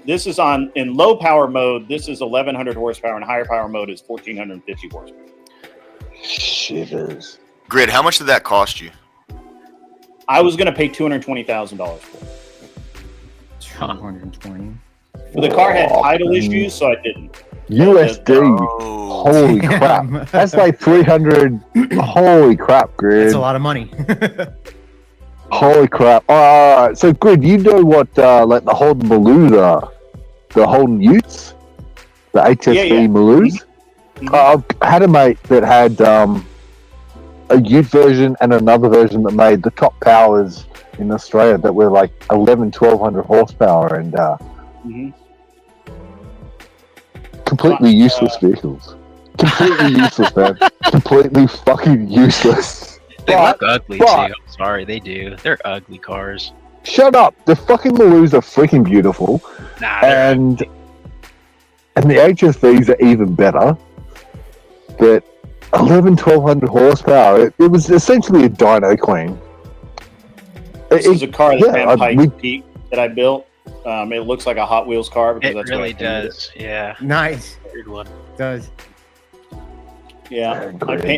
low power mode. This is 1100 horsepower, and higher power mode is 1450 horsepower. Shivers. Grid, how much did that cost you? I was going to pay $220,000 for it. 220. But the car had title issues, so I didn't. USD. Oh, Holy crap. That's like 300. Holy crap, Grid. That's a lot of money. Holy crap. So, Grid, you know what like the Holden Maloos are? The Holden Utes? The HSV Maloos? I had a mate that had a Ute version and another version that made the top powers in Australia that were like 1200 horsepower and completely useless vehicles. Completely useless, man. Completely fucking useless. They look ugly too. I'm sorry, they do. They're ugly cars. Shut up. The fucking Maloos are freaking beautiful. Nah, and the HSVs are even better. But 1,200 horsepower. It was essentially a dyno queen. This is a car that ran Pikes Peak that I built. It looks like a Hot Wheels car because It that's really what I painted does. Yeah. Nice. Weird one. Does. Yeah,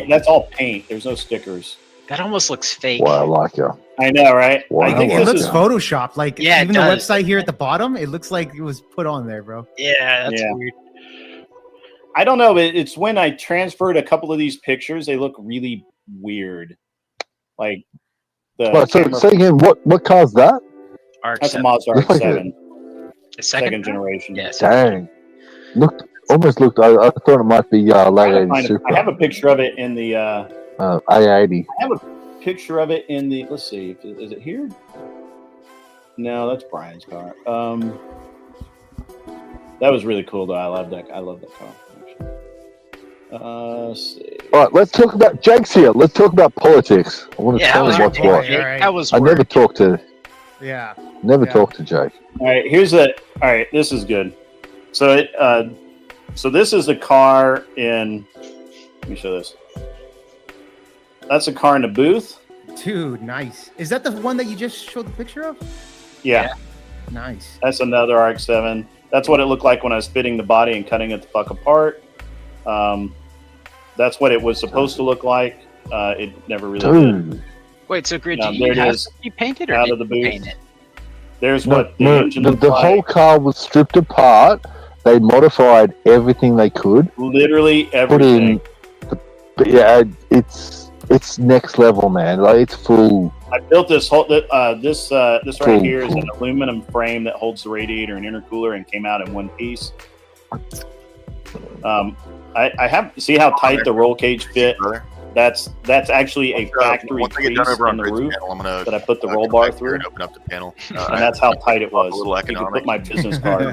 that's all paint. There's no stickers. That almost looks fake. Well, I like you. I know, right? Wow. I think It this looks is photoshopped. Like Yeah, it even the does. website here at the bottom, it looks like it was put on there, bro. Yeah, that's Yeah. weird. I don't know. It's when I transferred a couple of these pictures, they look really weird. Like the Right, so camera- say again, what car's that? that's a RX-7. Mazda Looks like RX-7, The second generation. Yes. Dang. Almost looked. I thought it might be late 80s Super. I have a picture of it in the. A80. I have a picture of it in the. Let's see. Is it here? No, that's Brian's car. That was really cool though. I love that car. Let's see. All right, let's talk about Jake's here. Let's talk about politics. I want to Yeah, tell that was him what's your what. boy. Alright. That was I never work. talk to Yeah. talk to Jake. All right, all right, this is good. So so this is a car in. Let me show this. That's a car in a booth. Dude, nice. Is that the one that you just showed the picture of? Yeah. Nice. That's another RX-7. That's what it looked like when I was fitting the body and cutting it the fuck apart. That's what it was supposed to look like. It never really did. Dude. Wait, so Grid, No, do there you it have is. you painted or Out did of the you booth. paint it? There's No, what the no, engine the looked like. whole car was stripped apart. They modified everything they could. Literally Put everything. in. But yeah, it's next level, man. Like it's full. I built this whole this right Cool, here is cool. an aluminum frame that holds the radiator and intercooler and came out in one piece. I have see how tight the roll cage fit. Brother. That's actually a factory Once I get crease done over in on the Grid's roof panel, I'm gonna that I put the roll come bar back here through, and open up the panel. and that's how tight it was. A little You could economic. put my business card.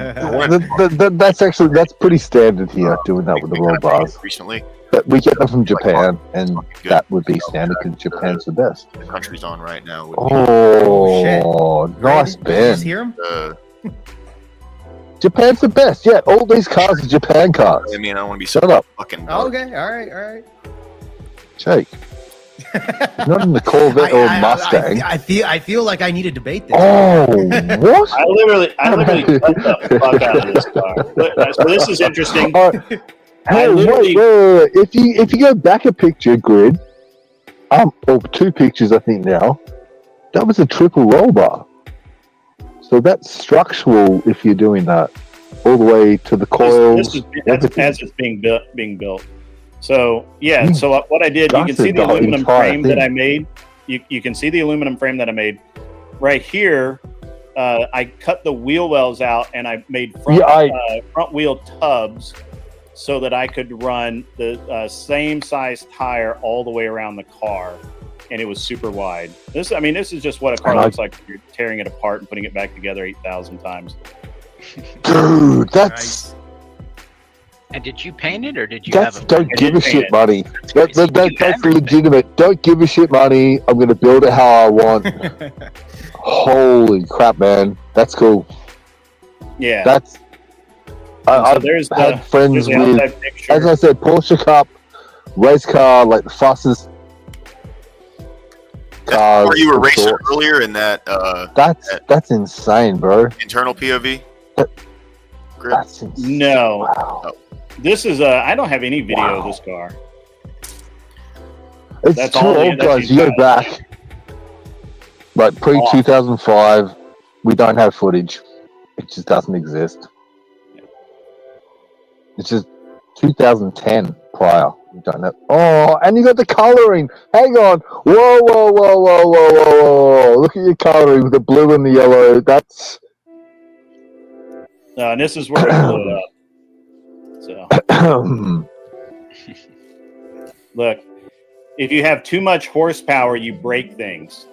That's pretty standard here, doing that with the roll bars. Recently, But we get them from Japan, and good. that would be standard because Japan's the best. the country's on right now. Would be, Oh, nice Did you just Ben. hear him? Japan's the best. Yeah, all these cars are Japan cars. I mean, I don't want to be so Shut up, fucking. Oh, okay. All right. Jake. Not in the Corvette or Mustang. I feel like I need to debate this. Oh, what? I literally cut the fuck out of this car. So this is interesting. Hey, wait. If you go back a picture, Grid, or two pictures, I think now, that was a triple roll bar. So that's structural if you're doing that, all the way to the coils. That's as it's being built. So yeah. So what I did, you can That's see the the aluminum entire frame that thing. I made. You can see the aluminum frame that I made. Right here, I cut the wheel wells out and I made front wheel tubs so that I could run the same size tire all the way around the car, and it was super wide. This is just what a car looks like if you're tearing it apart and putting it back together 8,000 times. Dude, that's And did you paint it or did you have a don't I give did a paint shit it. money. crazy. You do That's everything. legitimate. Don't give a shit money. I'm gonna build it how I want. Holy crap, man, that's cool. Yeah. That's So I've there's had friends the with, outside picture. as I said, Porsche Cup race car, like the fastest cars. Or you were of racing sorts. earlier in that That's insane, bro. internal POV. Grid. That's insane. No, Wow. this is I don't have any video of this car. It's That's too all old, that's guys. You go inside. back, like pre 2005. We don't have footage. It just doesn't exist. It's just 2010 prior. We don't know. Oh, and you got the coloring. Hang on. Whoa. Look at your coloring with the blue and the yellow. That's And this is where it blew up. So look, if you have too much horsepower, you break things.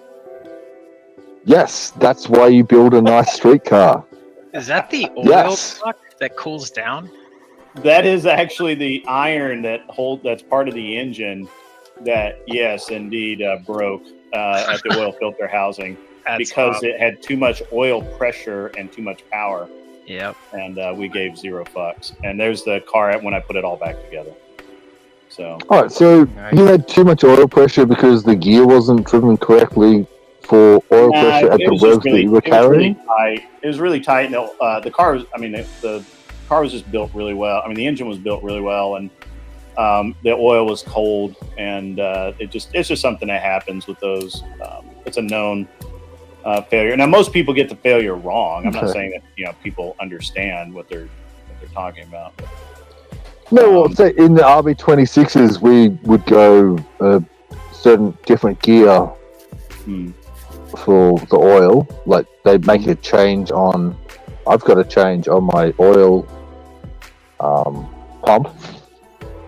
yes. That's why you build a nice street car. Is that the oil Yes. block that cools down? That is actually the iron that's part of the engine that, yes, indeed, broke at the oil filter housing because it had too much oil pressure and too much power. Yep. And we gave zero fucks. And there's the car when I put it all back together. So All right, so you had too much oil pressure because the gear wasn't driven correctly for oil pressure at the revs that you were carrying? It was really tight. And the car was, the car was just built really well. I mean, the engine was built really well, and the oil was cold, and it's just something that happens with those. It's a known failure. Now, most people get the failure wrong. I'm not saying that people understand what they're talking about. But, no, well, say in the RB26s, we would go certain different gear for the oil. Like they'd make a change on. I've got a change on my oil pump.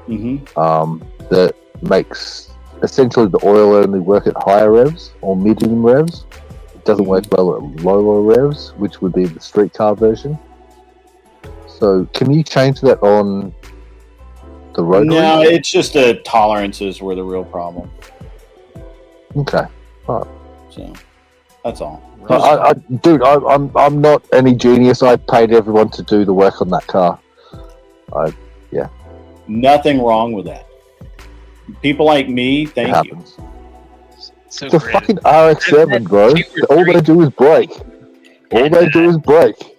That makes essentially the oil only work at higher revs or medium revs. It doesn't work well at lower revs, which would be the street car version. So can you change that on the rotary? No, it's just the tolerances were the real problem. Okay. All right. So that's all. I'm not any genius. I paid everyone to do the work on that car. Nothing wrong with that. People like me, thank you. So it's a fucking RX-7, bro. All they do is brake. All they do is brake.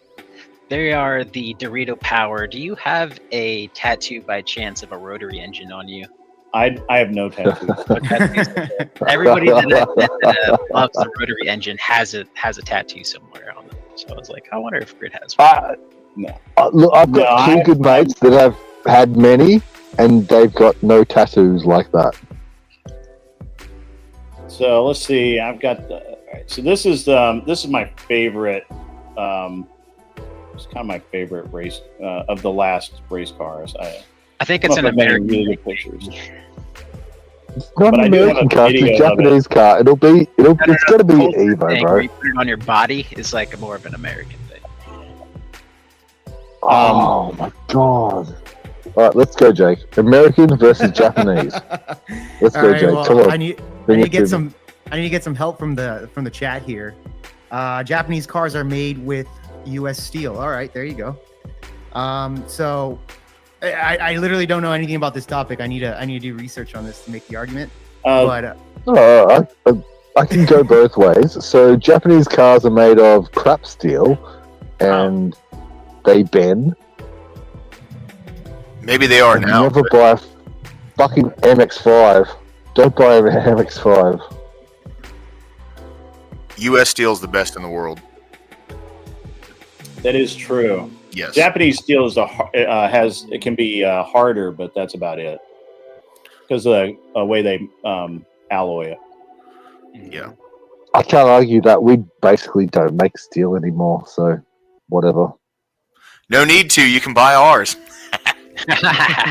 They are the Dorito Power. Do you have a tattoo by chance of a rotary engine on you? I have no tattoos. Everybody that loves the rotary engine has a tattoo somewhere on them. So I was like, I wonder if Grid has one. No. Look, I've got two good mates that have had many, and they've got no tattoos like that. So let's see. I've got the. All right, so this is my favorite. It's kind of my favorite race of the last race cars. I think it's an American. Really good pictures. It's not an American car. It's a Japanese car. It's got to be Evo, bro. You put it on your body is like more of an American thing. Oh my god! All right, let's go, Jake. American versus Japanese. Let's go, Jake. Well, come on. I need to get some help from the chat here. Japanese cars are made with U.S. steel. All right, there you go. So I literally don't know anything about this topic. I need to do research on this to make the argument. I can go both ways. So Japanese cars are made of crap steel, and they bend. Maybe they are now. Never buy a fucking MX-5. Don't buy an MX-5. U.S. steel is the best in the world. That is true. Yes. Japanese steel is it can be harder, but that's about it because of the way they alloy it. Yeah. I can't argue that. We basically don't make steel anymore, so whatever. No need to. You can buy ours.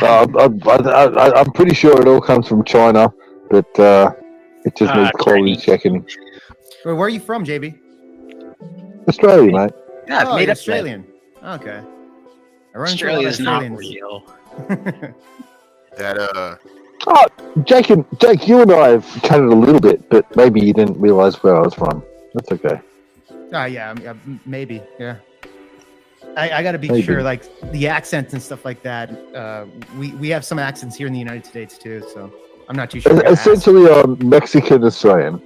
I'm pretty sure it all comes from China, but it just needs quality checking. Where are you from, JB? Australia, mate. Yeah, made Australian. Okay. Australia is not real. That Jake, you and I have chatted a little bit, but maybe you didn't realize where I was from. That's okay. Yeah, maybe. Yeah. I got to be sure, like the accents and stuff like that. We have some accents here in the United States too, so I'm not too sure. Essentially, Mexican Australian.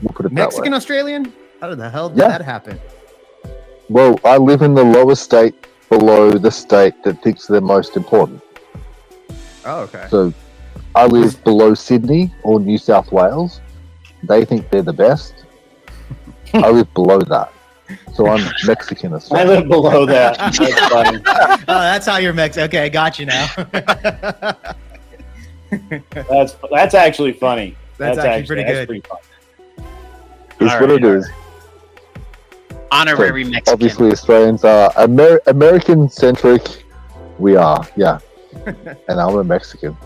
We'll put it Mexican that way. Australian? How the hell did that happen? Well, I live in the lowest state below the state that thinks they're most important. Oh, okay. So I live below Sydney or New South Wales. They think they're the best. I live below that. So I'm Mexican Australian. I live below that. That's funny. Oh, that's how you're Mexican. Okay, I got you now. That's actually funny. That's actually pretty good. Pretty funny. It's what it is. Honorary Mexican. Obviously, Australians are American-centric. We are, yeah. And I'm a Mexican.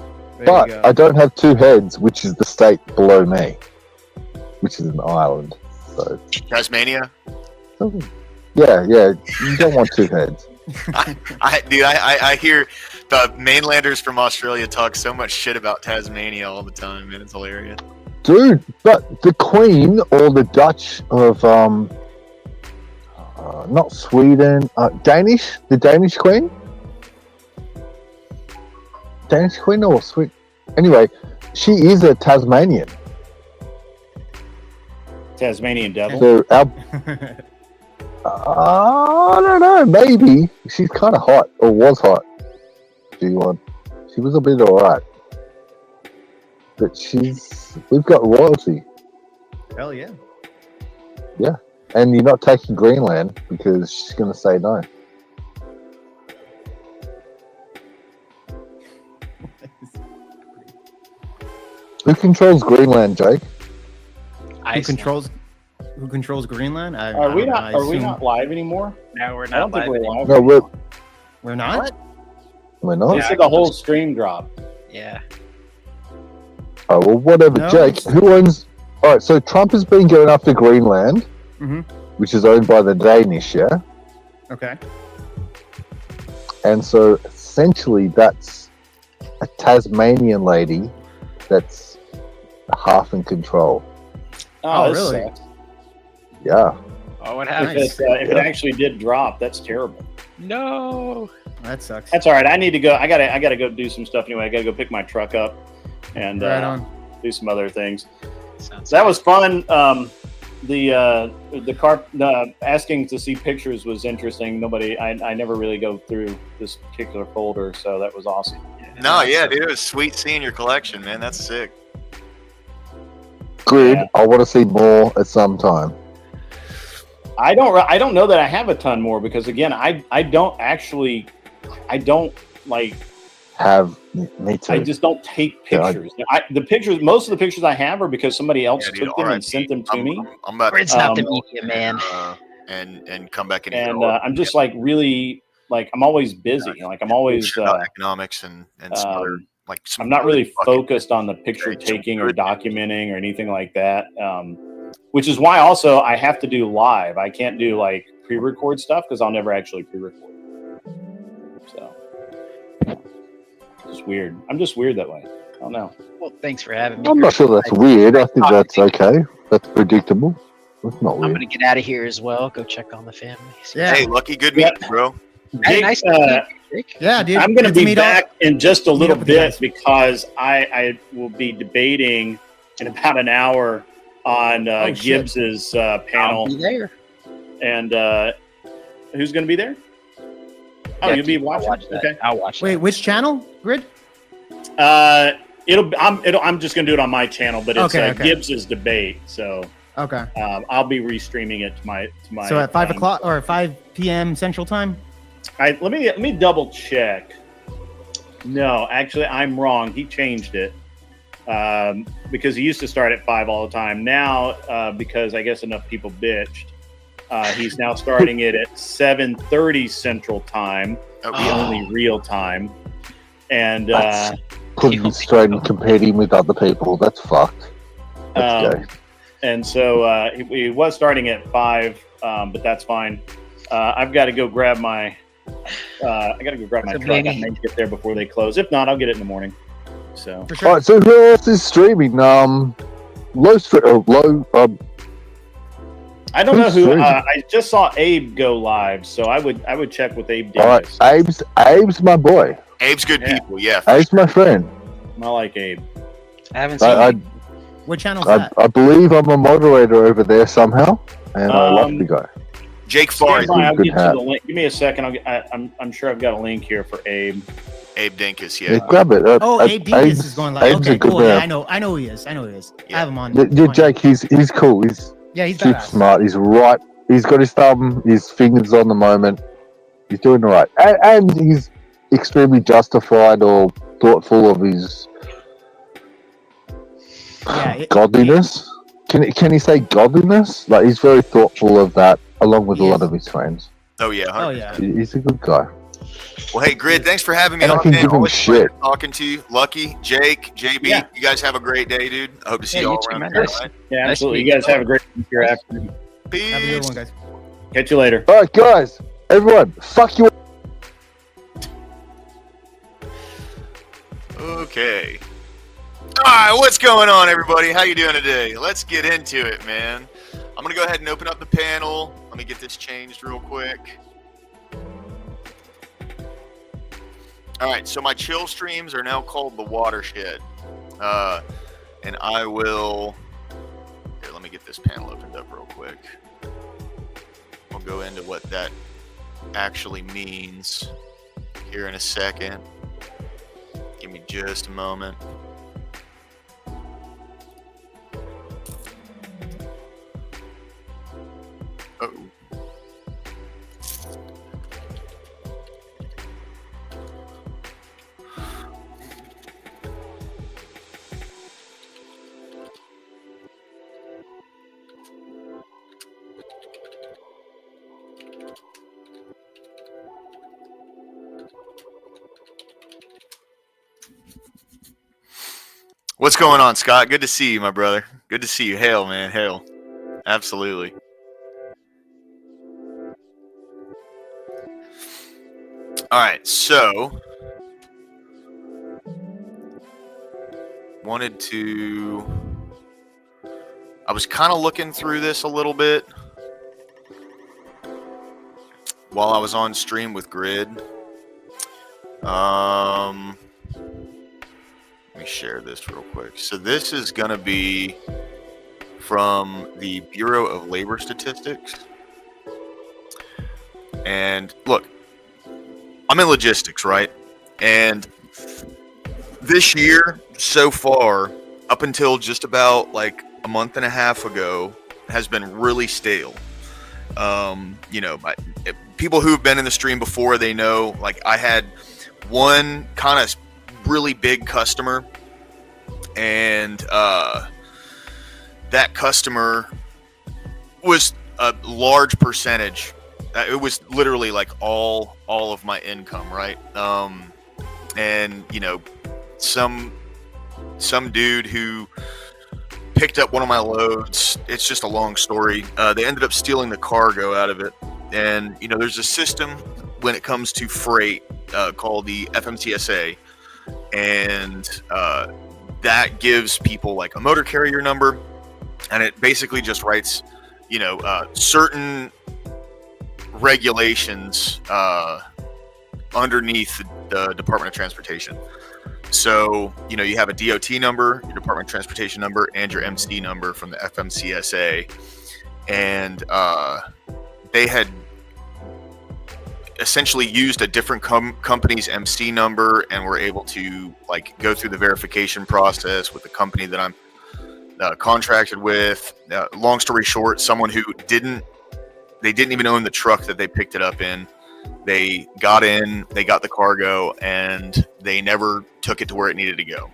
But I don't have two heads, which is the state below me, which is an island. So Tasmania? Yeah. You don't want two heads. I hear the mainlanders from Australia talk so much shit about Tasmania all the time, man. It's hilarious. Dude, but the Queen or the Dutch of not Sweden, Danish, the Danish Queen, or Sweden. Anyway, she is a Tasmanian. Tasmanian devil. So I don't know. Maybe she's kind of hot, or was hot. She was a bit alright, but we've got royalty. Hell yeah. Yeah, and you're not taking Greenland because she's going to say no. Who controls Greenland, Jake? Who controls Greenland? Are we not live anymore? No, we're I not don't think live. we're live. No, We're not? we're not. They said the whole stream dropped. Yeah. Oh, well, whatever, No, Jake. it's- Who owns... All right, so Trump has been going after Greenland, Mhm. which is owned by the Danish, yeah? Okay. And so, essentially, that's a Tasmanian lady that's half in control. Oh, this really? sucks. Yeah. Oh, what If, happened? if it actually did drop, that's terrible. No. That sucks. That's all right. I need to go. I gotta go do some stuff anyway. I gotta go pick my truck up and Right on. do some other things. Sounds So that good. was fun. The car asking to see pictures was interesting. I never really go through this particular folder, so that was awesome. No, yeah, dude, it was sweet seeing your collection, man. That's sick. Grid, Yeah. I want to see more at some time. I don't know that I have a ton more because again, I don't like. Me too. I just don't take Yeah, pictures. Most of the pictures I have are because somebody else Yeah, dude, took them and RIP. sent them to I'm- me. I'm about It's to not the Um, media, man. and come back and And I'm just like really like I'm always busy. Like I'm always economics and some other like some I'm not really fucking- focused on the picture Very taking or good. documenting or anything like that. Which is why also I have to do live. I can't do like pre-record stuff because I'll never actually pre-record. So it's weird. I'm just weird that way. I don't know. Well, thanks for having me. I'm not sure that's weird. I think that's okay. That's predictable. That's not I'm weird. gonna get out of here as well. Go check on the family. Yeah. Hey, Lucky, good meeting, you, bro. Hey, Jake, nice to meet you, Jake. Yeah, dude. I'm going to Good be meet all- back in just a meet little up with you bit guys. because I will be debating in about an hour on Oh, shit. Gibbs's I'll panel. be there. And who's going to be there? Oh, Yeah, you'll be I'll watching. watch that. Okay. I'll watch Wait, that. which channel? Grid? I'm just going to do it on my channel, but it's Okay, okay. Gibbs's debate. So Okay. I'll be restreaming it to my. So at 5 o'clock or 5 p.m. Central Time? Let me double check. No, actually, I'm wrong. He changed it because he used to start at 5 all the time. Now, because I guess enough people bitched, he's now starting it at 7:30 Central Time, Oh, the only real time. And That's putting you straight and competing with other people. That's fucked. That's gay. and so he was starting at 5, but that's fine. I've got to go grab my. I got to go grab my So truck. I maybe- may get there before they close. If not, I'll get it in the morning. So. For sure. All right, so who else is streaming? Low. I don't know Who's who. streaming? I just saw Abe go live, so I would check with Abe All right, Davis. Abe's my boy. Abe's good Yeah. people, yeah. Abe's my friend. I like Abe. I haven't seen I, it. What channel's I, that? I believe I'm a moderator over there somehow, and I love the guy. Jake Stand Flores, by, I'll good get you hat. the link. Give me a second. I'm sure I've got a link here for Abe. Abe Dinkus, Yeah, yeah. grab it. Oh, Abe Dingus is going live. Abe's Okay, a good cool. man. Yeah, I know who he is. I have him on. Yeah, Jake, he's cool. He's Yeah, he's super badass. smart. He's right. He's got his thumb, his fingers on the moment. He's doing all right, and he's extremely justified or thoughtful of his Yeah, godliness. Can he say godliness? Like he's very thoughtful of that, along with a He lot is. of his friends. Oh, yeah. Oh yeah. He's a good guy. Well, hey, Grid, thanks for having me And I on, can man. give him Always a pleasure shit. talking to you. Lucky, Jake, JB, Yeah. you guys have a great day, dude. I hope to see Yeah, you you all too, around man. here. Nice. Right? Yeah, Nice absolutely. to You meet guys have a great week here after. Have a good Peace. one, guys. Catch you later. All right, guys, everyone, fuck you. Okay. All right, what's going on, everybody? How you doing today? Let's get into it, man. I'm going to go ahead and open up the panel. Let me get this changed real quick. All right, so my chill streams are now called the Watershed. And I will. Here, let me get this panel opened up real quick. We'll go into what that actually means here in a second. Give me just a moment. Oh. What's going on, Scott? Good to see you, my brother. Good to see you. Hail, man. Hail. Absolutely. All right, so I was kind of looking through this a little bit while I was on stream with Grid. Let me share this real quick. So this is going to be from the Bureau of Labor Statistics. And look, I'm in logistics, right? And this year so far, up until just about like a month and a half ago, has been really stale. People who've been in the stream before, they know, like, I had one kind of really big customer, and that customer was a large percentage. It was literally like all of my income, right? And some dude who picked up one of my loads. It's just a long story. They ended up stealing the cargo out of it, and there's a system when it comes to freight called the FMCSA, and that gives people like a motor carrier number, and it basically just writes, certain regulations underneath the Department of Transportation. So, you have a DOT number, your Department of Transportation number, and your MC number from the FMCSA. And they had essentially used a different company's MC number, and were able to go through the verification process with the company that I'm contracted with. Long story short, someone who didn't even own the truck that they picked it up in. They got the cargo, and they never took it to where it needed to go.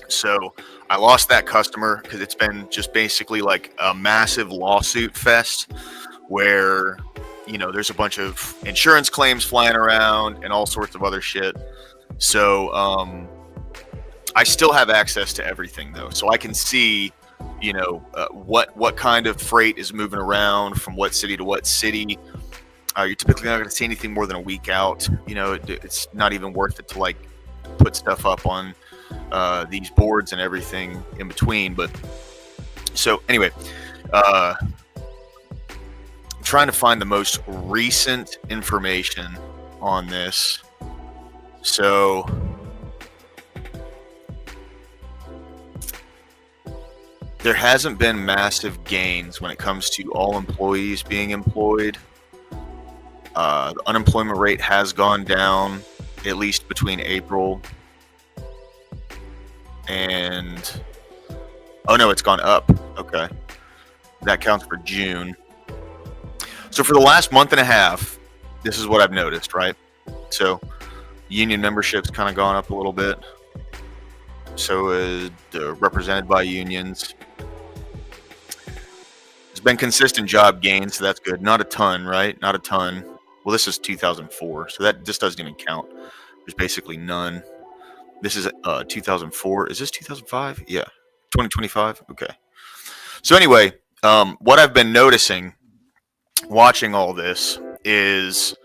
So I lost that customer because it's been just basically like a massive lawsuit fest where, there's a bunch of insurance claims flying around and all sorts of other shit. So I still have access to everything, though. So I can see, what kind of freight is moving around from what city to what city. You're typically not going to see anything more than a week out. It's not even worth it to put stuff up on these boards and everything in between. But so anyway, I'm trying to find the most recent information on this. So there hasn't been massive gains when it comes to all employees being employed. The unemployment rate has gone down, at least between April and... Oh, no, it's gone up. Okay. That counts for June. So for the last month and a half, this is what I've noticed, right? So union membership's kind of gone up a little bit. So is represented by unions. There's been consistent job gains, so that's good. Not a ton, right? Not a ton. Well, this is 2004, so this doesn't even count. There's basically none. This is 2004. Is this 2005? Yeah, 2025. Okay. So anyway, what I've been noticing, watching all this, is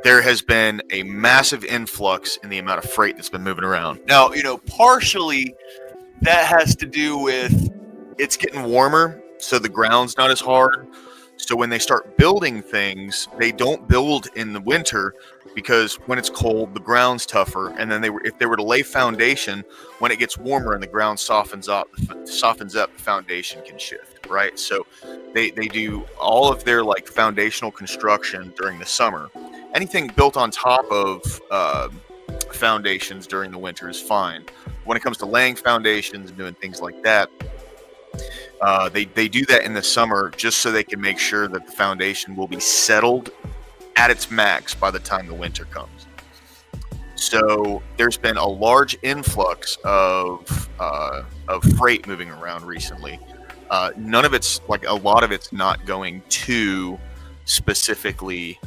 there has been a massive influx in the amount of freight that's been moving around. Now, partially that has to do with it's getting warmer, so the ground's not as hard. So when they start building things, they don't build in the winter because when it's cold, the ground's tougher. And then if they were to lay foundation, when it gets warmer and the ground softens up, the foundation can shift, right? So they do all of their like foundational construction during the summer. Anything built on top of foundations during the winter is fine. When it comes to laying foundations and doing things like that, they do that in the summer just so they can make sure that the foundation will be settled at its max by the time the winter comes. So there's been a large influx of freight moving around recently. None of it's like, a lot of it's not going to specifically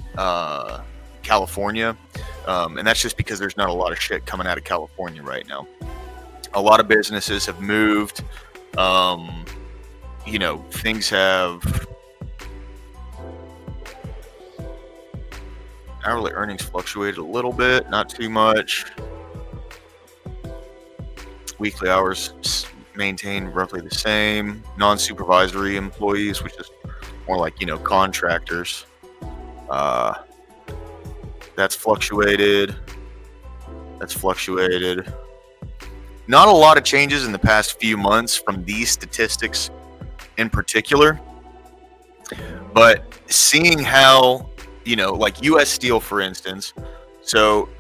California, and that's just because there's not a lot of shit coming out of California right now. A lot of businesses have moved. Things have hourly earnings fluctuated a little bit, not too much. Weekly hours maintain roughly the same. Non-supervisory employees, which is more like, contractors, that's fluctuated. Not a lot of changes in the past few months from these statistics in particular, but seeing how, like U.S. Steel, for instance, so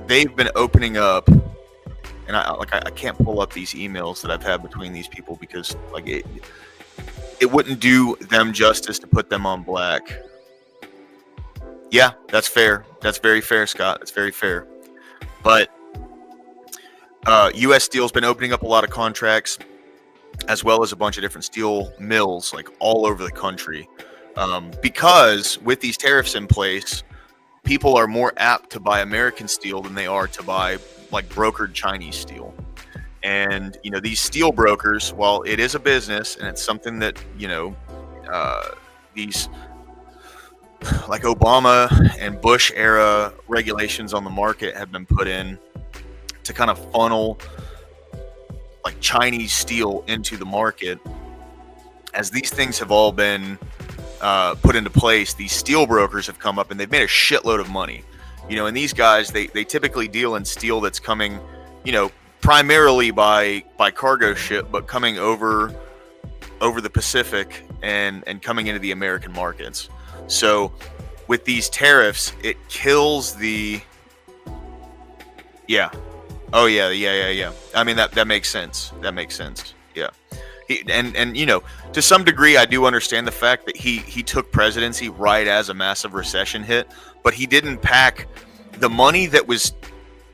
they've been opening up, and I can't pull up these emails that I've had between these people because like it wouldn't do them justice to put them on black. Yeah, that's fair. That's very fair, Scott. That's very fair. But U.S. Steel's been opening up a lot of contracts, as well as a bunch of different steel mills, like all over the country. Because with these tariffs in place, people are more apt to buy American steel than they are to buy like brokered Chinese steel. And, these steel brokers, while it is a business and it's something that, these like Obama and Bush era regulations on the market have been put in to kind of funnel like Chinese steel into the market. As these things have all been put into place, these steel brokers have come up and they've made a shitload of money. And these guys, they typically deal in steel that's coming, primarily by cargo ship, but coming over the Pacific and coming into the American markets. So with these tariffs, it kills the... Yeah. Oh, yeah. I mean, that makes sense. Yeah. And to some degree, I do understand the fact that he took presidency right as a massive recession hit, but he didn't pack the money that was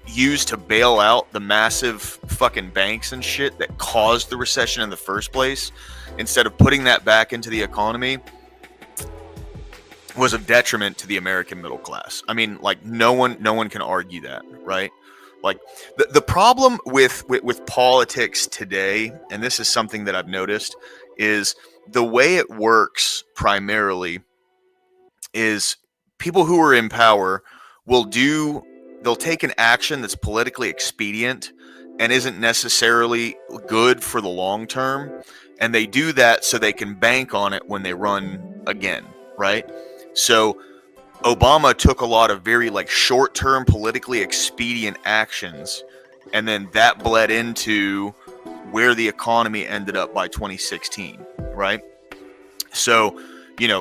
used to bail out the massive fucking banks and shit that caused the recession in the first place. Instead of putting that back into the economy, was a detriment to the American middle class. I mean, like no one can argue that, right? Like the problem with politics today, and this is something that I've noticed, is the way it works primarily is people who are in power they'll take an action that's politically expedient and isn't necessarily good for the long term, and they do that so they can bank on it when they run again, right? So Obama took a lot of very like short-term politically expedient actions, and then that bled into where the economy ended up by 2016, right? So,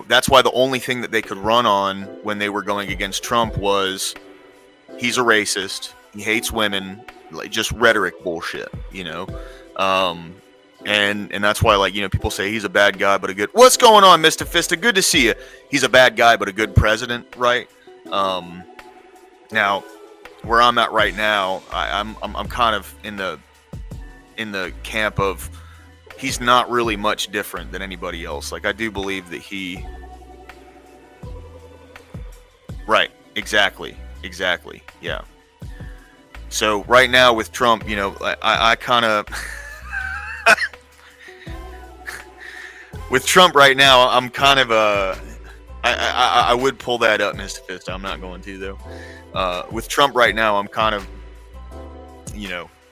that's why the only thing that they could run on when they were going against Trump was he's a racist, he hates women, like just rhetoric bullshit, And that's why, like, people say he's a bad guy, but a good... What's going on, Mr. Fista? Good to see you. He's a bad guy, but a good president, right? Now, where I'm at right now, I'm kind of in the camp of he's not really much different than anybody else. Like, I do believe that he... Right. Exactly. Yeah. So right now with Trump, I kind of... With Trump right now, I'm kind of I would pull that up, Mr. Fist. I'm not going to though. With Trump right now, I'm kind of,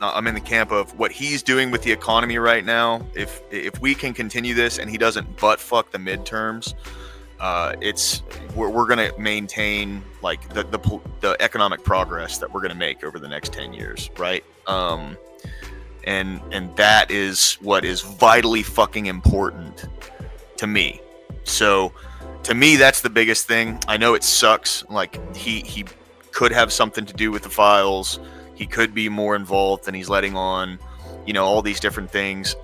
I'm in the camp of what he's doing with the economy right now. If we can continue this and he doesn't butt fuck the midterms, we're going to maintain like the economic progress that we're going to make over the next 10 years, right? And that is what is vitally fucking important to me. So to me, that's the biggest thing. I know it sucks. Like he could have something to do with the files. He could be more involved than he's letting on, all these different things.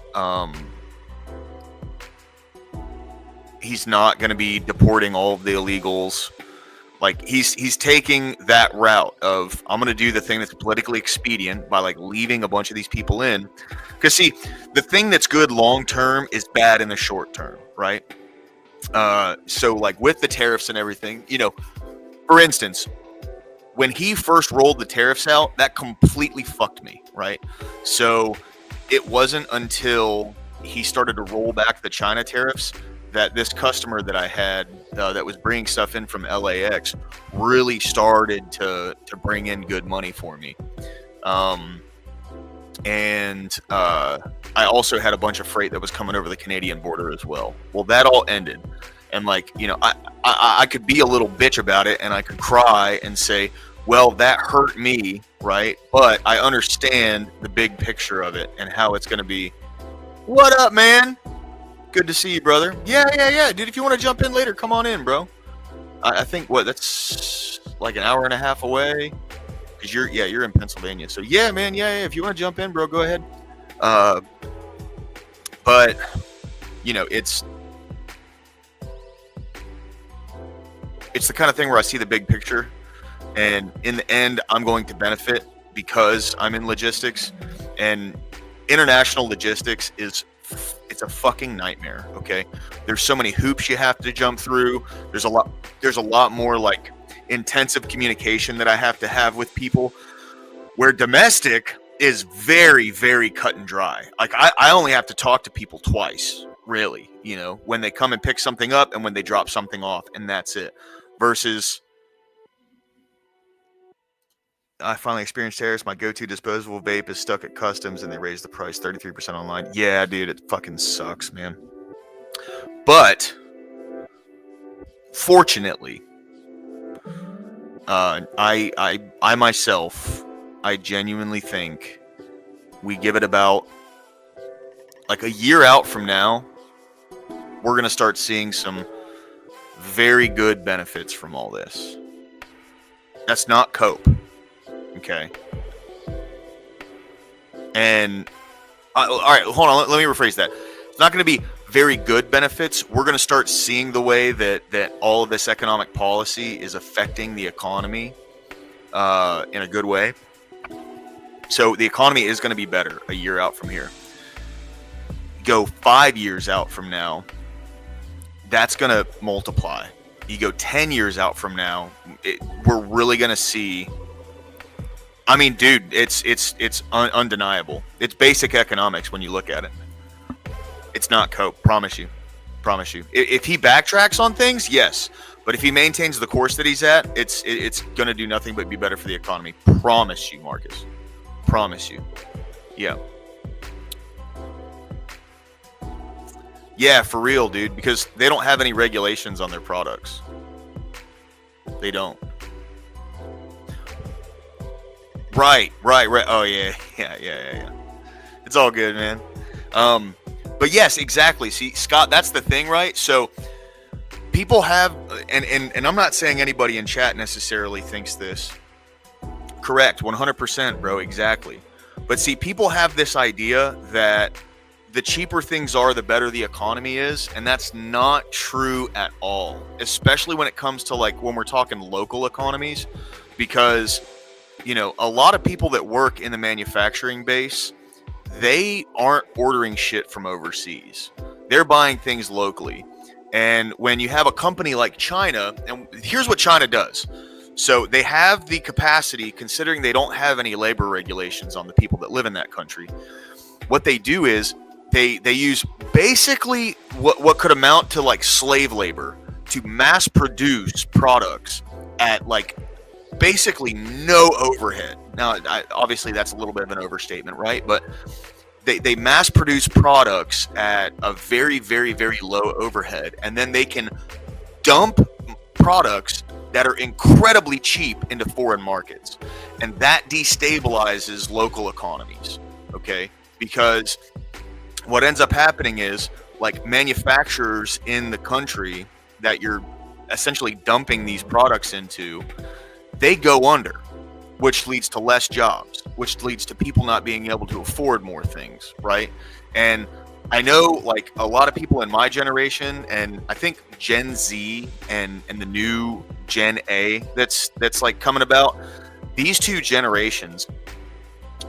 He's not going to be deporting all of the illegals. Like he's taking that route of, I'm going to do the thing that's politically expedient by like leaving a bunch of these people in. Because see, the thing that's good long term is bad in the short term, right? So like with the tariffs and everything, for instance, when he first rolled the tariffs out, that completely fucked me, right? So it wasn't until he started to roll back the China tariffs that this customer that I had that was bringing stuff in from LAX really started to bring in good money for me. And I also had a bunch of freight that was coming over the Canadian border as well. Well, that all ended. And like, I could be a little bitch about it and I could cry and say, well, that hurt me, right? But I understand the big picture of it and how it's going to be. What up, man? Good to see you, brother. Yeah. Dude, if you want to jump in later, come on in, bro. I think, that's like an hour and a half away. Because you're in Pennsylvania. So, yeah, man, yeah. If you want to jump in, bro, go ahead. But, it's the kind of thing where I see the big picture. And in the end, I'm going to benefit because I'm in logistics. And international logistics it's a fucking nightmare, okay? There's so many hoops you have to jump through. There's a lot more like intensive communication that I have to have with people, where domestic is very, very cut and dry. Like I only have to talk to people twice, really, when they come and pick something up and when they drop something off, and that's it. Versus I finally experienced tariffs. My go-to disposable vape is stuck at customs and they raised the price 33% online. Yeah, dude, it fucking sucks, man. But fortunately, I myself, I genuinely think we give it about like a year out from now, we're going to start seeing some very good benefits from all this. That's not cope. Okay. And all right, hold on. Let me rephrase that. It's not going to be very good benefits. We're going to start seeing the way that all of this economic policy is affecting the economy in a good way. So the economy is going to be better a year out from here. Go 5 years out from now, that's going to multiply. You go 10 years out from now, we're really going to see. I mean, dude, it's undeniable. It's basic economics when you look at it. It's not cope, promise you. If he backtracks on things, yes. But if he maintains the course that he's at, it's going to do nothing but be better for the economy. Promise you, Marcus. Promise you. Yeah. Yeah, for real, dude, because they don't have any regulations on their products. They don't. Right. Oh, yeah. It's all good, man. But yes, exactly. See, Scott, that's the thing, right? So people have, and I'm not saying anybody in chat necessarily thinks this. Correct, 100%, bro, exactly. But see, people have this idea that the cheaper things are, the better the economy is, and that's not true at all, especially when it comes to like when we're talking local economies, because a lot of people that work in the manufacturing base, they aren't ordering shit from overseas. They're buying things locally. And when you have a company like China, and here's what China does. So they have the capacity, considering they don't have any labor regulations on the people that live in that country. What they do is they use basically what could amount to like slave labor to mass produce products at like basically no overhead. Now, obviously that's a little bit of an overstatement, right? But they mass produce products at a very, very, very low overhead, and then they can dump products that are incredibly cheap into foreign markets, and that destabilizes local economies. Okay, because what ends up happening is, like, manufacturers in the country that you're essentially dumping these products into, they go under, which leads to less jobs, which leads to people not being able to afford more things, right? And I know, like, a lot of people in my generation, and I think Gen Z and the new Gen A that's like coming about, these two generations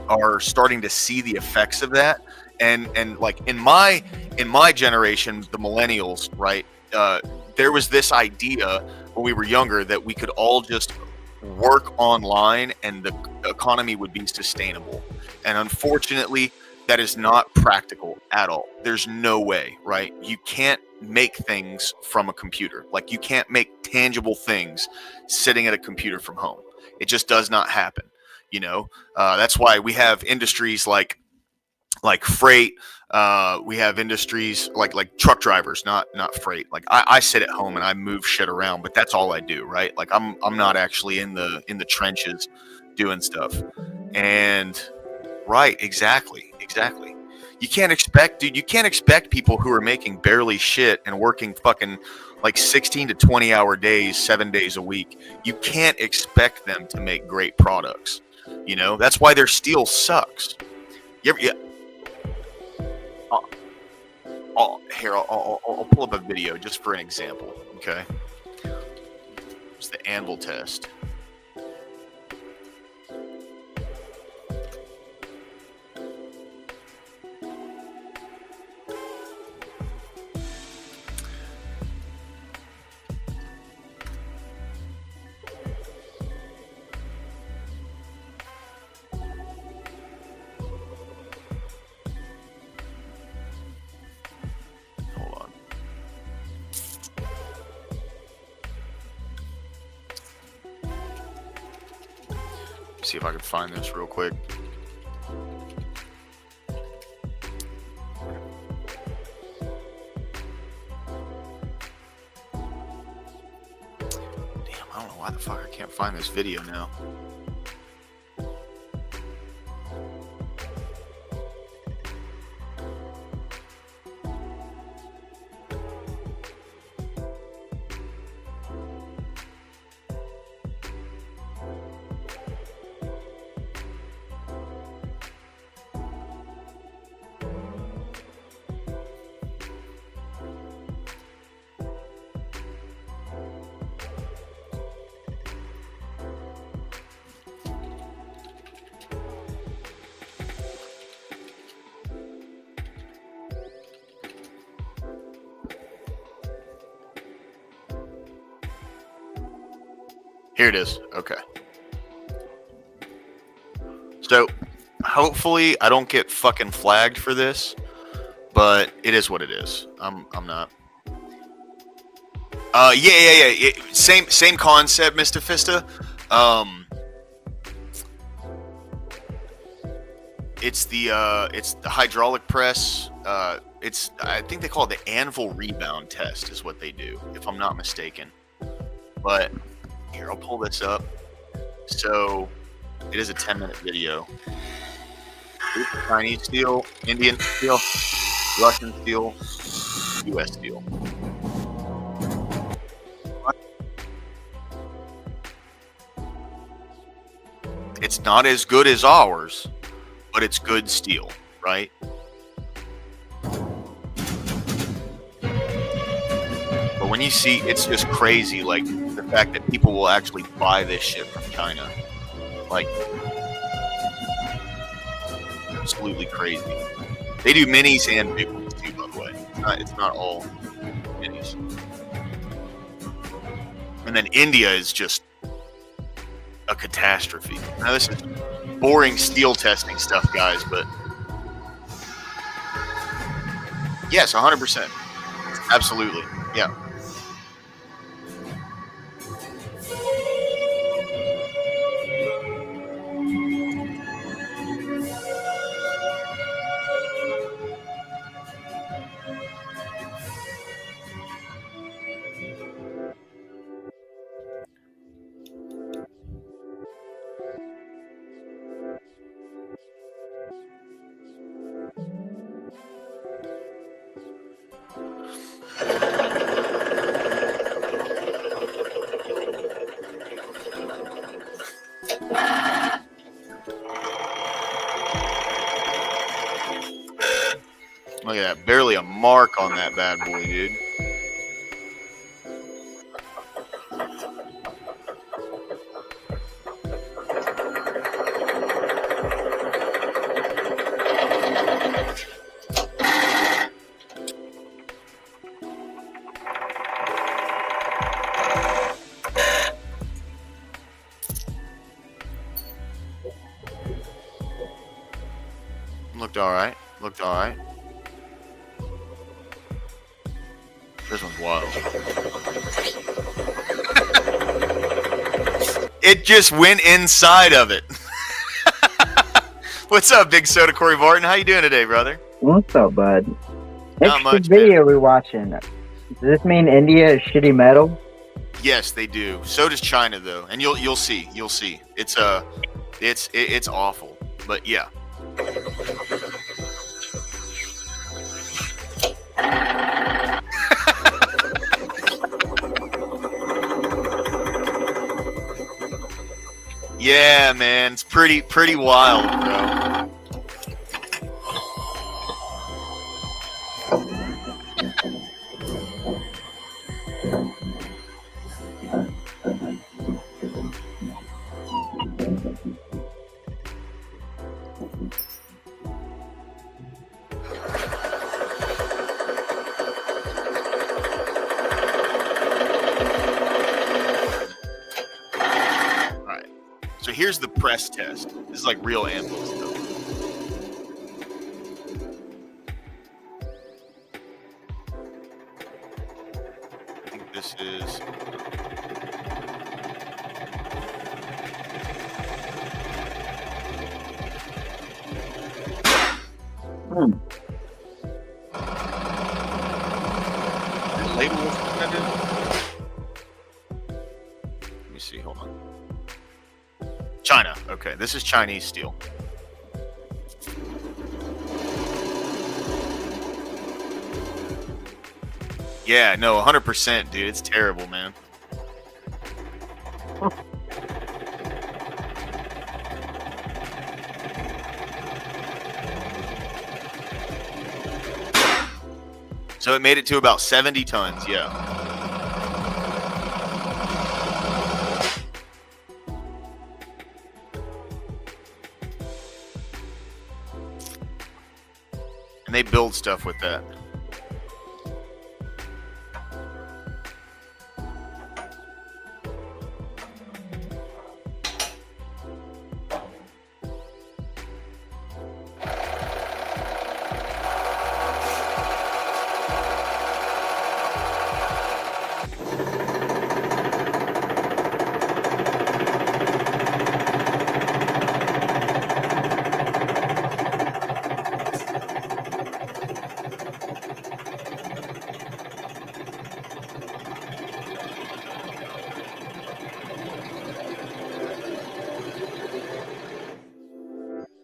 are starting to see the effects of that. And like in my generation, the millennials, right? There was this idea when we were younger that we could all just work online and the economy would be sustainable. And unfortunately, that is not practical at all. There's no way, right? You can't make things from a computer. Like, you can't make tangible things sitting at a computer from home. It just does not happen. You know, that's why we have industries like freight. We have industries like truck drivers, not freight. Like, I sit at home and I move shit around, but that's all I do, right? Like, I'm not actually in the trenches doing stuff. And right, exactly. You can't expect people who are making barely shit and working fucking like 16 to 20 hour days, 7 days a week. You can't expect them to make great products. You know, that's why their steel sucks. Here, I'll pull up a video just for an example. Okay, it's the anvil test. See if I can find this real quick. Damn, I don't know why the fuck I can't find this video now. Here it is. Okay. So hopefully I don't get fucking flagged for this, but it is what it is. I'm not. Yeah. Same concept, Mr. Fista. It's the hydraulic press. I think they call it the anvil rebound test is what they do, if I'm not mistaken. But here, I'll pull this up. So it is a 10-minute video. Chinese steel, Indian steel, Russian steel, US steel. It's not as good as ours, but it's good steel, right? But when you see, it's just crazy, like the fact that people will actually buy this shit from China. Like, absolutely crazy. They do minis and big ones too, by the way. It's not all minis. And then India is just a catastrophe. Now this is boring steel testing stuff, guys, but yes, 100%. Absolutely. Yeah. Look at that. Barely a mark on that bad boy, dude. Looked all right. Looked all right. This one's wild. It just went inside of it. What's up, Big Soda Corey Barton? How you doing today, brother? What's up, bud? Not Next much, video we're watching. Does this mean India is shitty metal? Yes, they do. So does China, though, and you'll see. You'll see. It's awful, but yeah. Yeah, man, it's pretty wild, bro. So here's the press test. This is like real anvils, though. I think this is. Label what that is? Let me see. Hold on. China. Okay, this is Chinese steel. Yeah, no, 100%, dude. It's terrible, man. So it made it to about 70 tons, yeah. And they build stuff with that.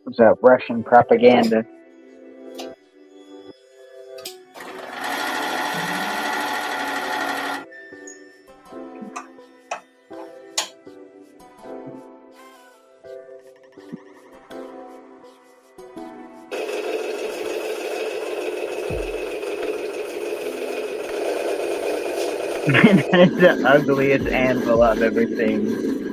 What's that Russian propaganda? It's the ugliest anvil I've ever seen.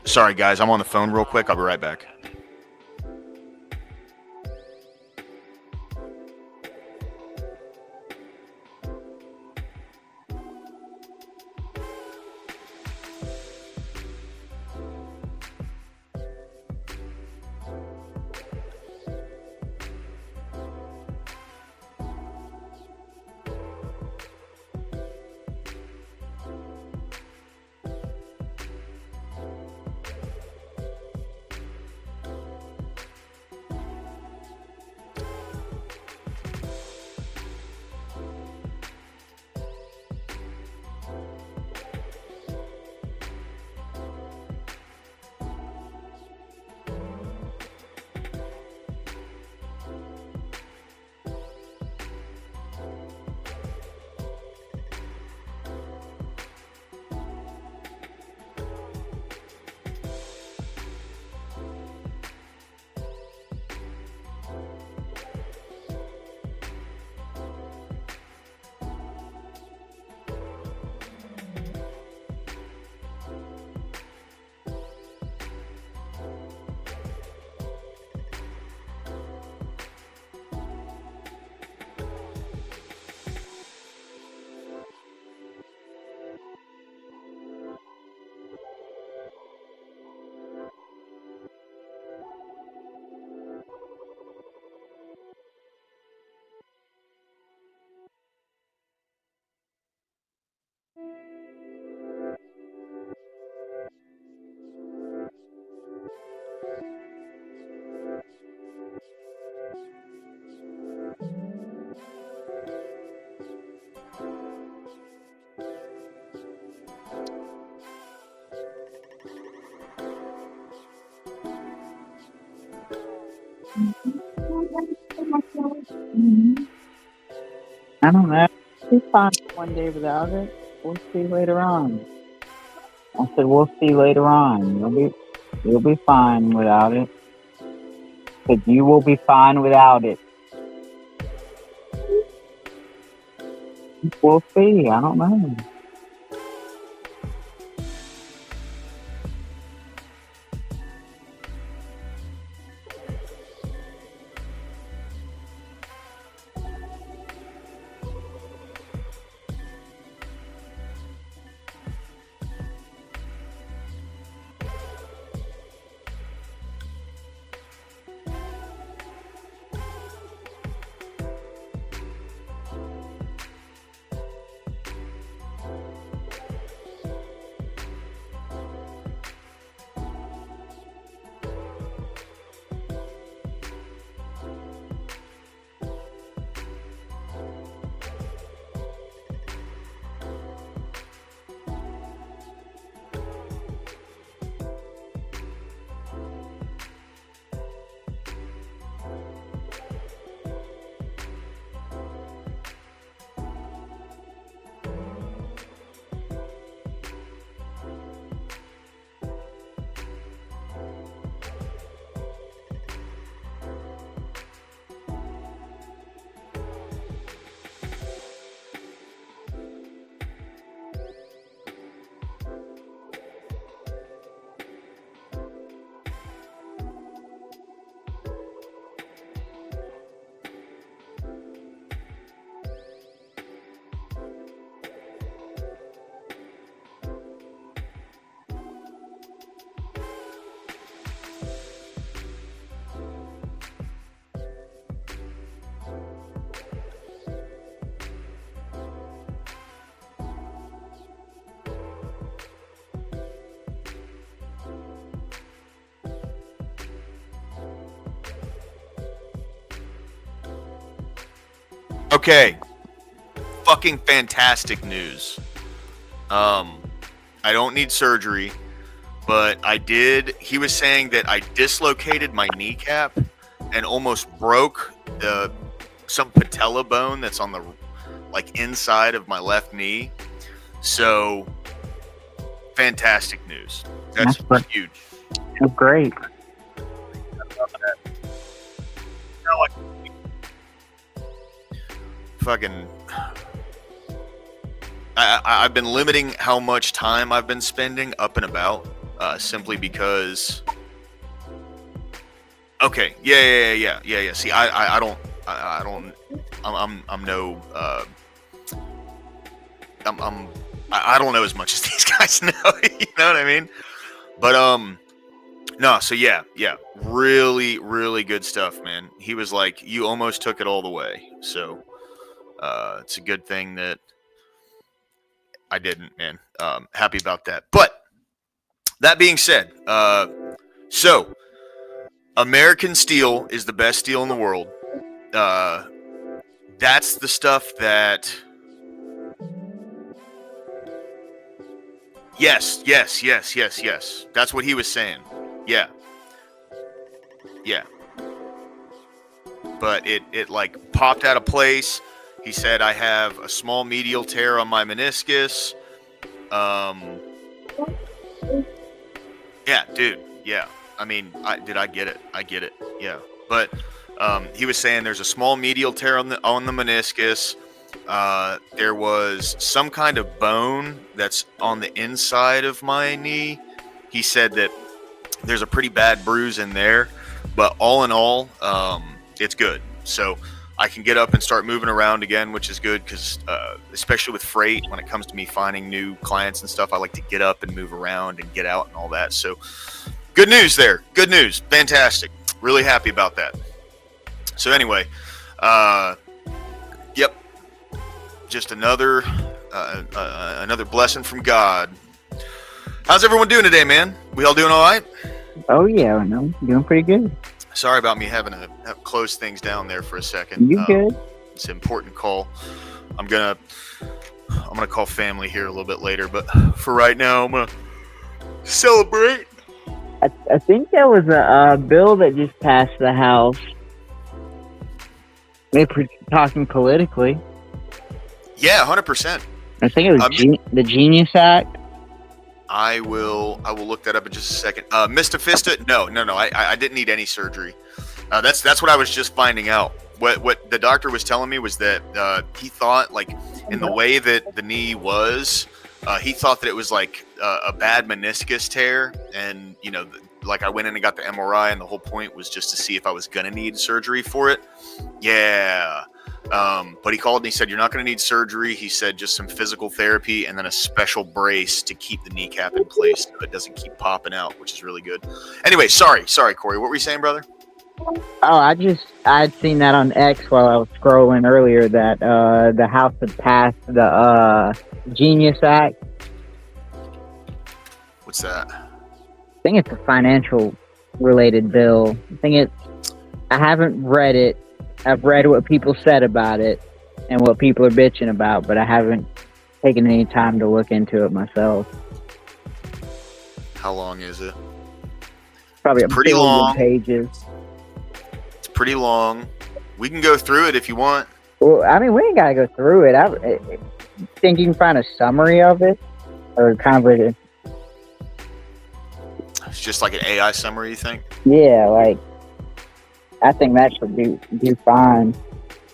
Sorry, guys. I'm on the phone real quick. I'll be right back. I don't know. We'll be fine one day without it. We'll see later on. I said we'll see later on. You'll be fine without it. But you will be fine without it. We'll see. I don't know. Okay. Fucking fantastic news. I don't need surgery, but I did. He was saying that I dislocated my kneecap and almost broke some patella bone that's on the inside of my left knee. So fantastic news. That's huge. That's great. Fucking I've been limiting how much time I've been spending up and about. simply because. Okay, yeah. See, I don't. I'm no. I don't know as much as these guys know. You know what I mean? But no. So yeah, really, really good stuff, man. He was like, you almost took it all the way. So it's a good thing that I didn't, man. Happy about that. But that being said, so American steel is the best steel in the world. That's the stuff that. Yes. That's what he was saying. Yeah. But it like popped out of place. He said, I have a small medial tear on my meniscus. Yeah, dude. Yeah. I mean, I get it. I get it. Yeah. But he was saying there's a small medial tear on the meniscus. There was some kind of bone that's on the inside of my knee. He said that there's a pretty bad bruise in there, but all in all, it's good. So I can get up and start moving around again, which is good because especially with freight, when it comes to me finding new clients and stuff, I like to get up and move around and get out and all that. So good news there. Good news. Fantastic. Really happy about that. So anyway, yep. Just another blessing from God. How's everyone doing today, man? We all doing all right? Oh yeah, no, doing pretty good. Sorry about me having to close things down there for a second. You good? It's an important call. I'm gonna call family here a little bit later, but for right now, I'm gonna celebrate. I think there was a bill that just passed the House. Maybe talking politically. Yeah, 100%. I think it was the Genius Act. I will look that up in just a second. Mr. Fista, no. I didn't need any surgery. That's what I was just finding out. What the doctor was telling me was that he thought, like, in the way that the knee was, he thought that it was like a bad meniscus tear, and like I went in and got the MRI, and the whole point was just to see if I was gonna need surgery for it. Yeah. But he called and he said, you're not going to need surgery. He said just some physical therapy and then a special brace to keep the kneecap in place so it doesn't keep popping out, which is really good. Anyway, sorry, Corey. What were you saying, brother? Oh, I'd seen that on X while I was scrolling earlier that the House had passed the Genius Act. What's that? I think it's a financial related bill. I haven't read it. I've read what people said about it and what people are bitching about, but I haven't taken any time to look into it myself. How long is it? Probably it's pretty long. Pages. It's pretty long. We can go through it if you want. Well, I mean, we ain't gotta go through it. I think you can find a summary of it, or kind of it's just like an AI summary, you think? Yeah, like. I think that should do fine.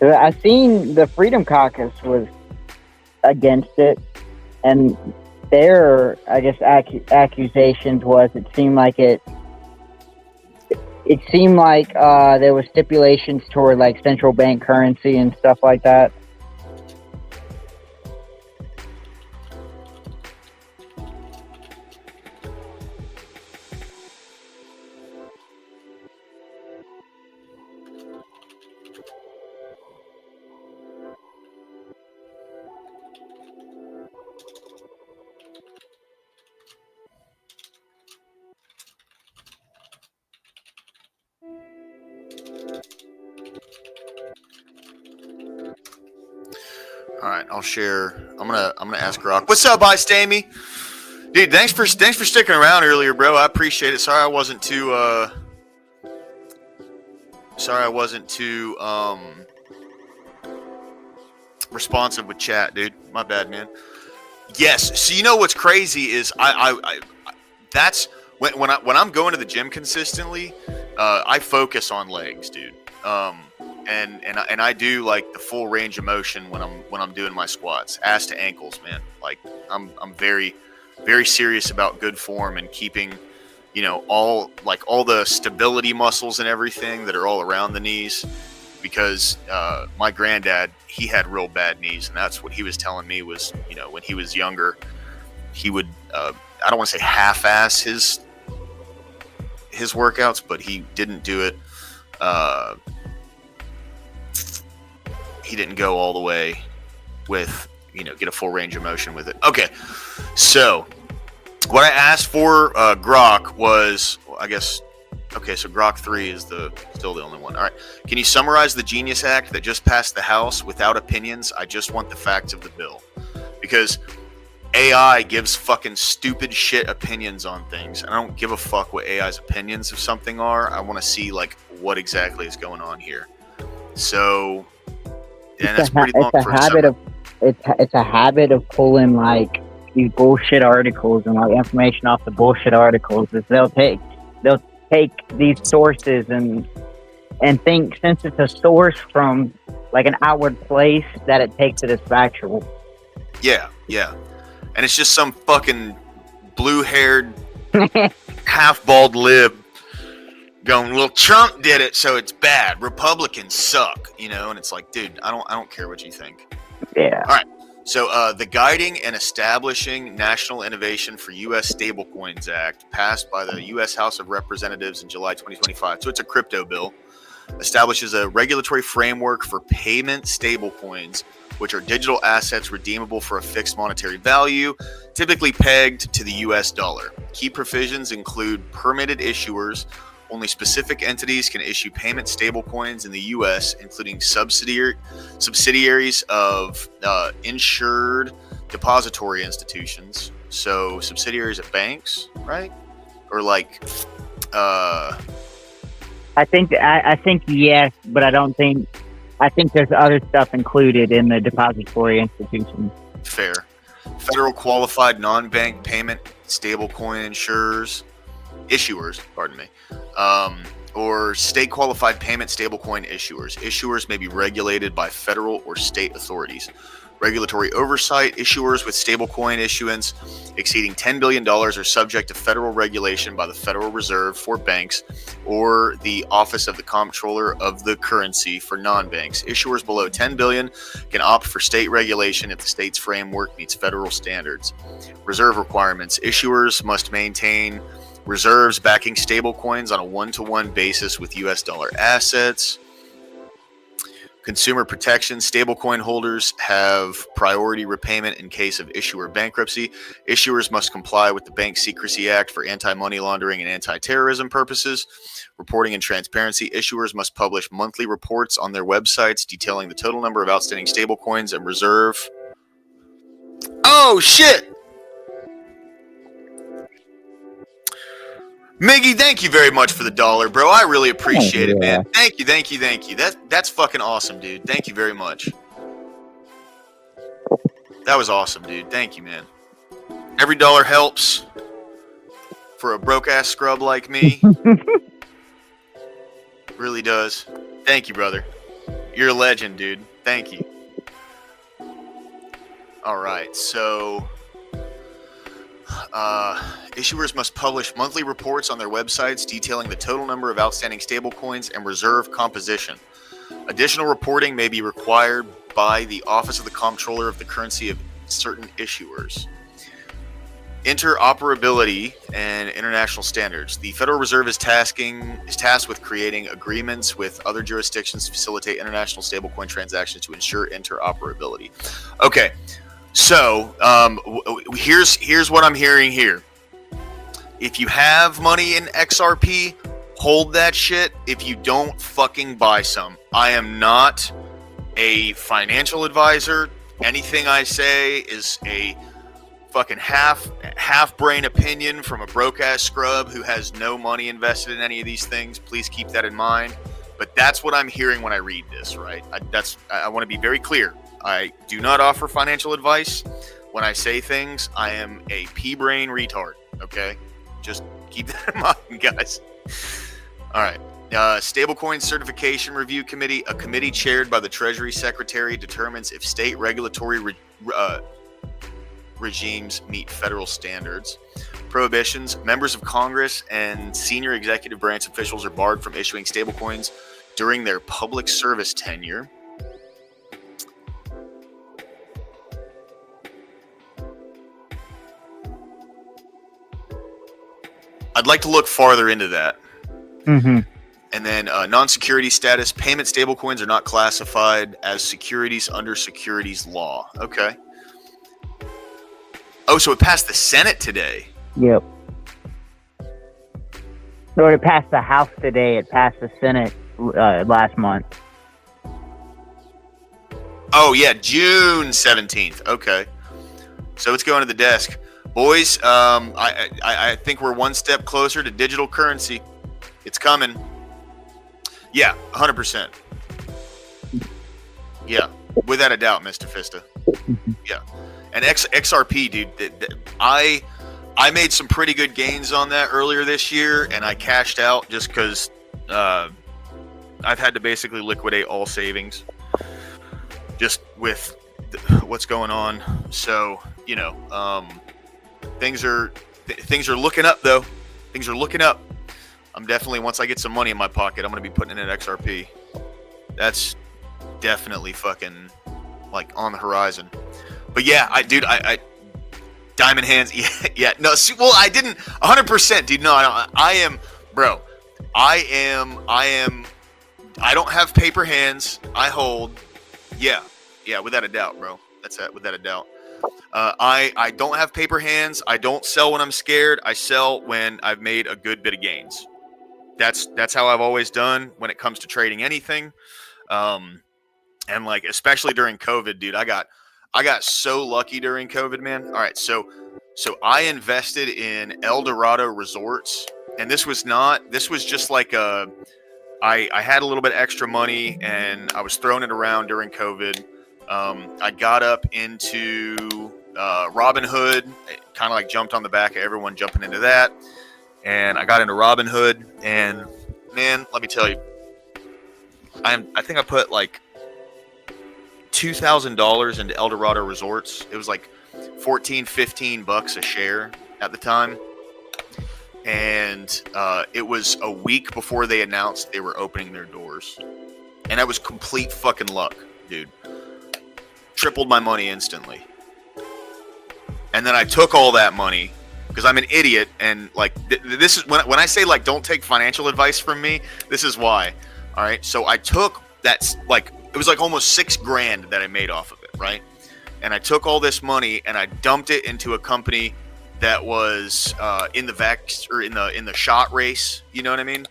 I seen the Freedom Caucus was against it, and their, I guess, accusations was it seemed like there was stipulations toward like central bank currency and stuff like that. All right, I'll share. I'm gonna ask Rock. What's up, Ice Damie? Dude, thanks for sticking around earlier, bro. I appreciate it. Sorry I wasn't too responsive with chat, dude. My bad, man. Yes. So you know what's crazy is I that's when I'm going to the gym consistently, I focus on legs, dude. And I do like the full range of motion when I'm doing my squats, ass to ankles, man. Like I'm very very serious about good form and keeping, all the stability muscles and everything that are all around the knees. Because my granddad, he had real bad knees, and that's what he was telling me was, when he was younger, he would, I don't want to say half-ass his workouts, but he didn't do it. He didn't go all the way with, get a full range of motion with it. Okay, so what I asked for Grok was, okay, so Grok 3 is still the only one. All right, can you summarize the Genius Act that just passed the House without opinions? I just want the facts of the bill. Because AI gives fucking stupid shit opinions on things. I don't give a fuck what AI's opinions of something are. I want to see, what exactly is going on here. So... And that's pretty long for it's a habit of pulling these bullshit articles and information off the bullshit articles. Is they'll take these sources and think, since it's a source from an outward place, that it takes it as factual. Yeah, and it's just some fucking blue-haired half-bald lib going, well, Trump did it, so it's bad. Republicans suck, and it's like, dude, I don't care what you think. Yeah. All right. So the Guiding and Establishing National Innovation for U.S. Stablecoins Act, passed by the U.S. House of Representatives in July 2025. So it's a crypto bill. Establishes a regulatory framework for payment stablecoins, which are digital assets redeemable for a fixed monetary value, typically pegged to the U.S. dollar. Key provisions include permitted issuers. Only specific entities can issue payment stablecoins in the U.S., including subsidiaries of insured depository institutions. So subsidiaries of banks, right? Or I think yes, but I don't think. I think there's other stuff included in the depository institution. Fair. Federal qualified non-bank payment stablecoin issuers, pardon me, or state qualified payment stablecoin issuers. Issuers may be regulated by federal or state authorities. Regulatory oversight. Issuers with stablecoin issuance exceeding $10 billion are subject to federal regulation by the Federal Reserve for banks or the Office of the Comptroller of the Currency for non-banks. Issuers below $10 billion can opt for state regulation if the state's framework meets federal standards. Reserve requirements. Issuers must maintain reserves backing stablecoins on a one-to-one basis with U.S. dollar assets. Consumer protection. Stablecoin holders have priority repayment in case of issuer bankruptcy. Issuers must comply with the Bank Secrecy Act for anti-money laundering and anti-terrorism purposes. Reporting and transparency. Issuers must publish monthly reports on their websites detailing the total number of outstanding stablecoins and reserve. Oh, shit! Miggy, thank you very much for the $1, bro. I really appreciate it, man. Thank you. That's fucking awesome, dude. Thank you very much. That was awesome, dude. Thank you, man. Every dollar helps for a broke-ass scrub like me. Really does. Thank you, brother. You're a legend, dude. Thank you. All right, so... issuers must publish monthly reports on their websites detailing the total number of outstanding stablecoins and reserve composition. Additional reporting may be required by the Office of the Comptroller of the Currency of certain issuers. Interoperability and international standards. The Federal Reserve is tasked with creating agreements with other jurisdictions to facilitate international stablecoin transactions to ensure interoperability. Okay. So, here's what I'm hearing here. If you have money in XRP, hold that shit. If you don't, fucking buy some. I am not a financial advisor. Anything I say is a fucking half brain opinion from a broke ass scrub who has no money invested in any of these things. Please keep that in mind. But that's what I'm hearing when I read this, right? I want to be very clear. I do not offer financial advice. When I say things, I am a pea-brain retard, okay? Just keep that in mind, guys. All right. Stablecoin Certification Review Committee. A committee chaired by the Treasury Secretary determines if state regulatory regimes meet federal standards. Prohibitions: members of Congress and senior executive branch officials are barred from issuing stablecoins during their public service tenure. I'd like to look farther into that. Mm-hmm. And then non-security status: payment stablecoins are not classified as securities under securities law. Okay. Oh, so it passed the Senate today. Yep. So it passed the House today. It passed the Senate last month. Oh yeah, June 17th. Okay. So it's going to the desk. Boys, I think we're one step closer to digital currency. It's coming. Yeah, 100%. Yeah, without a doubt, Mr. Fista. Yeah. And XRP, dude, I made some pretty good gains on that earlier this year, and I cashed out just because I've had to basically liquidate all savings just with what's going on. So, you know, things are looking up, though. Things are looking up. I'm definitely, once I get some money in my pocket, I'm going to be putting in an XRP. That's definitely fucking, like, on the horizon. But yeah, I diamond hands. Yeah. No, well, I didn't 100%, dude. No, I am, bro. I don't have paper hands. I hold. Yeah, without a doubt, bro. That's it, without a doubt. I don't have paper hands. I don't sell when I'm scared. I sell when I've made a good bit of gains. That's how I've always done when it comes to trading anything. And like, especially during COVID, dude, I got so lucky during COVID, man. All right. So I invested in El Dorado Resorts, and this was just like I had a little bit extra money and I was throwing it around during COVID. I got up into Robinhood, kind of like jumped on the back of everyone jumping into that. And I got into Robinhood, and man, let me tell you, I think I put like $2,000 into El Dorado Resorts. It was like $14-15 a share at the time. And it was a week before they announced they were opening their doors. And that was complete fucking luck, dude. Tripled my money instantly. And then I took all that money, because I'm an idiot, and like this is when I say, like, don't take financial advice from me, this is why. All right, so I took that, like, it was like almost $6,000 that I made off of it, right? And I took all this money and I dumped it into a company that was in the shot race, you know what I mean?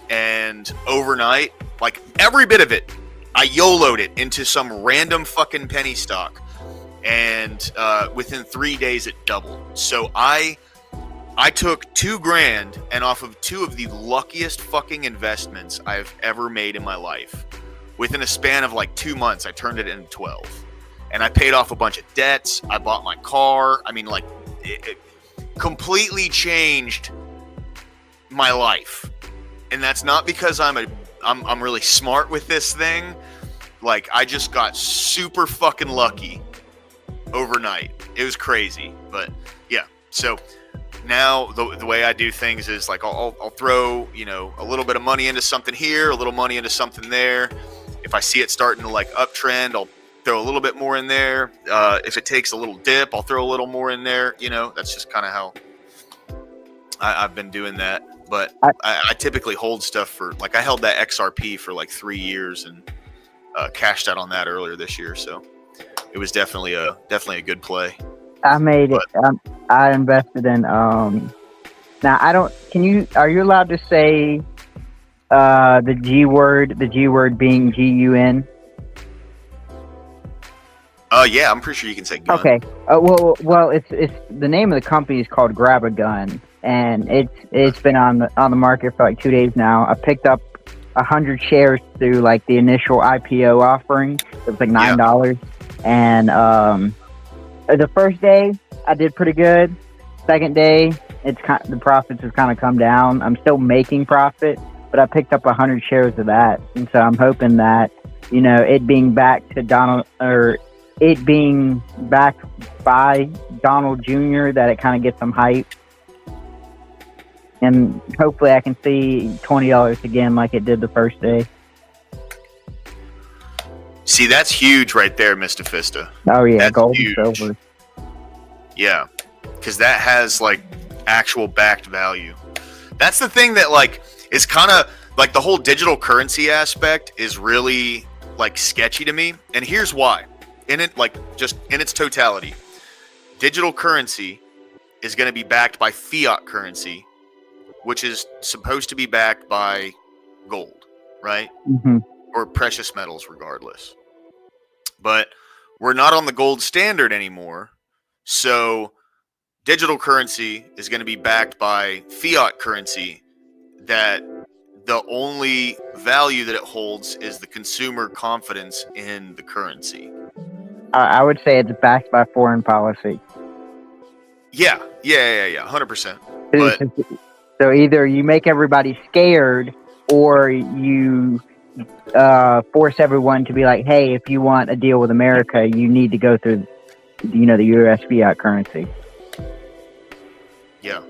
And overnight, like, every bit of it, I YOLO'd it into some random fucking penny stock. And within 3 days it doubled. So I took $2,000, and off of two of the luckiest fucking investments I've ever made in my life, within a span of like 2 months, I turned it into 12. And I paid off a bunch of debts. I bought my car. I mean, like, it completely changed my life. And that's not because I'm really smart with this thing. Like, I just got super fucking lucky overnight. It was crazy. But yeah, so now the way I do things is, like, I'll throw, you know, a little bit of money into something here, a little money into something there. If I see it starting to, like, uptrend, I'll throw a little bit more in there. If it takes a little dip, I'll throw a little more in there. You know, that's just kind of how I've been doing that. But I typically hold stuff for, like, I held that XRP for like 3 years and cashed out on that earlier this year. So it was definitely a good play. I made it. I invested in. Now I don't. Are you allowed to say the G word? The G word being GUN. Yeah, I'm pretty sure you can say gun. Okay. Well, it's the name of the company is called Grab a Gun, and it's been on the market for like 2 days now. I picked up 100 shares through, like, the initial IPO offering. It was like $9, and the first day I did pretty good. Second day, the profits have kind of come down. I'm still making profit, but I picked up 100 shares of that, and so I'm hoping that, you know, it being back to it being backed by Donald Jr. that it kind of gets some hype. And hopefully I can see $20 again like it did the first day. See, that's huge right there, Mr. Fista. Oh, yeah, that's gold huge. and silver. Yeah, because that has, like, actual backed value. That's the thing that, like, is kind of, like, the whole digital currency aspect is really, like, sketchy to me. And here's why. In it, like, just in its totality, digital currency is going to be backed by fiat currency, which is supposed to be backed by gold, right? Mm-hmm. Or precious metals, regardless. But we're not on the gold standard anymore. So digital currency is going to be backed by fiat currency that the only value that it holds is the consumer confidence in the currency. I would say it's backed by foreign policy. Yeah, 100%. But So either you make everybody scared, or you force everyone to be like, hey, if you want a deal with America, you need to go through, the U.S. fiat currency. Yeah.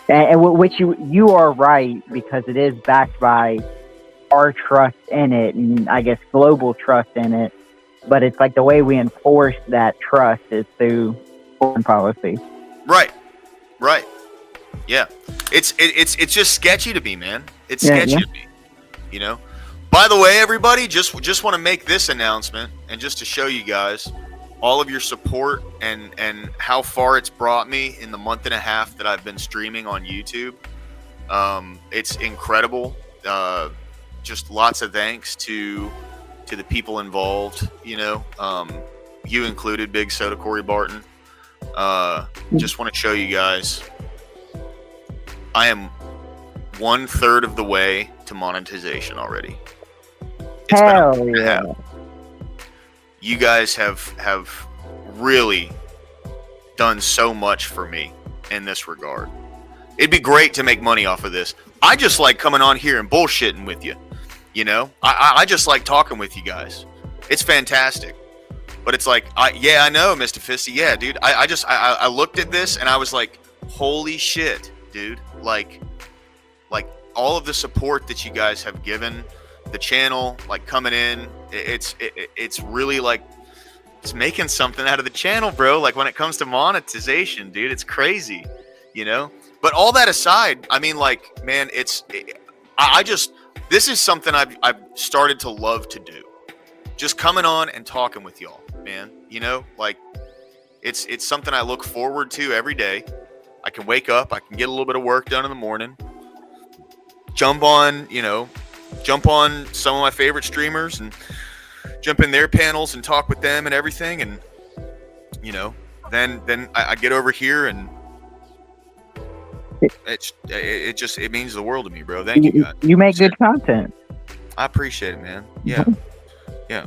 And which you are right, because it is backed by our trust in it, and I guess global trust in it. But it's like the way we enforce that trust is through foreign policy. Right. Yeah. It's just sketchy to me, man. It's sketchy to me. By the way, everybody, just want to make this announcement, and just to show you guys all of your support and how far it's brought me in the month and a half that I've been streaming on YouTube. It's incredible. Just lots of thanks to the people involved. You included, Big Soda Corey Barton. Just want to show you guys, I am 1/3 of the way to monetization already. It's Hell yeah. You guys have really done so much for me in this regard. It'd be great to make money off of this. I just like coming on here and bullshitting with you. I just like talking with you guys. It's fantastic. But it's like, I know, Mr. Fisty. Yeah, dude. I looked at this and I was like, holy shit, dude. Like all of the support that you guys have given the channel, like coming in, it's really like, it's making something out of the channel, bro. Like when it comes to monetization, dude, it's crazy, But all that aside, I mean, like, man, this is something I've started to love to do. Just coming on and talking with y'all, man. Like it's something I look forward to every day. I can wake up, I can get a little bit of work done in the morning, jump on some of my favorite streamers and jump in their panels and talk with them and everything. And, then I get over here and it means the world to me, bro. Thank you guys. You make good content. I appreciate it, man. Yeah. Yeah.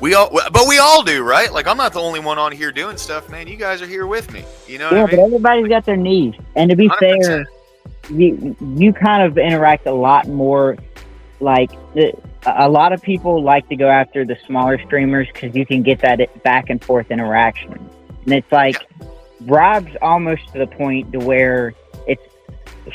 We all do, right? Like, I'm not the only one on here doing stuff, man. You guys are here with me. You know what I mean? But everybody's got their needs. And to be 100%. fair, you kind of interact a lot more. Like, a lot of people like to go after the smaller streamers because you can get that back and forth interaction. And it's like, Rob's almost to the point to where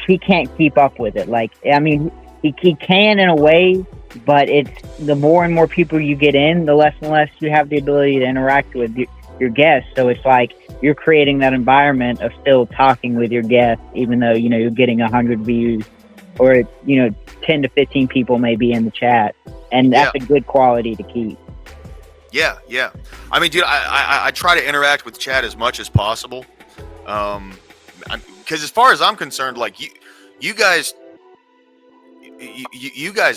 he can't keep up with it. Like, I mean, he can in a way, but it's the more and more people you get in, the less and less you have the ability to interact with your guests. So it's like you're creating that environment of still talking with your guests, even though, you're getting 100 views or, 10 to 15 people may be in the chat. And that's a good quality to keep. Yeah. I mean, dude, I try to interact with chat as much as possible. Because as far as I'm concerned, like you guys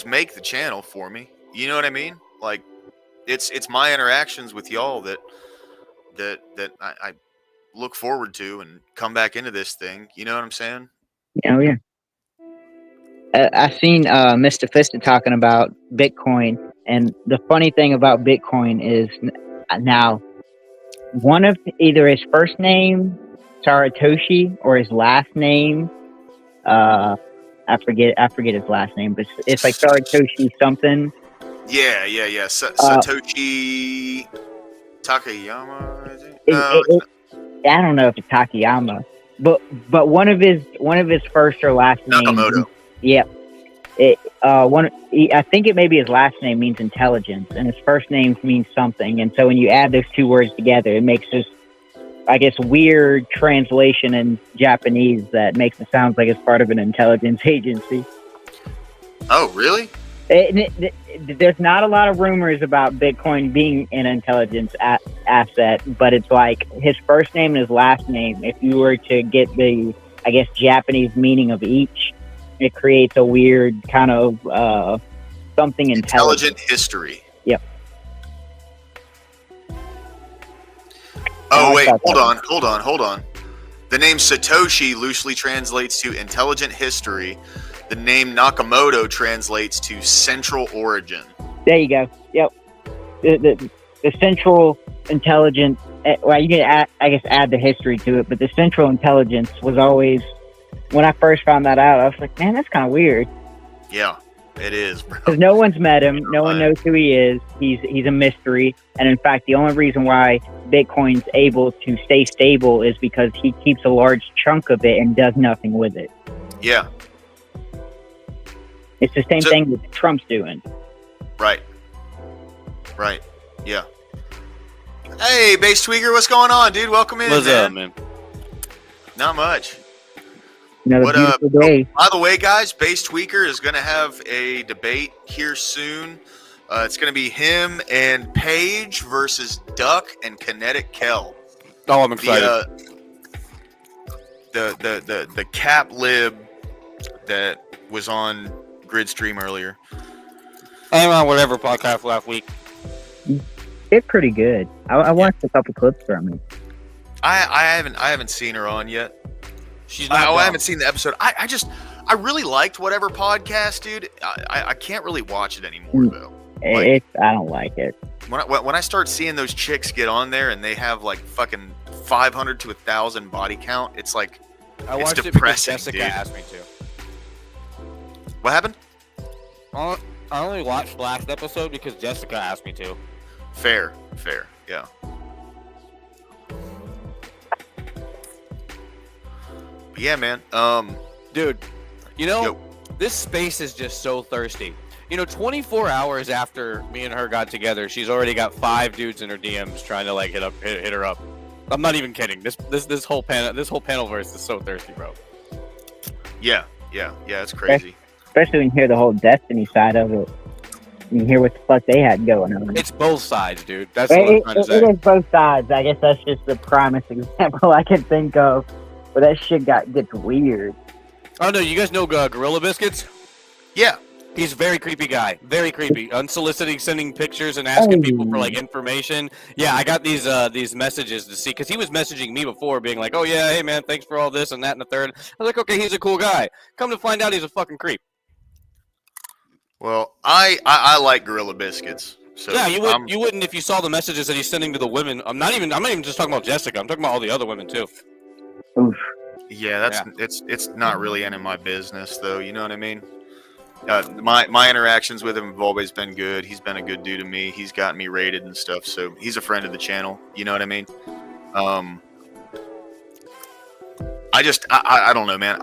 make the channel for me. You know what I mean? Like it's my interactions with y'all that I look forward to and come back into this thing. You know what I'm saying? Oh yeah. I've seen Mr. Fista talking about Bitcoin, and the funny thing about Bitcoin is now one of either his first name Saratoshi or his last name. I forget his last name, but it's like Saratoshi something. Yeah. Satoshi. Takayama. Is it? I don't know if it's Takayama, but one of his first or last names. Nakamoto. Yep. I think it may be his last name means intelligence, and his first name means something. And so when you add those two words together, it makes this, I guess, weird translation in Japanese that makes it sound like it's part of an intelligence agency. Oh, really? There's not a lot of rumors about Bitcoin being an intelligence asset, but it's like his first name and his last name. If you were to get the, I guess, Japanese meaning of each, it creates a weird kind of something intelligent history. Yep. Oh, wait, hold on. The name Satoshi loosely translates to intelligent history. The name Nakamoto translates to central origin. There you go. Yep. The central intelligence, well, you can add the history to it, but the central intelligence was always, when I first found that out, I was like, man, that's kind of weird. Yeah, it is, bro. Because no one's met him. No one knows who he is. He's a mystery. And in fact, the only reason why Bitcoin's able to stay stable is because he keeps a large chunk of it and does nothing with it. Yeah. It's the same thing that Trump's doing. Right. Yeah. Hey, Based Tweaker, what's going on, dude? Welcome in, What's up, man? Not much. Another beautiful day. By the way, guys, Based Tweaker is going to have a debate here soon. It's going to be him and Paige versus Duck and Kinetic Kel. Oh, I'm excited. The cap lib that was on Gridstream earlier. I am on whatever podcast last week. It's pretty good. I watched a couple clips from it. I haven't seen her on yet. She's not. I haven't seen the episode. I really liked whatever podcast, dude. I can't really watch it anymore though. I don't like it. When I start seeing those chicks get on there and they have like fucking 500 to 1,000 body count, it's like I it's watched depressing, it because Jessica dude. asked me to. What happened? I only watched last episode because Jessica asked me to. Fair, yeah. But yeah, man. Dude, this space is just so thirsty. 24 hours after me and her got together, she's already got 5 dudes in her DMs trying to like hit her up. I'm not even kidding. This whole panelverse is so thirsty, bro. Yeah, it's crazy. Especially when you hear the whole Destiny side of it. You hear what the fuck they had going on. It's both sides, dude. That's what I'm trying to say. It is both sides. I guess that's just the primest example I can think of where that shit gets weird. Oh no, you guys know Gorilla Biscuits? Yeah. He's a very creepy guy. Very creepy. Unsolicited, sending pictures and asking people for like information. Yeah, I got these messages to see because he was messaging me before, being like, "Oh yeah, hey man, thanks for all this and that and the third." I was like, "Okay, he's a cool guy." Come to find out, he's a fucking creep. Well, I like Gorilla Biscuits. So yeah, you wouldn't if you saw the messages that he's sending to the women. I'm not even just talking about Jessica. I'm talking about all the other women too. Oof. Yeah, it's not really any of my business though. You know what I mean? My interactions with him have always been good. He's been a good dude to me. He's gotten me rated and stuff, so he's a friend of the channel. You know what I mean? I don't know, man.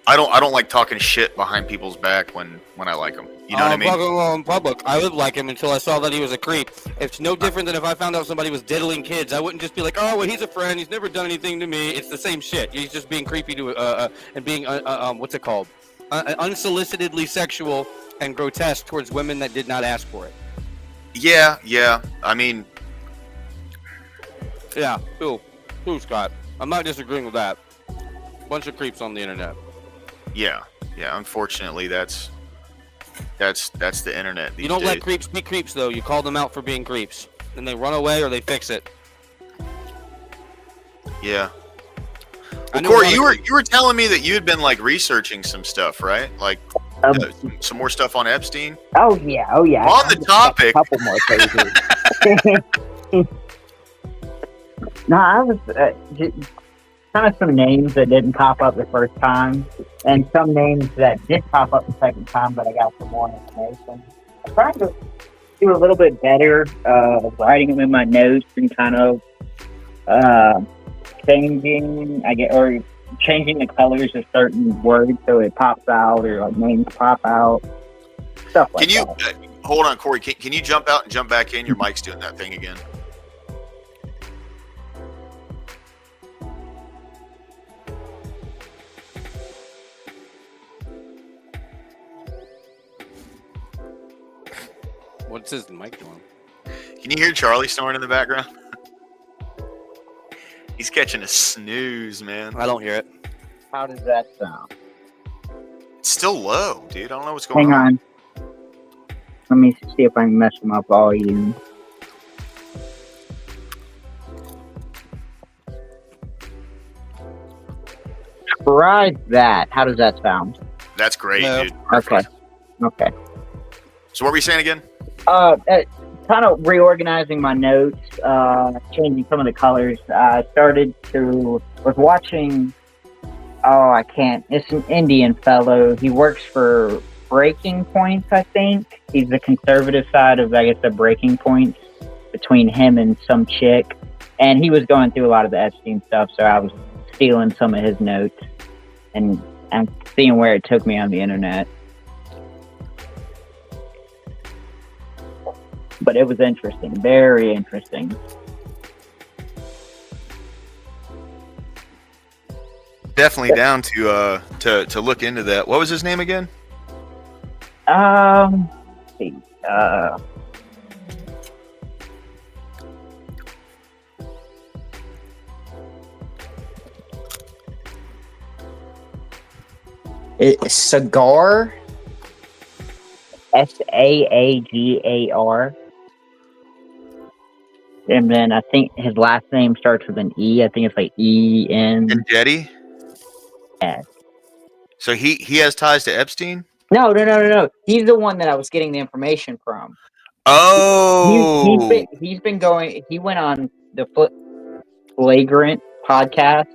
I don't like talking shit behind people's back when I like them. You know what I mean? In public, I would like him until I saw that he was a creep. It's no different than if I found out somebody was diddling kids. I wouldn't just be like, oh, well, he's a friend. He's never done anything to me. It's the same shit. He's just being creepy and being what's it called? Unsolicitedly sexual and grotesque towards women that did not ask for it. Yeah. I mean, yeah. Who, Scott? I'm not disagreeing with that. Bunch of creeps on the internet. Yeah. Unfortunately, that's the internet these You don't days. let creeps be creeps, though. You call them out for being creeps. Then they run away or they fix it. Yeah. Well, Corey, you were telling me that you had been like researching some stuff, right? Like some more stuff on Epstein. Oh yeah. On the topic. A couple more pages. No, I was kind of some names that didn't pop up the first time, and some names that did pop up the second time, but I got some more information. I'm trying to do a little bit better writing them in my notes and kind of changing the colors of certain words so it pops out, or like names pop out, stuff like that. Hold on, Corey? Can you jump out and jump back in? Your mic's doing that thing again. What's his mic doing? Can you hear Charlie snoring in the background? He's catching a snooze, man. I don't hear it. How does that sound? It's still low, dude. I don't know what's going on. Hang on. Let me see if I can mess with my volume. Try that. How does that sound? That's great, dude. Okay. Okay. So what were you saying again? Kind of reorganizing my notes, changing some of the colors. I was watching, it's an Indian fellow. He works for Breaking Points, I think. He's the conservative side of, I guess, the Breaking Points between him and some chick. And he was going through a lot of the Epstein stuff, so I was stealing some of his notes and seeing where it took me on the internet. But it was interesting, very interesting. Definitely down to look into that. What was his name again? Let's see. It's Sagar. Saagar. And then I think his last name starts with an E. I think it's like E-N. And Jetty? Yeah. So he has ties to Epstein? No. He's the one that I was getting the information from. Oh! He's been going. He went on the Flagrant podcast,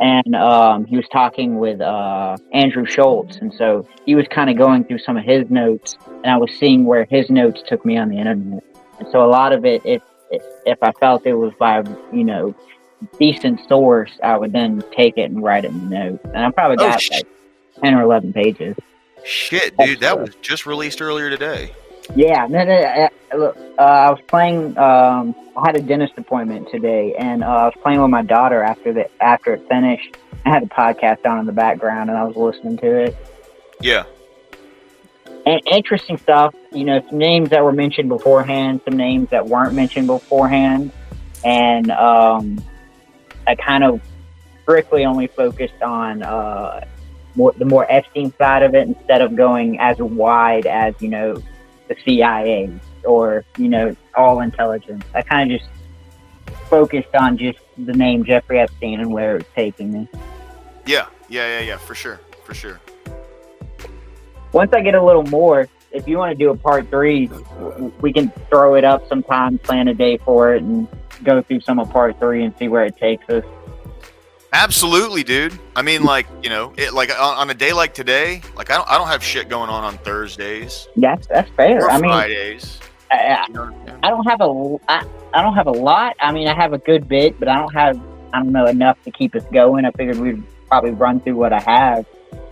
and he was talking with Andrew Schultz, and so he was kind of going through some of his notes, and I was seeing where his notes took me on the internet. And so a lot of it, if I felt it was by decent source, I would then take it and write it in the notes. And I probably got like 10 or 11 pages. Shit, dude, that was just released earlier today. Yeah, look, I was playing. I had a dentist appointment today, and I was playing with my daughter after it finished. I had a podcast on in the background, and I was listening to it. Yeah. And interesting stuff. Some names that were mentioned beforehand, some names that weren't mentioned beforehand, and I kind of strictly only focused on the more Epstein side of it instead of going as wide as the CIA or all intelligence. I kind of just focused on just the name Jeffrey Epstein and where it was taking me. Yeah, for sure. Once I get a little more, if you want to do a part 3, we can throw it up sometime, plan a day for it, and go through some of part 3 and see where it takes us. Absolutely, dude. I mean, on a day like today, I don't have shit going on Thursdays. That's fair. Or I mean, Fridays. I don't have a lot. I mean, I have a good bit, but I don't have enough to keep us going. I figured we'd probably run through what I have,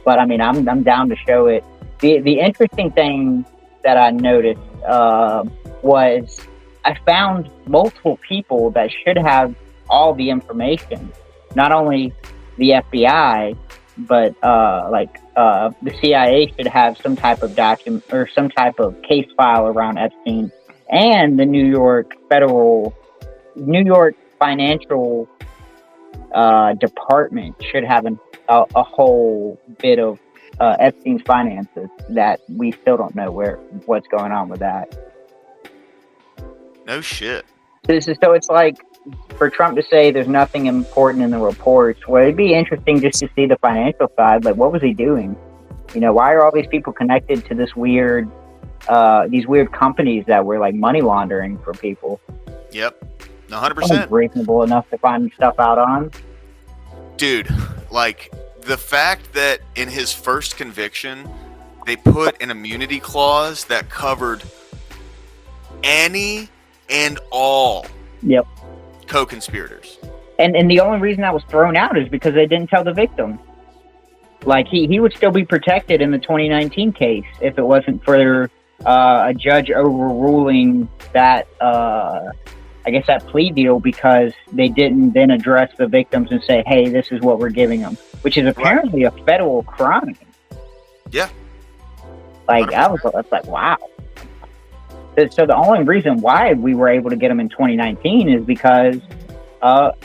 but I mean, I'm down to show it. The interesting thing that I noticed was I found multiple people that should have all the information. Not only the FBI, but the CIA should have some type of document or some type of case file around Epstein, and the New York financial department should have a whole bit of Epstein's finances that we still don't know what's going on with that. No shit. So it's like, for Trump to say there's nothing important in the reports, well, it'd be interesting just to see the financial side. Like, what was he doing? Why are all these people connected to these weird companies that were like money laundering for people? Yep, 100%. Reasonable enough to find stuff out on. Dude, the fact that in his first conviction, they put an immunity clause that covered any and all Yep. co-conspirators. And the only reason that was thrown out is because they didn't tell the victim. Like, he would still be protected in the 2019 case if it wasn't for a judge overruling that, I guess, that plea deal, because they didn't then address the victims and say, hey, this is what we're giving them, which is apparently a federal crime. Yeah. Like, I was like, wow. So the only reason why we were able to get them in 2019 is because of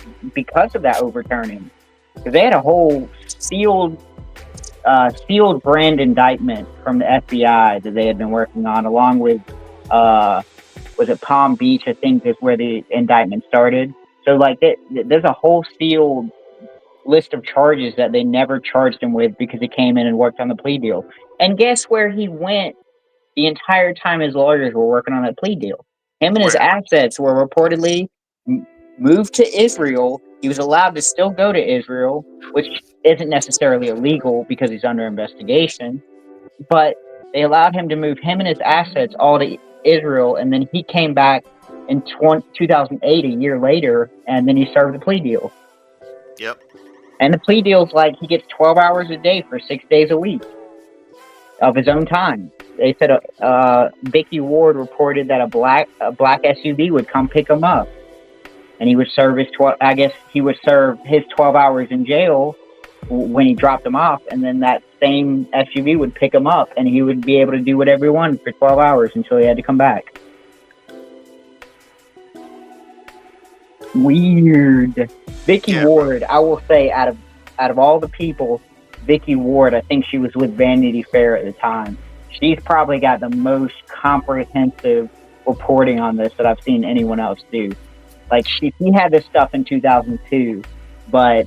that overturning. Because they had a whole sealed brand indictment from the FBI that they had been working on, along with, was it Palm Beach, I think, is where the indictment started. So, like, there's a whole sealed list of charges that they never charged him with because he came in and worked on the plea deal. And guess where he went the entire time his lawyers were working on that plea deal? Him and his assets were reportedly moved to Israel. He was allowed to still go to Israel, which isn't necessarily illegal because he's under investigation. But they allowed him to move him and his assets all to Israel, and then he came back in 2008, a year later, and then he served the plea deal. Yep. And the plea deal's like he gets 12 hours a day for 6 days a week of his own time. They said Vicky Ward reported that a black SUV would come pick him up, and he would serve his 12 hours in jail when he dropped him off, and then that same SUV would pick him up, and he would be able to do whatever he wanted for 12 hours until he had to come back. Weird. Vicky Ward, I will say, out of all the people, Vicky Ward, I think she was with Vanity Fair at the time. She's probably got the most comprehensive reporting on this that I've seen anyone else do. Like, she had this stuff in 2002, but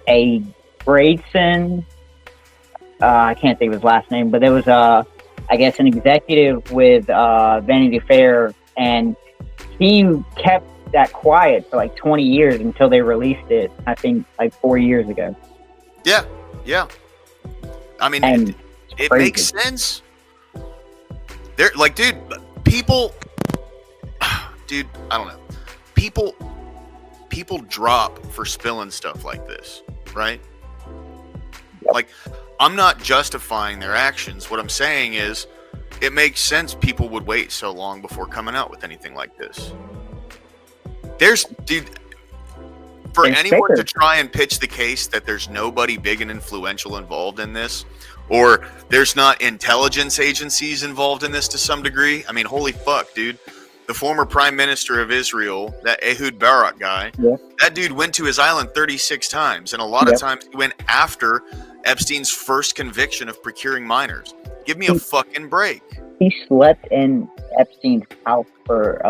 a Braidson, I can't think of his last name, but there was I guess an executive with Vanity Fair, and he kept that quiet for like 20 years until they released it, I think like 4 years ago. Yeah. I mean, it makes sense. They're like, dude, I don't know. People drop for spilling stuff like this, right? Yep. Like, I'm not justifying their actions. What I'm saying is, it makes sense people would wait so long before coming out with anything like this. For anyone to try and pitch the case that there's nobody big and influential involved in this, or there's not intelligence agencies involved in this to some degree, I mean, holy fuck, dude. The former prime minister of Israel, that Ehud Barak guy, that dude went to his island 36 times, and a lot of times he went after Epstein's first conviction of procuring minors. Give me a fucking break. He slept in Epstein's house for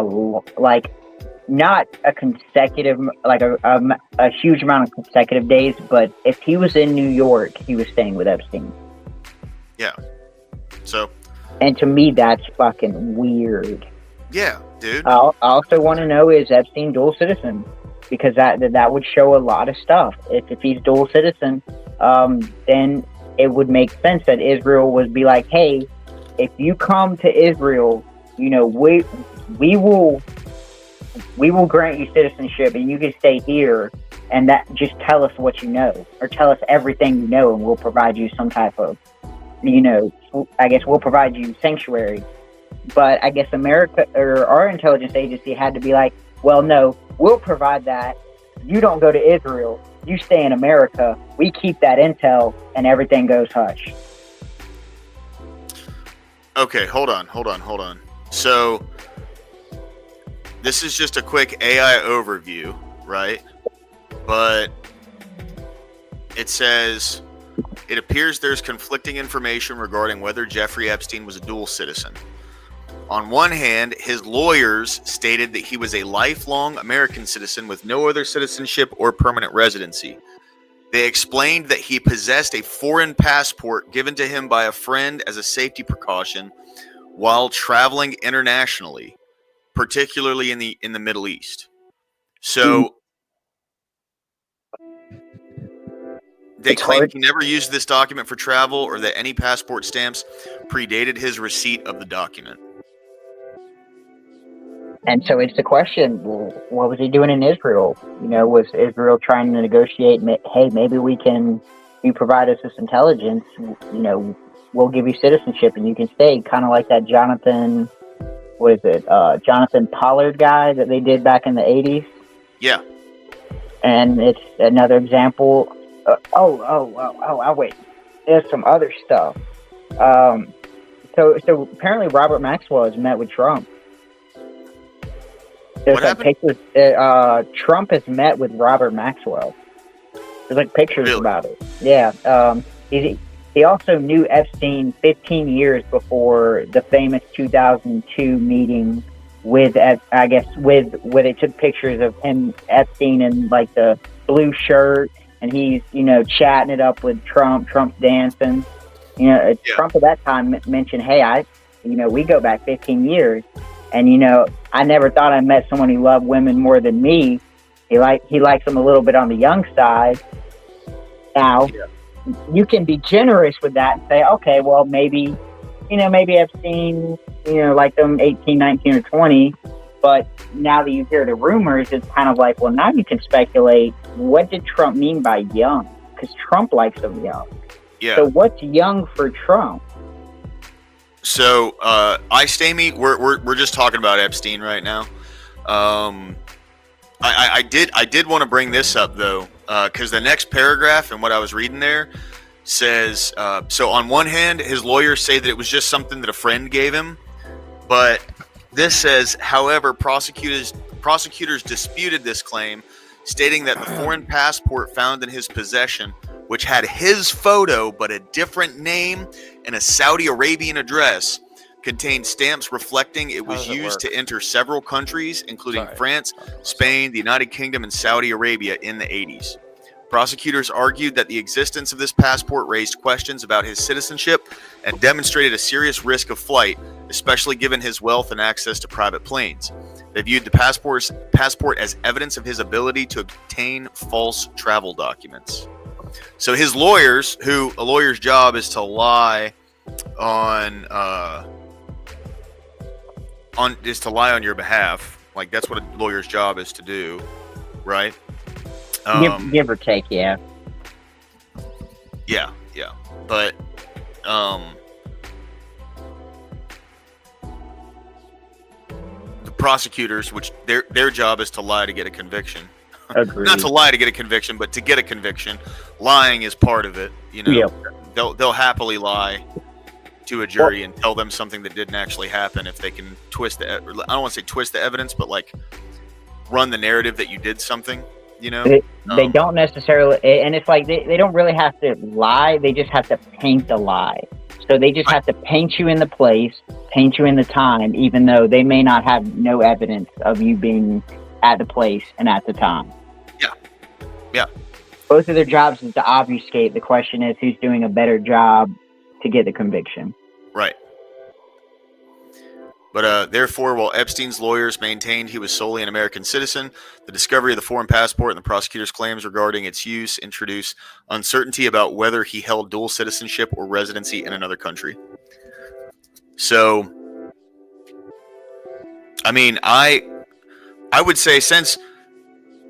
not a consecutive, like a huge amount of consecutive days, but if he was in New York, he was staying with Epstein. Yeah. So. And to me, that's fucking weird. Yeah, dude. I also want to know, is Epstein dual citizen? Because that would show a lot of stuff. If he's dual citizen, then it would make sense that Israel would be like, hey, if you come to Israel, we will grant you citizenship, and you can stay here, and that just tell us what you know, or tell us everything you know, and we'll provide you some type of, I guess we'll provide you sanctuary. But I guess America, or our intelligence agency, had to be like, well, no, we'll provide that. You don't go to Israel. You stay in America. We keep that intel, and everything goes hush. Okay, hold on. So, this is just a quick AI overview, right? But it says, it appears there's conflicting information regarding whether Jeffrey Epstein was a dual citizen. On one hand, his lawyers stated that he was a lifelong American citizen with no other citizenship or permanent residency. They explained that he possessed a foreign passport given to him by a friend as a safety precaution while traveling internationally, particularly in the Middle East. So they claimed he never used this document for travel, or that any passport stamps predated his receipt of the document. And so it's the question, well, what was he doing in Israel? You know, was Israel trying to negotiate, hey, maybe you provide us this intelligence, you know, we'll give you citizenship and you can stay, kind of like that Jonathan Pollard guy that they did back in the 80s. Yeah. And it's another example. Wait, there's some other stuff. So apparently Robert Maxwell has met with Trump. There's like pictures. Trump has met with Robert Maxwell. There's like pictures about it. Yeah. He also knew Epstein 15 years before the famous 2002 meeting with where they took pictures of him, Epstein, in like the blue shirt, and he's, you know, chatting it up with Trump. Trump's dancing. You know, Trump at that time mentioned, hey, we go back 15 years. And, you know, I never thought I met someone who loved women more than me. He likes them a little bit on the young side. Now, you can be generous with that and say, okay, well, maybe Epstein, you know, like them 18, 19, or 20. But now that you hear the rumors, it's kind of like, well, now you can speculate, what did Trump mean by young? Because Trump likes them young. Yeah. So what's young for Trump? So, Amy, we're just talking about Epstein right now. I did want to bring this up though, because the next paragraph and what I was reading there says, so on one hand, his lawyers say that it was just something that a friend gave him, but this says, however, prosecutors disputed this claim, stating that the foreign passport found in his possession, which had his photo but a different name and a Saudi Arabian address, contained stamps reflecting it was used to enter several countries, including France, Spain, the United Kingdom, and Saudi Arabia in the 80s. Prosecutors argued that the existence of this passport raised questions about his citizenship and demonstrated a serious risk of flight, especially given his wealth and access to private planes. They viewed the passport as evidence of his ability to obtain false travel documents. So his lawyers, a lawyer's job is to lie on your behalf. Like, that's what a lawyer's job is to do, right? Give or take, yeah. Yeah. But the prosecutors, which their job is to lie to get a conviction. Agreed. Not to lie to get a conviction, but to get a conviction. Lying is part of it. You know, they'll happily lie to a jury and tell them something that didn't actually happen if they can twist I don't want to say twist the evidence, but like run the narrative that you did something. You know, they don't necessarily, and it's like they don't really have to lie. They just have to paint the lie. So they just have to paint you in the place, paint you in the time, even though they may not have no evidence of you being at the place and at the time. Yeah. Both of their jobs is to obfuscate. The question is, who's doing a better job to get the conviction? Right. But therefore, while Epstein's lawyers maintained he was solely an American citizen, the discovery of the foreign passport and the prosecutor's claims regarding its use introduced uncertainty about whether he held dual citizenship or residency in another country. So, I mean, I would say, since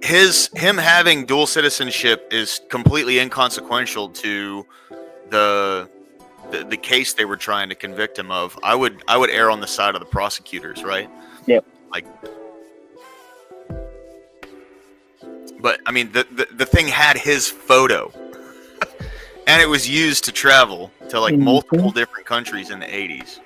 him having dual citizenship is completely inconsequential to the case they were trying to convict him of, I would err on the side of the prosecutors, right? Yep. Like, but I mean, the thing had his photo, and it was used to travel to like multiple different countries in the 80s.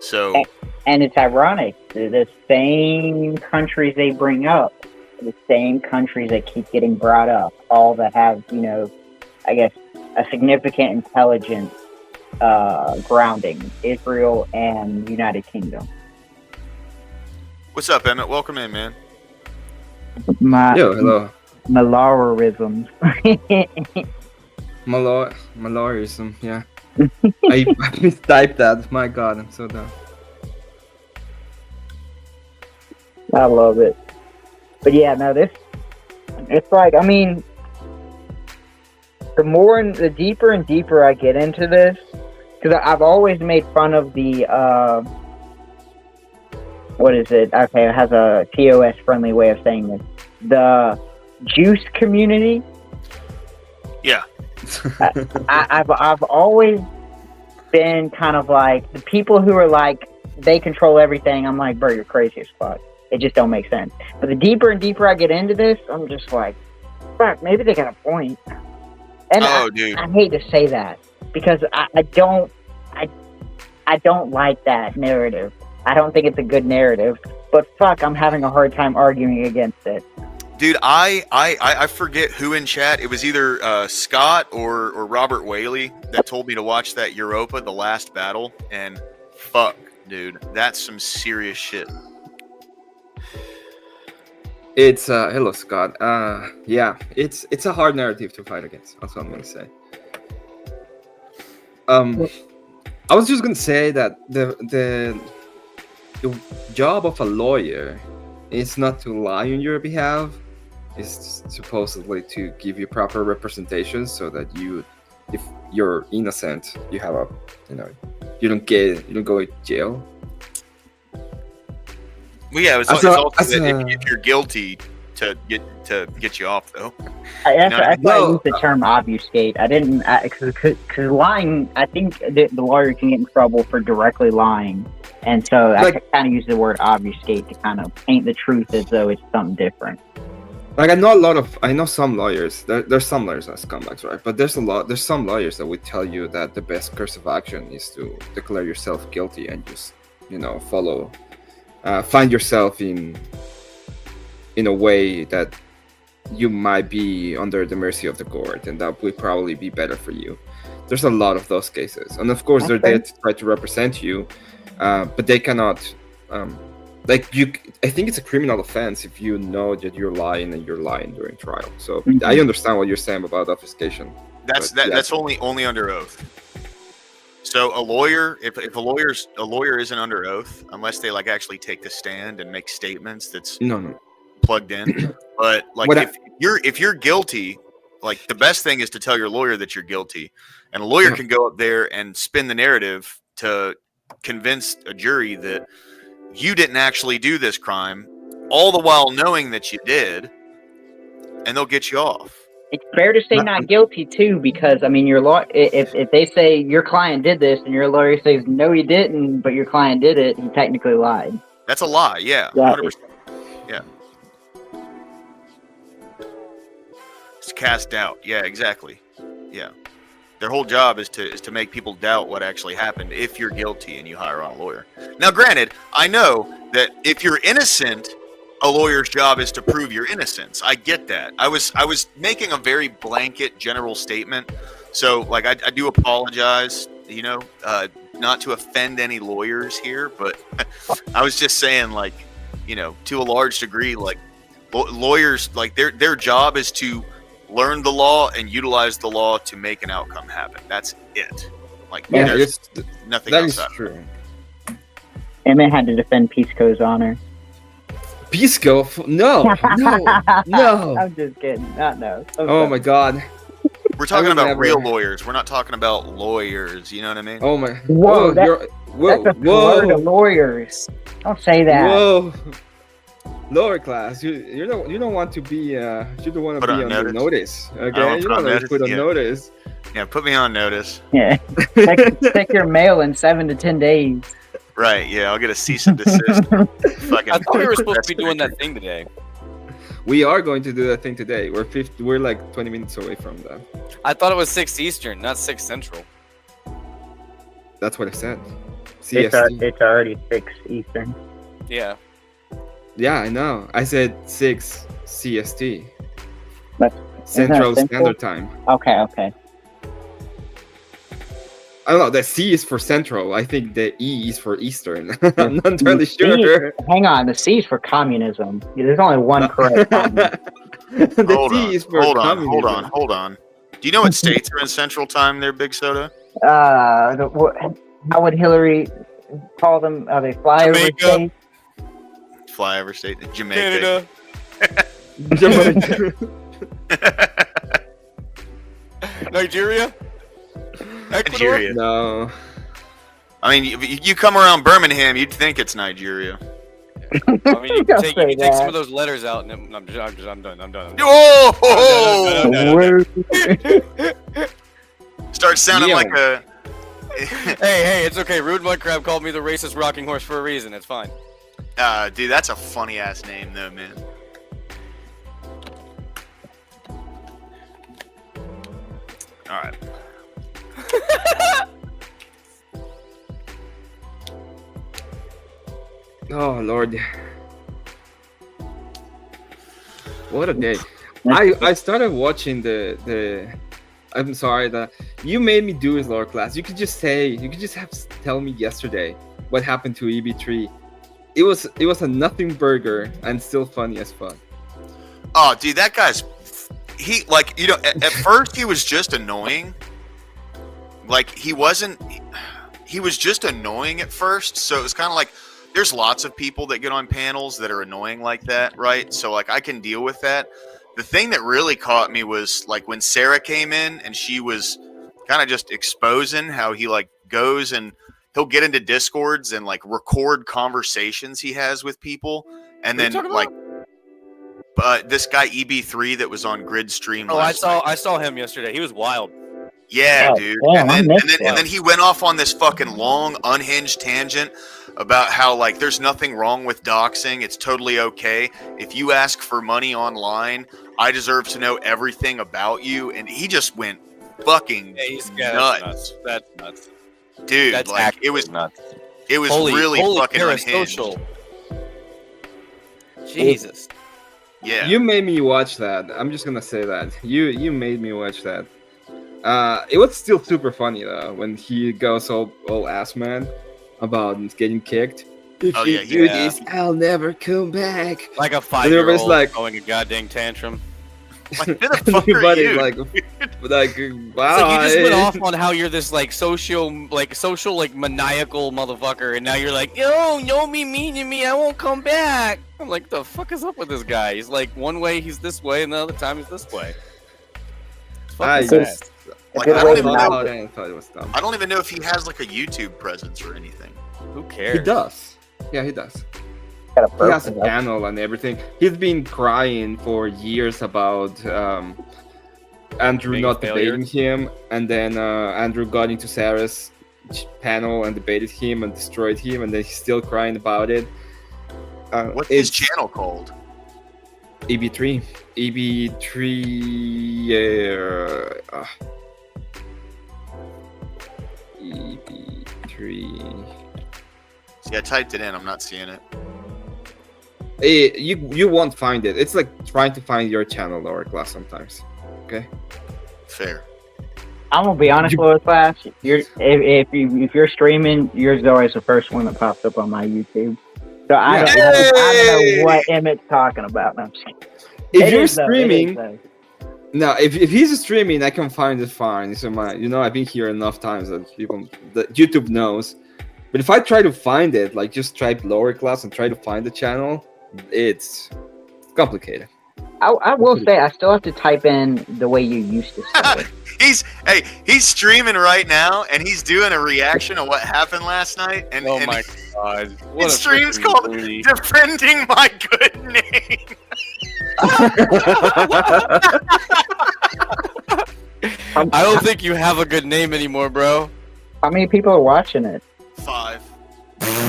So, and it's ironic, the same countries they bring up, the same countries that keep getting brought up, all that have, you know, I guess, a significant intelligence grounding: Israel and United Kingdom. What's up, Emmett? Welcome in, man. Hello. Malarisms. Malarism, yeah. I mistyped that. My God, I'm so dumb. I love it. But yeah, no, it's like, I mean, the deeper and deeper I get into this, because I've always made fun of the what is it? Okay, it has a TOS friendly way of saying this. The juice community. Yeah. I've always been kind of like the people who are like they control everything. I'm like, bro, you're crazy as fuck. It just don't make sense. But the deeper and deeper I get into this, I'm just like, fuck, maybe they got a point. And dude. I hate to say that because I don't like that narrative. I don't think it's a good narrative. But fuck, I'm having a hard time arguing against it. Dude, I forget who in chat. It was either Scott or Robert Whaley that told me to watch that Europa, The Last Battle, and fuck, dude, that's some serious shit. It's hello, Scott. Yeah, it's a hard narrative to fight against. That's what I'm gonna say. I was just gonna say that the job of a lawyer is not to lie on your behalf. It's supposedly to give you proper representation so that if you're innocent, you have you don't go to jail. Well, yeah, it's also that if you're guilty to get you off, though. That's why I used the term obfuscate. I didn't because lying. I think the lawyer can get in trouble for directly lying, and so I kind of use the word obfuscate to kind of paint the truth as though it's something different. Like I know some lawyers. There's some lawyers that scumbags, right? But there's some lawyers that would tell you that the best course of action is to declare yourself guilty and just follow. Find yourself in a way that you might be under the mercy of the court, and that would probably be better for you. There's a lot of those cases, and of course they're there to try to represent you, but they cannot. I think it's a criminal offense if you know that you're lying and you're lying during trial. So I understand what you're saying about obfuscation. That's only under oath. So a lawyer, if a lawyer isn't under oath, unless they actually take the stand and make statements that's plugged in. But if you're guilty, the best thing is to tell your lawyer that you're guilty, and a lawyer can go up there and spin the narrative to convince a jury that you didn't actually do this crime, all the while knowing that you did, and they'll get you off. It's fair to say not guilty too, because I mean, if they say your client did this and your lawyer says no, he didn't, but your client did it, he technically lied. That's a lie. Yeah, 100%. Yeah. It's cast doubt. Yeah, exactly. Yeah. Their whole job is to make people doubt what actually happened if you're guilty and you hire on a lawyer. Now, granted, I know that if you're innocent, a lawyer's job is to prove your innocence. I get that. I was making a very blanket general statement. So I do apologize, not to offend any lawyers here, but I was just saying to a large degree, lawyers, their job is to learn the law and utilize the law to make an outcome happen. That's it. There's nothing that else. That is true. Emmett had to defend Pisco's honor. Pisco? No. I'm just kidding. No. Oh my God. We're talking about real lawyers. We're not talking about lawyers. You know what I mean? Oh my. Whoa. That's a slur to lawyers. Don't say that. Whoa. Lower class. You don't want to be. You don't want to be on notice. Okay. You don't want to put on notice. Yeah. Put me on notice. Yeah. Check your mail in 7 to 10 days. Right, yeah, I'll get a cease and desist. I thought we were supposed to be doing that thing today. We are going to do that thing today. We're 20 minutes away from that. I thought it was 6 Eastern, not 6 Central. That's what I said. CST. It's already 6 Eastern. Yeah. Yeah, I know. I said 6 CST. But Central Standard Time. Okay. I don't know. The C is for Central. I think the E is for Eastern. I'm not entirely sure. Hang on. The C is for communism. There's only one correct. Hold on. Do you know what states are in Central Time there, Big Soda? How would Hillary call them? Are they flyover states? Flyover state. Jamaica. Canada. Nigeria? Nigeria. No. I mean, you come around Birmingham, you'd think it's Nigeria. I mean, you can Don't take, say some that. of those letters out, and I'm done. I'm done. Oh! Start sounding like a. Hey, it's okay. Rude Mudcrab called me the racist rocking horse for a reason. It's fine. Dude, that's a funny ass name, though, man. All right. Oh Lord, what a day! I started watching the. I'm sorry that you made me do his lore class. You could just tell me yesterday what happened to EB3. It was a nothing burger and still funny as fuck. Oh, dude, that guy's at first he was just annoying. Like he was just annoying at first. So it was kind of like there's lots of people that get on panels that are annoying like that, right? So like I can deal with that. The thing that really caught me was like when Sarah came in and she was kind of just exposing how he like goes and he'll get into Discords and like record conversations he has with people, and then like this guy EB3 that was on Grid Stream. Oh, I saw him yesterday. He was wild. Yeah, Oh, dude. damn, and then he went off on this fucking long unhinged tangent about how like there's nothing wrong with doxing. It's totally okay. If you ask for money online, I deserve to know everything about you. And he just went fucking nuts. That's nuts. Dude, That's like it was nuts. It was Holy fucking unhinged. parasocial. Jesus. Yeah. You made me watch that. I'm just gonna say that. You made me watch that. It was still super funny though when he goes all ass man about getting kicked. If you do this, I'll never come back. Like a 5-year-old like throwing a goddamn tantrum. Like, who the fuck are everybody you? like wow. It's like you just went off on how you're this like social maniacal motherfucker, and now you're like, yo, me meaning me, I won't come back. I'm like, the fuck is up with this guy? He's like, one way he's this way, and the other time he's this way. It's fucking sad. Like, I don't even know if he has like a YouTube presence or anything. Who cares? He does. Yeah, he does. He has a channel and everything. He's been crying for years about Andrew Being not a failure. debating him, and then Andrew got into Sarah's panel and debated him and destroyed him, and then he's still crying about it. What's his channel called? EB3. EB3. See, I typed it in. I'm not seeing it. You won't find it. It's like trying to find your channel lower class sometimes. Okay. Fair. I'm gonna be honest with class. If you're streaming, yours always the first one that pops up on my YouTube. So I don't know what Emmett's talking about. No, I'm just kidding. If you're streaming, no, if he's streaming, I can find it fine. So I've been here enough times that YouTube knows. But if I try to find it, like just type lower class and try to find the channel, it's complicated. I will say I still have to type in the way you used to say it. He's streaming right now and he's doing a reaction of what happened last night. And oh my god! What his stream's called booty. "Defending My Good Name." I don't think you have a good name anymore, bro. How many people are watching it? 5.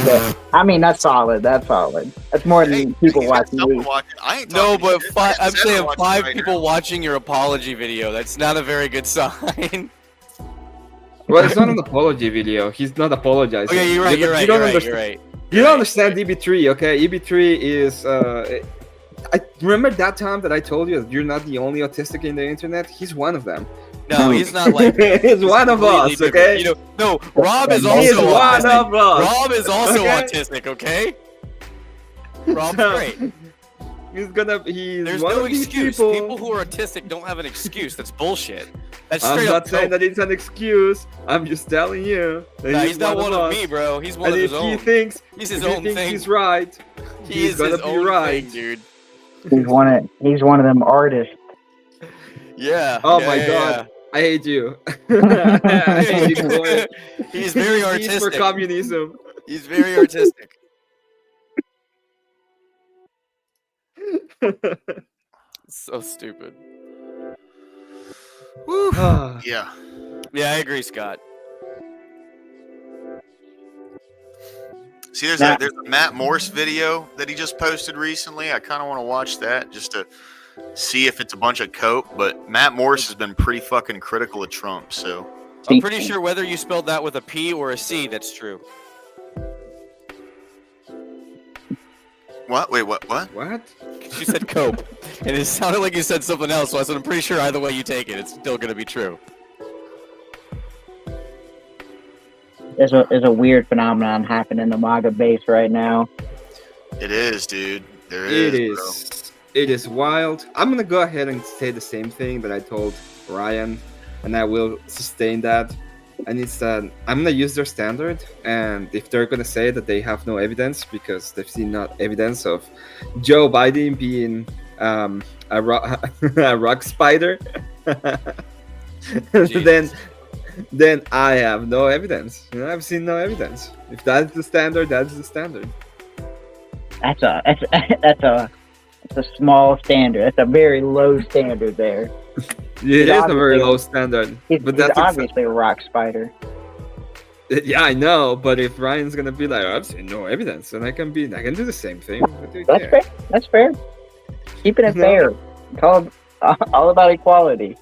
Yeah. I mean, that's solid. That's solid. That's more than people watching you. I ain't No, talking but shit. five, I'm saying watching 5 right people now. watching your apology video. That's not a very good sign. Well, it's not an apology video. He's not apologizing. Okay, you're right. You're right. You're right. You don't understand EB3, okay? EB3 is. I remember that time that I told you that you're not the only autistic in the internet. He's one of them. No, he's not like. He's one of us, okay? No, Rob is also He's one autistic. of us. Rob is also okay? autistic, okay? Rob's great. He's There's one no of these excuse. people. People who are autistic don't have an excuse. That's bullshit. That's I'm straight not up saying dope. that it's an excuse. I'm just telling you. That Nah, he's not one of us. me, bro. He's one And of if his he own. thinks He's his if he own thinks thing. he's right, He he's is gonna his be own right. thing, dude. He's one of them artists. Yeah. Oh yeah, my yeah, god. I hate you. I hate you for it. He's very He's for artistic. communism. He's very artistic. So stupid. Woo. Yeah. Yeah, I agree, Scott. See, there's a Matt Morse video that he just posted recently. I kind of want to watch that just to see if it's a bunch of coke. But Matt Morse has been pretty fucking critical of Trump. So I'm pretty sure whether you spelled that with a P or a C, that's true. What? Wait, what? What? You said cope, and it sounded like you said something else. So I said I'm pretty sure either way you take it, it's still going to be true. There's a weird phenomenon happening in the MAGA base right now. It is, dude. It is wild. I'm gonna go ahead and say the same thing that I told Ryan, and I will sustain that. And it's that I'm gonna use their standard, and if they're gonna say that they have no evidence because they've seen not evidence of Joe Biden being a rock spider, then I have no evidence. I've seen no evidence. If that's the standard, that's the standard. That's a small standard. That's a very low standard there. It is a very low standard. But that's obviously a rock spider. Yeah, I know. But if Ryan's gonna be like, I've seen no evidence, then I can do the same thing. That's fair. That's fair. Keeping it fair. It's all about equality.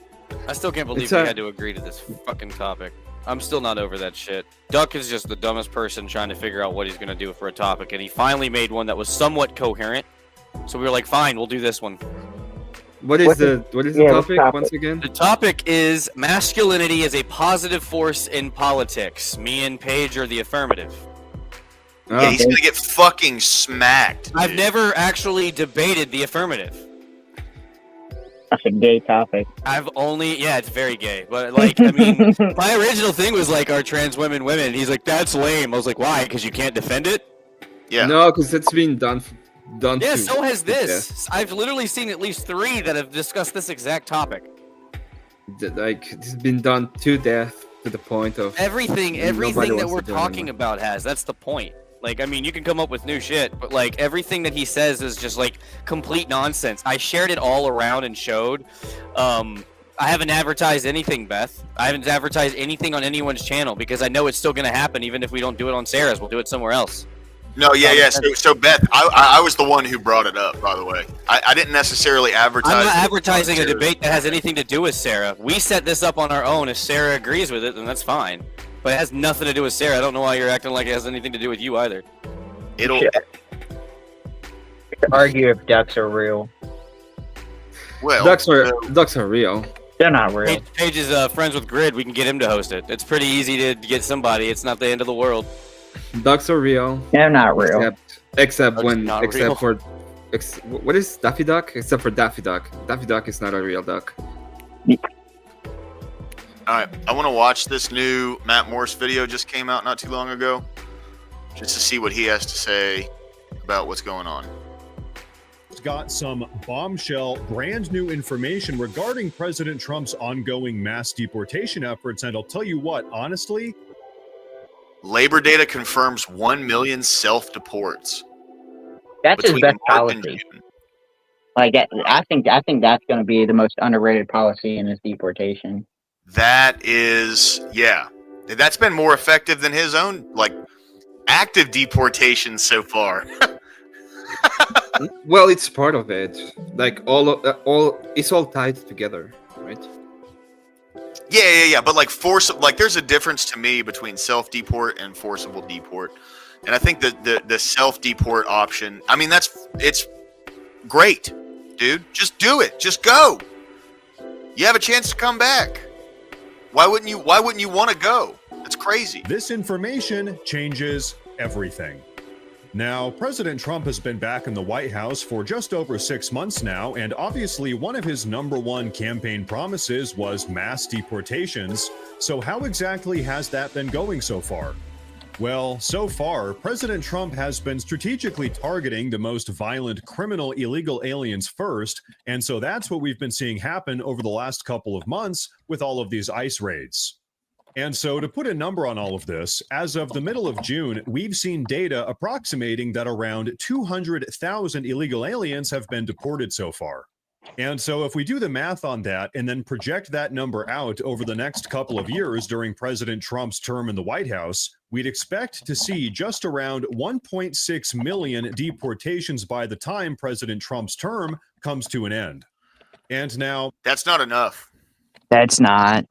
I still can't believe we had to agree to this fucking topic. I'm still not over that shit. Duck is just the dumbest person trying to figure out what he's going to do for a topic, and he finally made one that was somewhat coherent. So we were like, fine, we'll do this one. What is the topic once again? The topic is masculinity as a positive force in politics. Me and Paige are the affirmative. Yeah, he's going to get fucking smacked. Dude. I've never actually debated the affirmative. That's a gay topic. It's very gay. But, like, I mean, my original thing was, like, are trans women women? He's like, that's lame. I was like, why? Because you can't defend it? Yeah. No, because it's been done. Yeah, so has this. I've literally seen at least 3 that have discussed this exact topic. Like, it's been done to death to the point of... Everything that we're talking about has. That's the point. Like, I mean, you can come up with new shit, but, like, everything that he says is just, like, complete nonsense. I shared it all around and showed. I haven't advertised anything, Beth. I haven't advertised anything on anyone's channel because I know it's still going to happen even if we don't do it on Sarah's. We'll do it somewhere else. No, yeah. So Beth, I was the one who brought it up, by the way. I didn't necessarily advertise. I'm not advertising a debate that has anything to do with Sarah. We set this up on our own. If Sarah agrees with it, then that's fine. But it has nothing to do with Sarah. I don't know why you're acting like it has anything to do with you either. It'll argue if ducks are real. Well, ducks are real. They're not real. Paige is friends with Grid. We can get him to host it. It's pretty easy to get somebody. It's not the end of the world. Ducks are real. They're not real. Except what is Daffy Duck? Except for Daffy Duck. Daffy Duck is not a real duck. All right, I want to watch this new Matt Morse video. Just came out not too long ago, just to see what he has to say about what's going on. Got some bombshell, brand new information regarding President Trump's ongoing mass deportation efforts, and I'll tell you what, honestly, labor data confirms 1 million self-deports. That's his best policy. Like, I think that's going to be the most underrated policy in his deportation. That is, yeah, that's been more effective than his own, like, active deportation so far. Well, it's part of it. Like it's all tied together, right? Yeah. But like there's a difference to me between self-deport and forcible deport, and I think that the self-deport option. I mean, it's great, dude. Just do it. Just go. You have a chance to come back. Why wouldn't you want to go? That's crazy. This information changes everything. Now, President Trump has been back in the White House for just over 6 months now, and obviously one of his #1 campaign promises was mass deportations. So how exactly has that been going so far? Well, so far, President Trump has been strategically targeting the most violent criminal illegal aliens first, and so that's what we've been seeing happen over the last couple of months with all of these ICE raids. And so, to put a number on all of this, as of the middle of June, we've seen data approximating that around 200,000 illegal aliens have been deported so far. And so, if we do the math on that and then project that number out over the next couple of years during President Trump's term in the White House, we'd expect to see just around 1.6 million deportations by the time President Trump's term comes to an end. And now, that's not enough. That's not.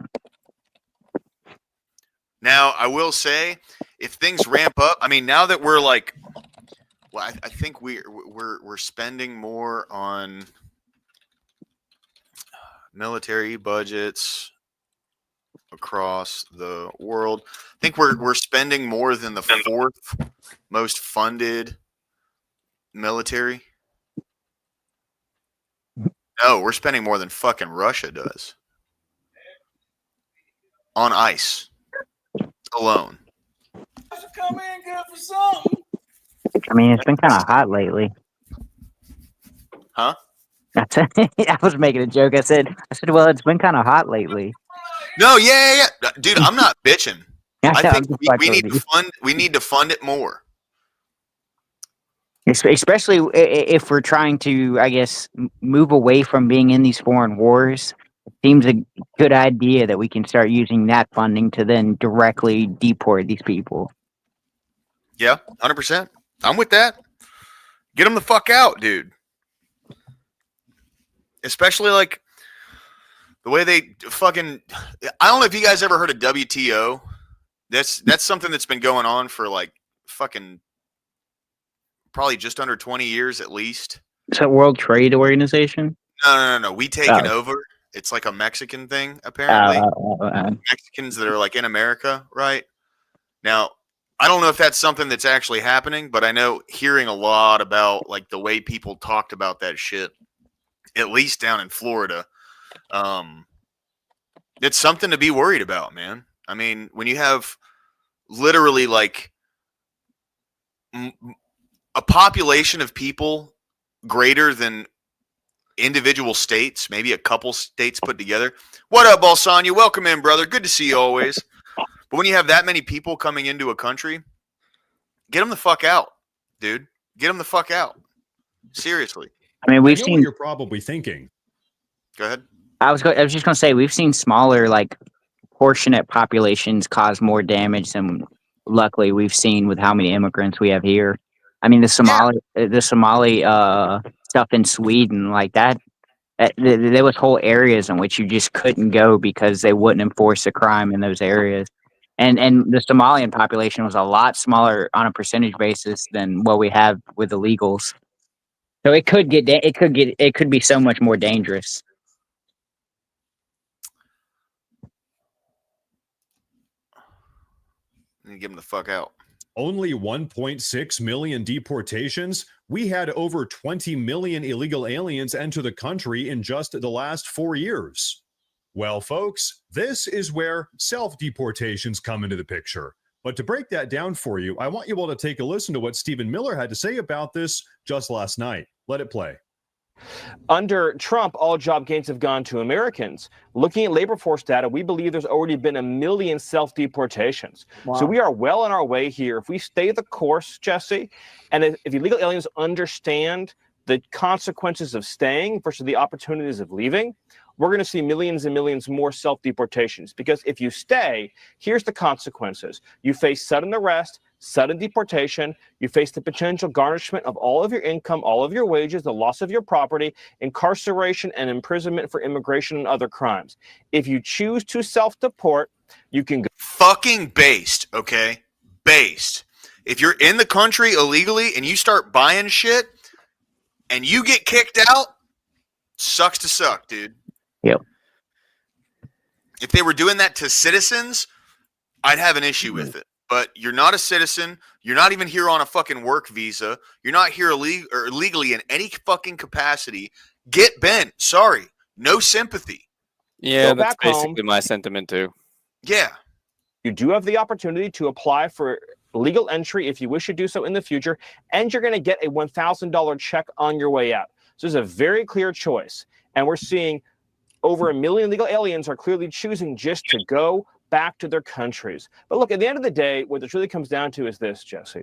Now, I will say, if things ramp up, I mean, now that we're like, well, I think we're spending more on military budgets across the world. I think we're spending more than the fourth most funded military. No, we're spending more than fucking Russia does on ICE alone. Come in good for something. I mean, it's been kind of hot lately. Huh? I was making a joke. I said, well, it's been kind of hot lately. No, yeah. Dude, I'm not bitching. I think we need to fund it more. Especially if we're trying to, I guess, move away from being in these foreign wars. It seems a good idea that we can start using that funding to then directly deport these people. Yeah, 100%. I'm with that. Get them the fuck out, dude. Especially like the way they fucking. I don't know if you guys ever heard of WTO. That's something that's been going on for like fucking probably just under 20 years at least. Is that World Trade Organization? No. We taken over. It's like a Mexican thing, apparently. Mexicans that are like in America, right? Now, I don't know if that's something that's actually happening, but I know hearing a lot about like the way people talked about that shit, at least down in Florida, it's something to be worried about, man. I mean, when you have literally like a population of people greater than individual states, maybe a couple states put together. What up, Balsania? Welcome in, brother. Good to see you always. But when you have that many people coming into a country, get them the fuck out, dude. Get them the fuck out. Seriously. I mean, we've seen. What you're probably thinking. Go ahead. I was just going to say, we've seen smaller, like, proportionate populations cause more damage than, luckily, we've seen with how many immigrants we have here. I mean, the Somali stuff in Sweden, like that, there was whole areas in which you just couldn't go because they wouldn't enforce the crime in those areas. And the Somalian population was a lot smaller on a percentage basis than what we have with illegals. So it could be so much more dangerous. You get them the fuck out. Only 1.6 million deportations. We had over 20 million illegal aliens enter the country in just the last 4 years. Well, folks, this is where self-deportations come into the picture. But to break that down for you, I want you all to take a listen to what Stephen Miller had to say about this just last night. Let it play. Under Trump, all job gains have gone to Americans. Looking at labor force data, we believe there's already been 1 million self-deportations. Wow. So we are well on our way here. If we stay the course, Jesse, and if illegal aliens understand the consequences of staying versus the opportunities of leaving, we're going to see millions and millions more self-deportations. Because if you stay, here's the consequences. You face sudden arrest, sudden deportation, you face the potential garnishment of all of your income, all of your wages, the loss of your property, incarceration and imprisonment for immigration and other crimes. If you choose to self-deport, you can go. Fucking based, okay? Based. If you're in the country illegally and you start buying shit and you get kicked out, sucks to suck, dude. Yep. If they were doing that to citizens, I'd have an issue with it. But you're not a citizen. You're not even here on a fucking work visa. You're not here illegally in any fucking capacity. Get bent. Sorry. No sympathy. Yeah, Go that's back home. basically my sentiment too. Yeah. You do have the opportunity to apply for legal entry if you wish to do so in the future, and you're going to get a $1,000 check on your way out. So there's a very clear choice. And we're seeing over 1 million legal aliens are clearly choosing just to go back to their countries. But look, at the end of the day, what this really comes down to is this, Jesse.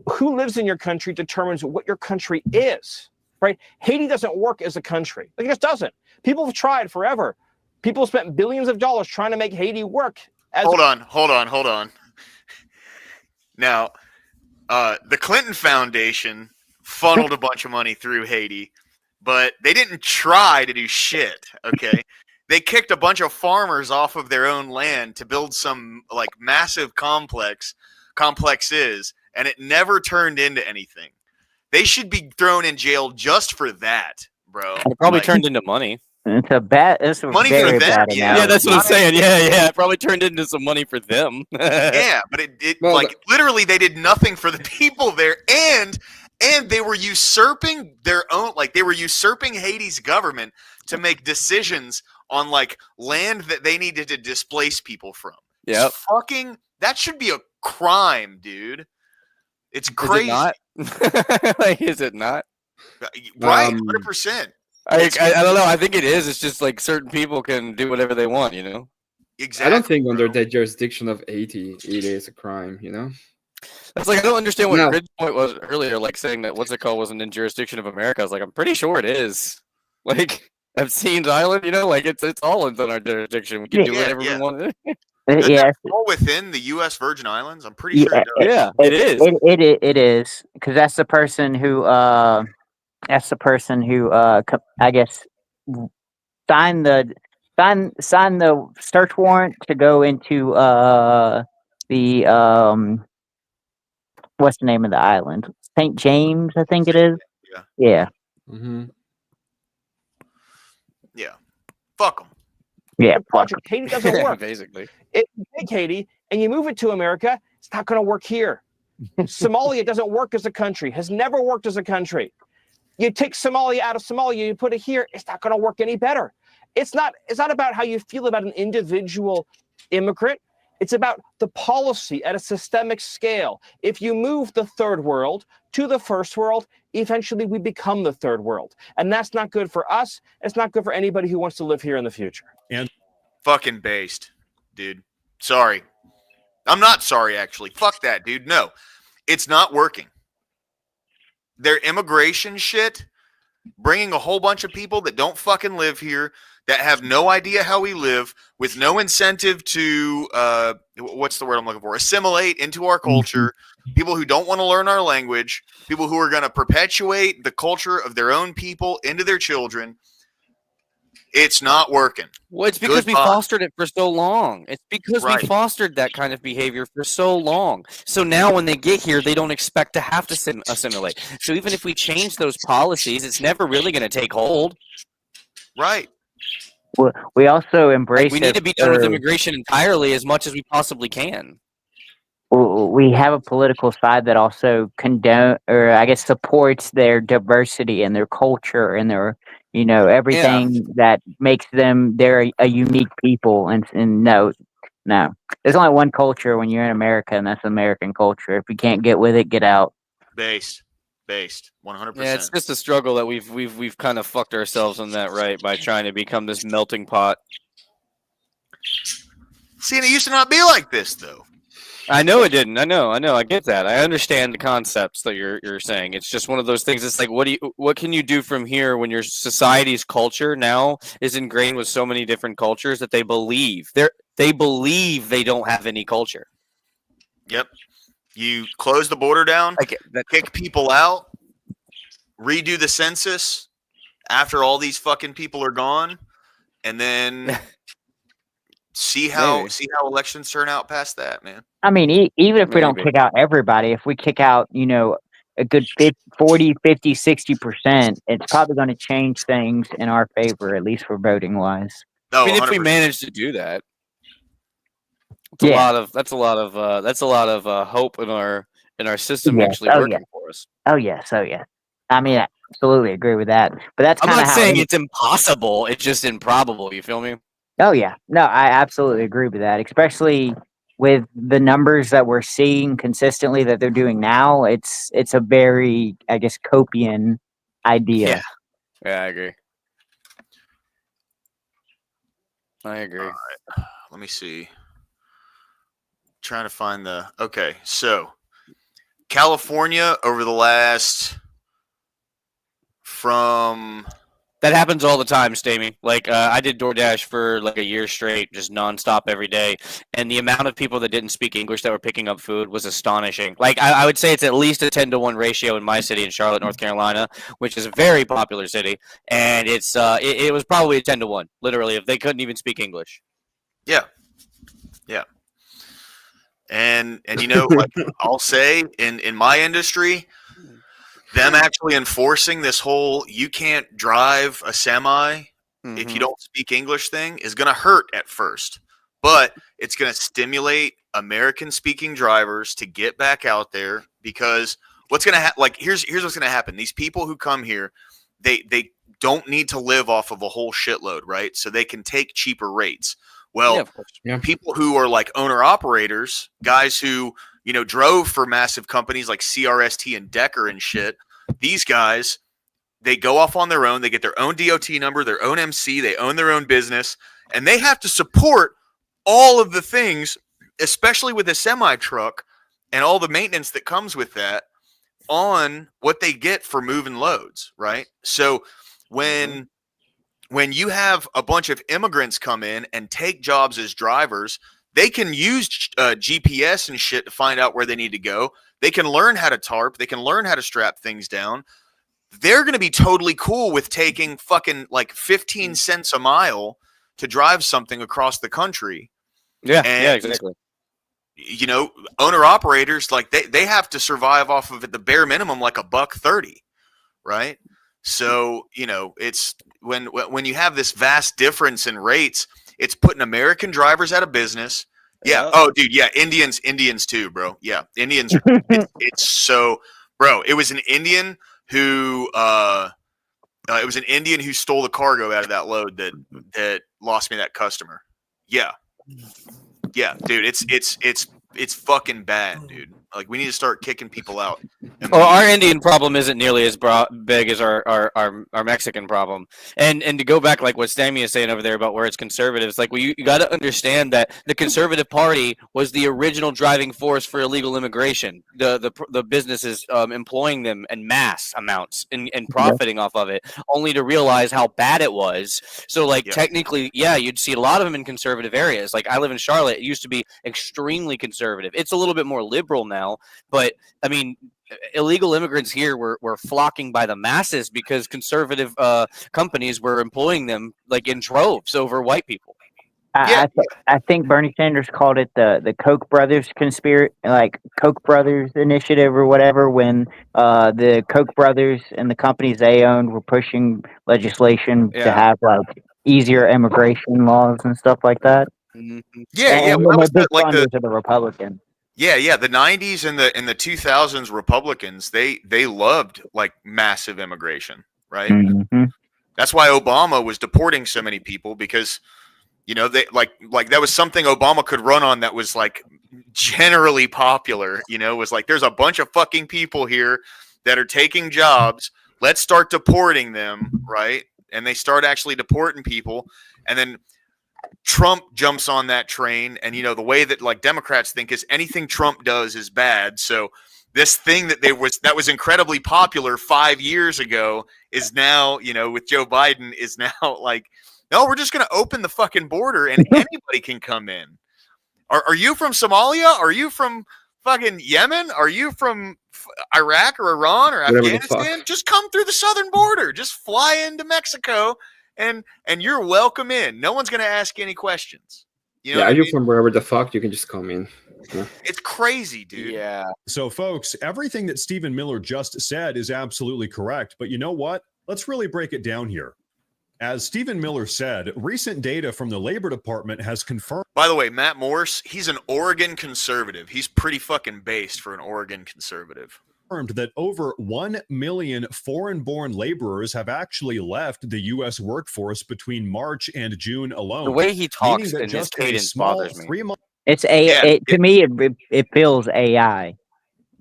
Who lives in your country determines what your country is, right? Haiti doesn't work as a country. Like, it just doesn't. People have tried forever. People have spent billions of dollars trying to make Haiti work. Hold on. Now, the Clinton Foundation funneled a bunch of money through Haiti, but they didn't try to do shit, okay? They kicked a bunch of farmers off of their own land to build some, like, massive complexes, and it never turned into anything. They should be thrown in jail just for that, bro. It probably turned into money. It's a bad. It's a Money very for them, bad Yeah, that's what I'm saying. Yeah, it probably turned into some money for them. Yeah, but literally they did nothing for the people there, and they were usurping their own, like, they were usurping Haiti's government to make decisions on, like, land that they needed to displace people from. Yeah, fucking, that should be a crime, dude. It's crazy. Is it not? Like, is it not? Right, 100%. I don't know. I think it is. It's just like certain people can do whatever they want, you know? Exactly. I don't think under the jurisdiction of Haiti, it is a crime, you know? That's like, I don't understand what Grid's point was earlier, like saying that what's it called wasn't in jurisdiction of America. I was like, I'm pretty sure it is. Like, Epstein's Island, you know, like it's all in our jurisdiction. We can do whatever we want. Yeah, all within the U.S. Virgin Islands. I'm pretty sure it does. Yeah, it is. It is, because that's the person who I guess signed the search warrant to go into the what's the name of the island? St. James, I think it is. Yeah. Mm-hmm. Yeah. Fuck them. Yeah. Project Haiti doesn't work. Basically. If you take Haiti and you move it to America, it's not going to work here. Somalia doesn't work as a country. Has never worked as a country. You take Somalia out of Somalia, you put it here, it's not going to work any better. It's not about how you feel about an individual immigrant. It's about the policy at a systemic scale. If you move the third world to the first world, eventually we become the third world. And that's not good for us. It's not good for anybody who wants to live here in the future. And fucking based, dude. Sorry. I'm not sorry, actually. Fuck that, dude. No, it's not working. Their immigration shit, bringing a whole bunch of people that don't fucking live here, that have no idea how we live, with no incentive to, what's the word I'm looking for? Assimilate into our culture. People who don't want to learn our language. People who are going to perpetuate the culture of their own people into their children. It's not working. Well, it's because we fostered it for so long. It's because we fostered that kind of behavior for so long. So now when they get here, they don't expect to have to assimilate. So even if we change those policies, it's never really going to take hold. Right. Well, we also embrace. We need to be done with immigration entirely as much as we possibly can. We have a political side that also condone, or I guess supports their diversity and their culture and their, everything that makes them, they're a unique people. And no, there's only one culture when you're in America, and that's American culture. If you can't get with it, get out. Based, 100%. Yeah, it's just a struggle that we've kind of fucked ourselves on that, right, by trying to become this melting pot. See, and it used to not be like this, though. I know it didn't. I know. I get that. I understand the concepts that you're saying. It's just one of those things. It's like, what can you do from here when your society's culture now is ingrained with so many different cultures that they believe they don't have any culture. Yep. You close the border down, kick people out, redo the census after all these fucking people are gone, and then see how elections turn out past that, man. I mean, even if we don't kick out everybody, if we kick out, a good 40, 50, 60%, it's probably going to change things in our favor, at least for voting wise. I mean, if we manage to do that. That's a lot of hope in our system actually working for us. Oh yes. I mean, I absolutely agree with that. But that's kind of I'm not saying it's impossible. It's just improbable. You feel me? Oh yeah. No, I absolutely agree with that. Especially with the numbers that we're seeing consistently that they're doing now. It's a very, I guess, copian idea. Yeah, I agree. All right. let me see. Trying to find the okay. So California over the last from That happens all the time, Stamey. Like I did DoorDash for like a year straight, just nonstop every day, and the amount of people that didn't speak English that were picking up food was astonishing. Like I would say it's at least a 10-to-1 ratio in my city in Charlotte, North Carolina, which is a very popular city, and it was probably a 10-to-1, literally, if they couldn't even speak English. Yeah. And you know, like I'll say in my industry, them actually enforcing this whole you can't drive a semi if you don't speak English thing is going to hurt at first, but it's going to stimulate American speaking drivers to get back out there, because what's going to happen, like here's what's going to happen. These people who come here, they don't need to live off of a whole shitload, right? So they can take cheaper rates. Well, people who are like owner operators, guys who, you know, drove for massive companies like CRST and Decker and shit, these guys, they go off on their own. They get their own DOT number, their own MC, they own their own business, and they have to support all of the things, especially with a semi truck and all the maintenance that comes with that on what they get for moving loads, right? So when you have a bunch of immigrants come in and take jobs as drivers, they can use GPS and shit to find out where they need to go. They can learn how to tarp. They can learn how to strap things down. They're going to be totally cool with taking fucking like 15 cents a mile to drive something across the country. Yeah, exactly. You know, owner operators, like they have to survive off of it, the bare minimum, like $1.30, right? So, you know, it's when you have this vast difference in rates, it's putting American drivers out of business. Yeah. Oh, dude. Yeah. Indians too, bro. Yeah. Indians. It's so, bro, it was an Indian who, stole the cargo out of that load that lost me that customer. Yeah. Yeah, dude. It's fucking bad, dude. Like, we need to start kicking people out. Well, our Indian problem isn't nearly as big as our Mexican problem. And to go back, like what Stammy is saying over there about where it's conservative, it's like, well, you got to understand that the Conservative Party was the original driving force for illegal immigration. The businesses employing them in mass amounts and profiting off of it, only to realize how bad it was. So, like, technically, you'd see a lot of them in conservative areas. Like, I live in Charlotte. It used to be extremely conservative. It's a little bit more liberal now. But I mean, illegal immigrants here were flocking by the masses because conservative companies were employing them like in droves over white people. I think Bernie Sanders called it the Koch brothers Koch brothers initiative or whatever, when the Koch brothers and the companies they owned were pushing legislation to have like easier immigration laws and stuff like that. Yeah. Well, that was big funders of the Republicans. Yeah, the 90s and the 2000s Republicans, they loved like massive immigration, right? Mm-hmm. That's why Obama was deporting so many people, because, you know, they like that was something Obama could run on that was like generally popular, you know, was like, there's a bunch of fucking people here that are taking jobs. Let's start deporting them, right? And they start actually deporting people, and then Trump jumps on that train, and you know the way that like Democrats think is anything Trump does is bad. So this thing that was incredibly popular 5 years ago is now, you know, with Joe Biden, is now like, no, we're just going to open the fucking border and anybody can come in. Are you from Somalia? Are you from fucking Yemen? Are you from Iraq or Iran or Afghanistan? Just come through the southern border. Just fly into Mexico. And you're welcome in. No one's going to ask you any questions. You know, are you from wherever the fuck? You can just come in. Yeah. It's crazy, dude. Yeah. So, folks, everything that Stephen Miller just said is absolutely correct. But you know what? Let's really break it down here. As Stephen Miller said, recent data from the Labor Department has confirmed. By the way, Matt Morse, he's an Oregon conservative. He's pretty fucking based for an Oregon conservative. That over 1 million foreign-born laborers have actually left the U.S. workforce between March and June alone. The way he talks and his cadence bothers me. It's to me, it feels AI.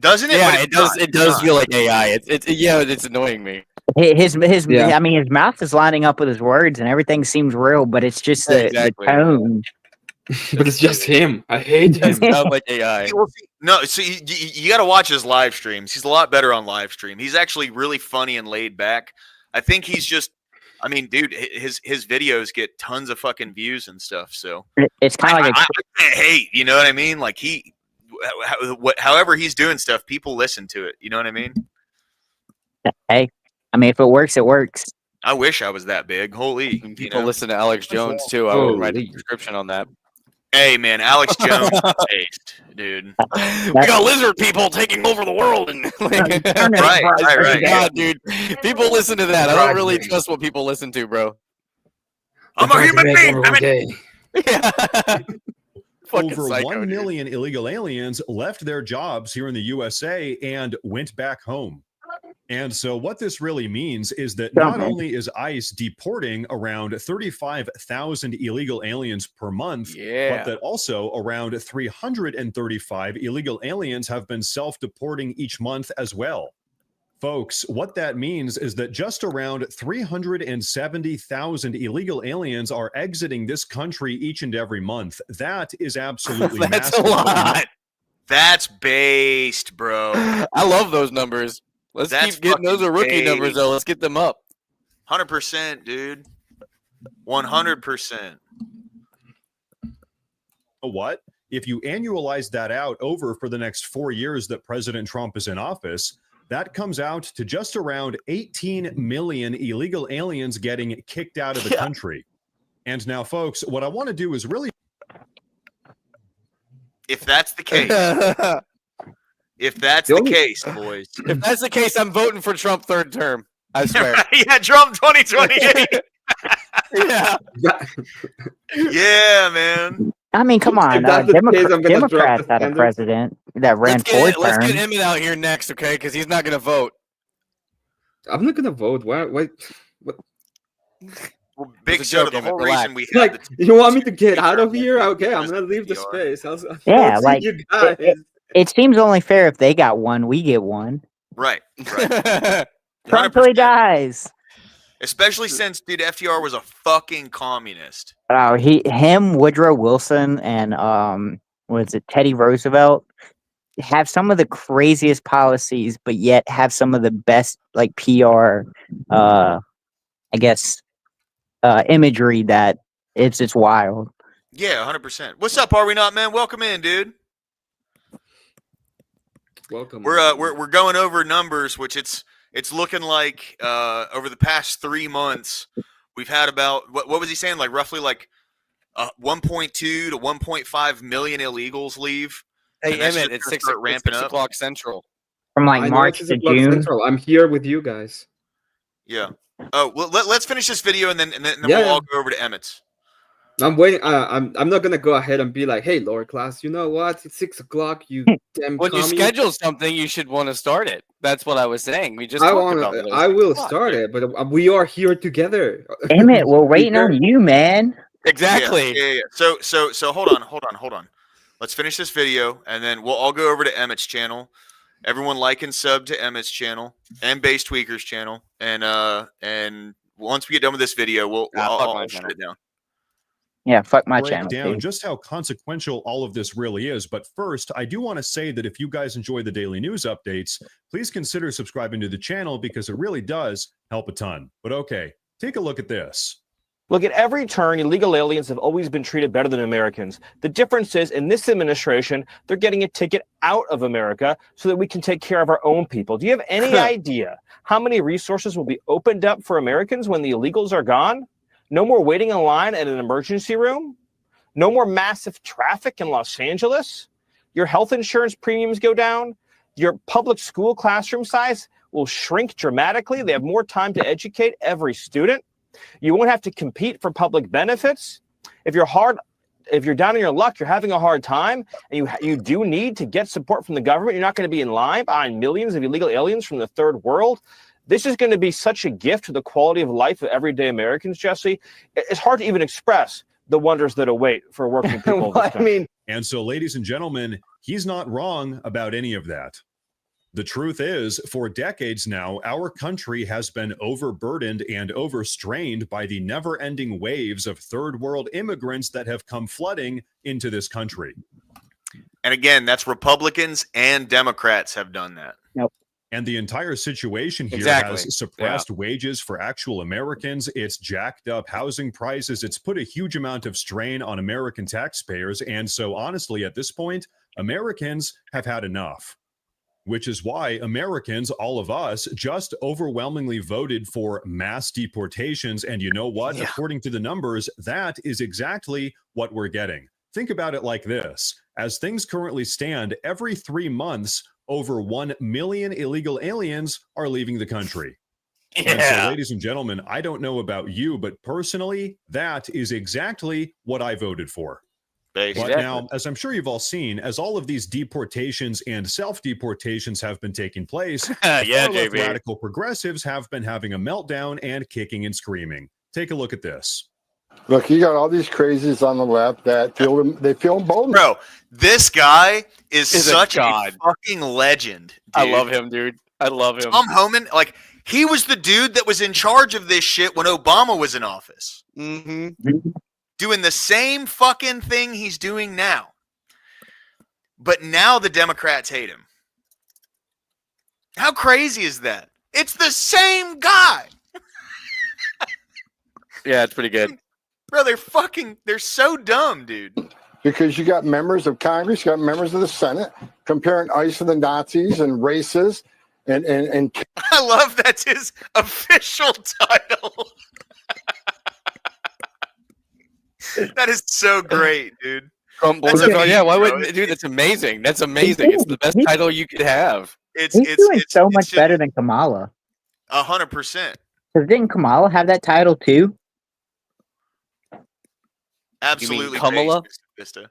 Doesn't it? Yeah, it does feel like AI. It's annoying me. His I mean, his mouth is lining up with his words, and everything seems real, but it's just the tone. But it's just him. I hate him. Sound like AI. Well, no, so you got to watch his live streams. He's a lot better on live stream. He's actually really funny and laid back. I think he's just, I mean, dude, his videos get tons of fucking views and stuff. So it's kind of like I can't hate. You know what I mean? Like however he's doing stuff, people listen to it. You know what I mean? hey, I mean, if it works, it works. I wish I was that big. Holy, people listen to Alex Jones too. I would write a prescription on that. Hey man, Alex Jones, based, dude. We got lizard people taking over the world, and right. God, dude, people listen to that. I don't really trust what people listen to, bro. I'm a human being. Over 1 million illegal aliens left their jobs here in the USA and went back home. And so what this really means is that not only is ICE deporting around 35,000 illegal aliens per month, but that also around 335 illegal aliens have been self-deporting each month as well. Folks, what that means is that just around 370,000 illegal aliens are exiting this country each and every month. That is absolutely That's massive. a lot. That's based, bro. I love those numbers. Let's keep getting those are rookie numbers though. Let's get them up. 100%, dude. 100%. What? If you annualize that out over for the next 4 years that President Trump is in office, that comes out to just around 18 million illegal aliens getting kicked out of the country. And now, folks, what I want to do is really... If that's the case... If that's the case, boys. If that's the case, I'm voting for Trump third term. I swear. Yeah, Trump 2028. Yeah, man. I mean, come on. Democrats had a president that ran 4 terms. Let's get Emmet out here next, okay? Because he's not going to vote. I'm not going to vote. Why? What? Well, Big Show, the whole reason we had you want me to get out of here? Okay, I'm going to leave the space. I'll see you guys. It seems only fair if they got one, we get one. Right. Trump till he dies. Especially since, dude, FDR was a fucking communist. Oh, Woodrow Wilson, and was it Teddy Roosevelt? Have some of the craziest policies, but yet have some of the best like PR, I guess, imagery that it's just wild. Yeah, 100%. What's up? Are we not, man? Welcome in, dude. Welcome. We're going over numbers, which it's looking like over the past 3 months we've had about what was he saying, like roughly like 1.2 to 1.5 million illegals leave. Hey Emmett, it's 6 o'clock Central. From like March to June. Central. I'm here with you guys. Yeah. Oh well, let's finish this video and then we'll all go over to Emmett's. I'm waiting. I'm not gonna go ahead and be like, "Hey, lower class, you know what? It's 6 o'clock. You damn." When you schedule something, you should want to start it. That's what I was saying. We just. I will start it, but we are here together. Emmett, we're waiting on you, man. Exactly. Yeah. So hold on. Let's finish this video and then we'll all go over to Emmett's channel. Everyone like and sub to Emmett's channel and Based Tweaker's channel, and once we get done with this video, I'll shut it down. Yeah, fuck my break channel. Down dude. just how consequential all of this really is. But first, I do want to say that if you guys enjoy the daily news updates, please consider subscribing to the channel because it really does help a ton. But okay, take a look at this. Look, at every turn, illegal aliens have always been treated better than Americans. The difference is, in this administration, they're getting a ticket out of America so that we can take care of our own people. Do you have any idea how many resources will be opened up for Americans when the illegals are gone? No more waiting in line at an emergency room? No more massive traffic in Los Angeles? Your health insurance premiums go down? Your public school classroom size will shrink dramatically. They have more time to educate every student. You won't have to compete for public benefits. If you're down on your luck, you're having a hard time, and you do need to get support from the government, you're not going to be in line behind millions of illegal aliens from the third world. This is going to be such a gift to the quality of life of everyday Americans, Jesse. It's hard to even express the wonders that await for working people. And so, ladies and gentlemen, he's not wrong about any of that. The truth is, for decades now, our country has been overburdened and overstrained by the never-ending waves of third world immigrants that have come flooding into this country. And again, that's Republicans and Democrats have done that. Nope. And the entire situation here Exactly. has suppressed wages for actual Americans. It's jacked up housing prices. It's put a huge amount of strain on American taxpayers. And so honestly, at this point, Americans have had enough, which is why Americans, all of us, just overwhelmingly voted for mass deportations. And you know what? Yeah. According to the numbers, that is exactly what we're getting. Think about it like this. As things currently stand, every 3 months, over 1 million illegal aliens are leaving the country. Yeah. And so, ladies and gentlemen, I don't know about you, but personally, that is exactly what I voted for. But now, as I'm sure you've all seen, as all of these deportations and self-deportations have been taking place, Yeah, far-left JB. radical progressives have been having a meltdown and kicking and screaming. Take a look at this. Look, you got all these crazies on the left that feel emboldened. Bro, this guy is such a god. fucking legend. Dude. I love him, dude. I love him. Tom Homan, like, he was the dude that was in charge of this shit when Obama was in office. Mm-hmm. Doing the same fucking thing he's doing now. But now the Democrats hate him. How crazy is that? It's the same guy. Yeah, it's pretty good. Bro, they're so dumb, dude. Because you got members of Congress, you got members of the Senate comparing ICE to the Nazis and races and I love that's his official title. That is so great, dude. That's Yeah, why amazing, wouldn't dude? That's amazing. That's amazing. It's the best title you could have. He's doing so much better than Kamala. 100%. Because didn't Kamala have that title too? Absolutely Kamala? based, Mr.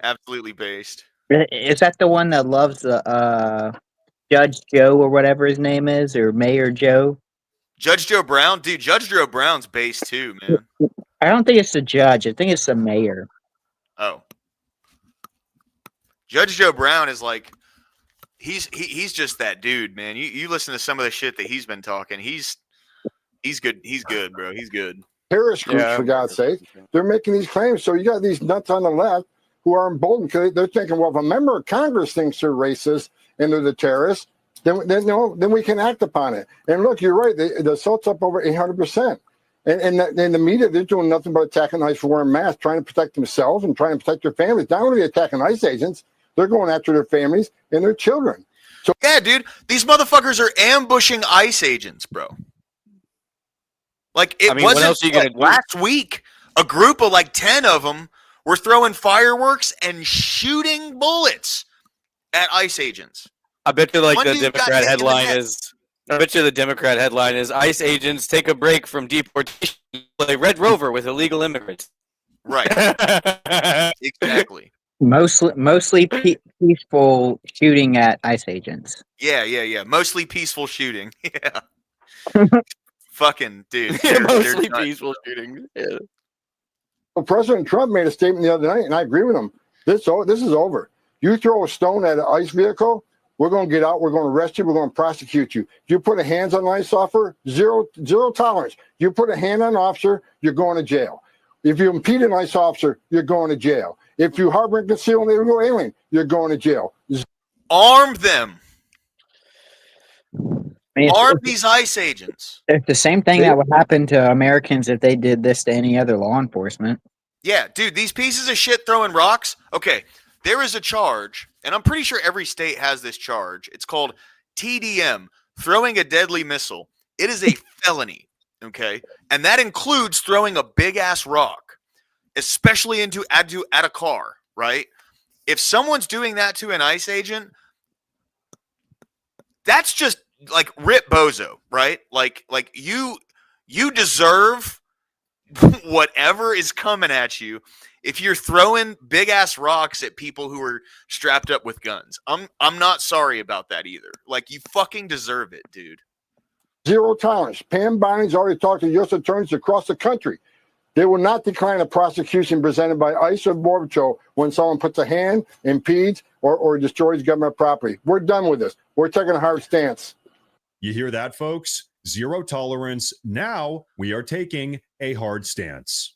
Absolutely based. Is that the one that loves Judge Joe or whatever his name is, or Mayor Joe? Judge Joe Brown? Dude, Judge Joe Brown's based too, man. I don't think it's the judge. I think it's the mayor. Oh. Judge Joe Brown is like, he's just that dude, man. You listen to some of the shit that he's been talking. He's good. He's good, bro. He's good. terrorist groups, for God's sake. They're making these claims. So you got these nuts on the left who are emboldened because they're thinking, well, if a member of Congress thinks they're racist and they're the terrorists, then we can act upon it. And look, you're right. The assault's up over 800%. And the media, they're doing nothing but attacking ICE for wearing masks, trying to protect themselves and trying to protect their families. Not only attacking ICE agents, they're going after their families and their children. So yeah, dude, these motherfuckers are ambushing ICE agents, bro. Like, it wasn't last week. A group of like 10 of them were throwing fireworks and shooting bullets at ICE agents. I bet you like the Democrat headline is. I bet you the Democrat headline is ICE agents take a break from deportation. Play Red Rover with illegal immigrants. Right. Exactly. Mostly peaceful shooting at ICE agents. Yeah. Mostly peaceful shooting. Yeah. Fucking dude. Mostly peaceful shooting. Yeah. Well, President Trump made a statement the other night, and I agree with him. This is over. You throw a stone at an ICE vehicle, we're going to get out. We're going to arrest you. We're going to prosecute you. You put a hands on an ICE officer, zero tolerance. You put a hand on an officer, you're going to jail. If you impede an ICE officer, you're going to jail. If you harbor and conceal an illegal alien, you're going to jail. Arm them. Arm these ICE agents. It's the same thing that would happen to Americans if they did this to any other law enforcement. Yeah, dude, these pieces of shit throwing rocks. Okay, there is a charge, and I'm pretty sure every state has this charge. It's called TDM, throwing a deadly missile. It is a felony, okay? And that includes throwing a big-ass rock, especially at a car, right? If someone's doing that to an ICE agent, that's just like rip bozo, right? Like you deserve whatever is coming at you if you're throwing big ass rocks at people who are strapped up with guns. I'm not sorry about that either. Like, you fucking deserve it, dude. Zero tolerance. Pam Boning's already talked to U.S. attorneys across the country. They will not decline a prosecution presented by ICE or Border Patrol when someone puts a hand, impedes, or destroys government property. We're done with this. We're taking a hard stance. You hear that, folks? Zero tolerance. Now we are taking a hard stance.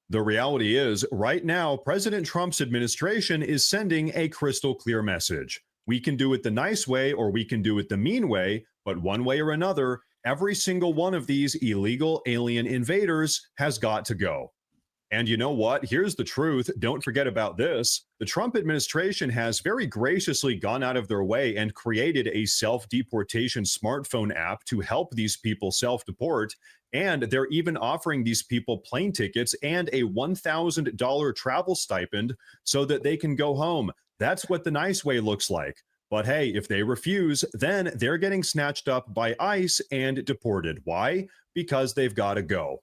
The reality is, right now, President Trump's administration is sending a crystal clear message. We can do it the nice way or we can do it the mean way, but one way or another, every single one of these illegal alien invaders has got to go. And you know what? Here's the truth. Don't forget about this. The Trump administration has very graciously gone out of their way and created a self-deportation smartphone app to help these people self-deport. And they're even offering these people plane tickets and a $1,000 travel stipend so that they can go home. That's what the nice way looks like. But hey, if they refuse, then they're getting snatched up by ICE and deported. Why? Because they've got to go.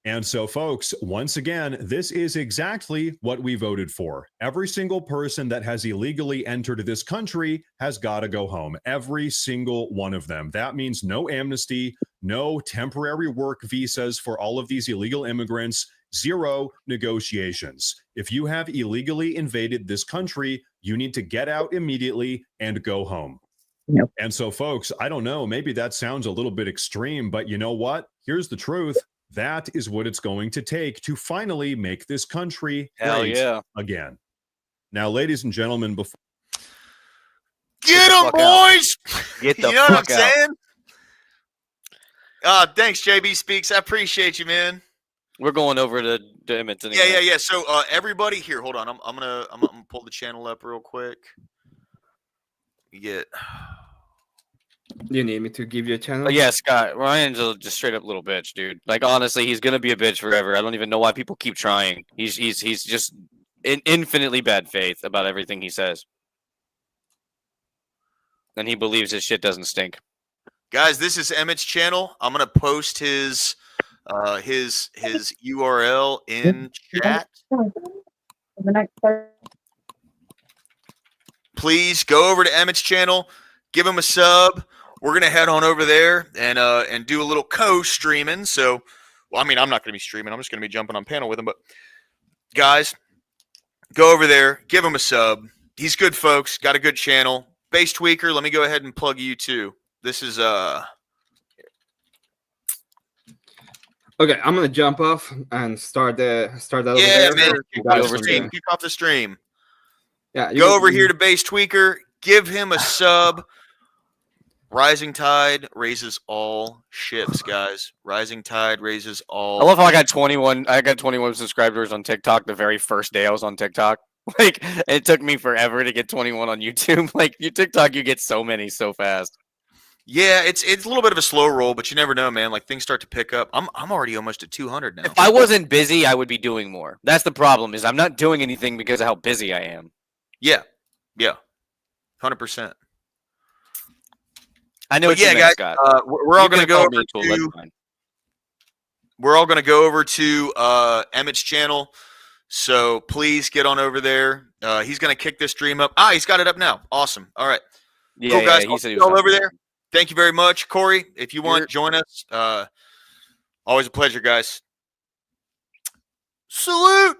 And so, folks, once again, this is exactly what we voted for. Every single person that has illegally entered this country has got to go home. Every single one of them. That means no amnesty, no temporary work visas for all of these illegal immigrants, zero negotiations. If you have illegally invaded this country, you need to get out immediately and go home. Yep. And so, folks, I don't know, maybe that sounds a little bit extreme, but you know what? Here's the truth. That is what it's going to take to finally make this country great again. Now, ladies and gentlemen, before get them, boys. Get the you know what I'm fuck out. saying? Thanks, JB Speaks. I appreciate you, man. We're going over to Emmett anyway. Yeah. So, everybody, here, hold on. I'm gonna pull the channel up real quick. You need me to give you a channel? Yeah, Scott. Ryan's just straight up little bitch, dude. Like, honestly, he's gonna be a bitch forever. I don't even know why people keep trying. He's just in infinitely bad faith about everything he says, and he believes his shit doesn't stink. Guys, this is Emmett's channel. I'm gonna post his URL in chat. Please go over to Emmett's channel, give him a sub. We're gonna head on over there and do a little co-streaming. So, well, I mean, I'm not gonna be streaming. I'm just gonna be jumping on panel with him. But guys, go over there, give him a sub. He's good, folks. Got a good channel. Based Tweaker. Let me go ahead and plug you too. This is Okay, I'm gonna jump off and start that over there. Man, kick off the stream. Yeah, go over here to Based Tweaker. Give him a sub. Rising tide raises all ships, guys. Rising tide raises all. I love how I got 21 subscribers on TikTok the very first day I was on TikTok. Like, it took me forever to get 21 on YouTube. Like, your TikTok, you get so many so fast. Yeah, it's a little bit of a slow roll, but you never know, man. Like, things start to pick up. I'm already almost at 200 now. If I wasn't busy, I would be doing more. That's the problem, is I'm not doing anything because of how busy I am. Yeah. 100%. I know. But yeah, guys, we're all going to go over to. We're all going to go over to Emmett's channel, so please get on over there. He's going to kick this stream up. He's got it up now. Awesome. All right. Yeah, cool, guys. he said he all was over there. Thank you very much, Corey. If you want, join us. Always a pleasure, guys. Salute.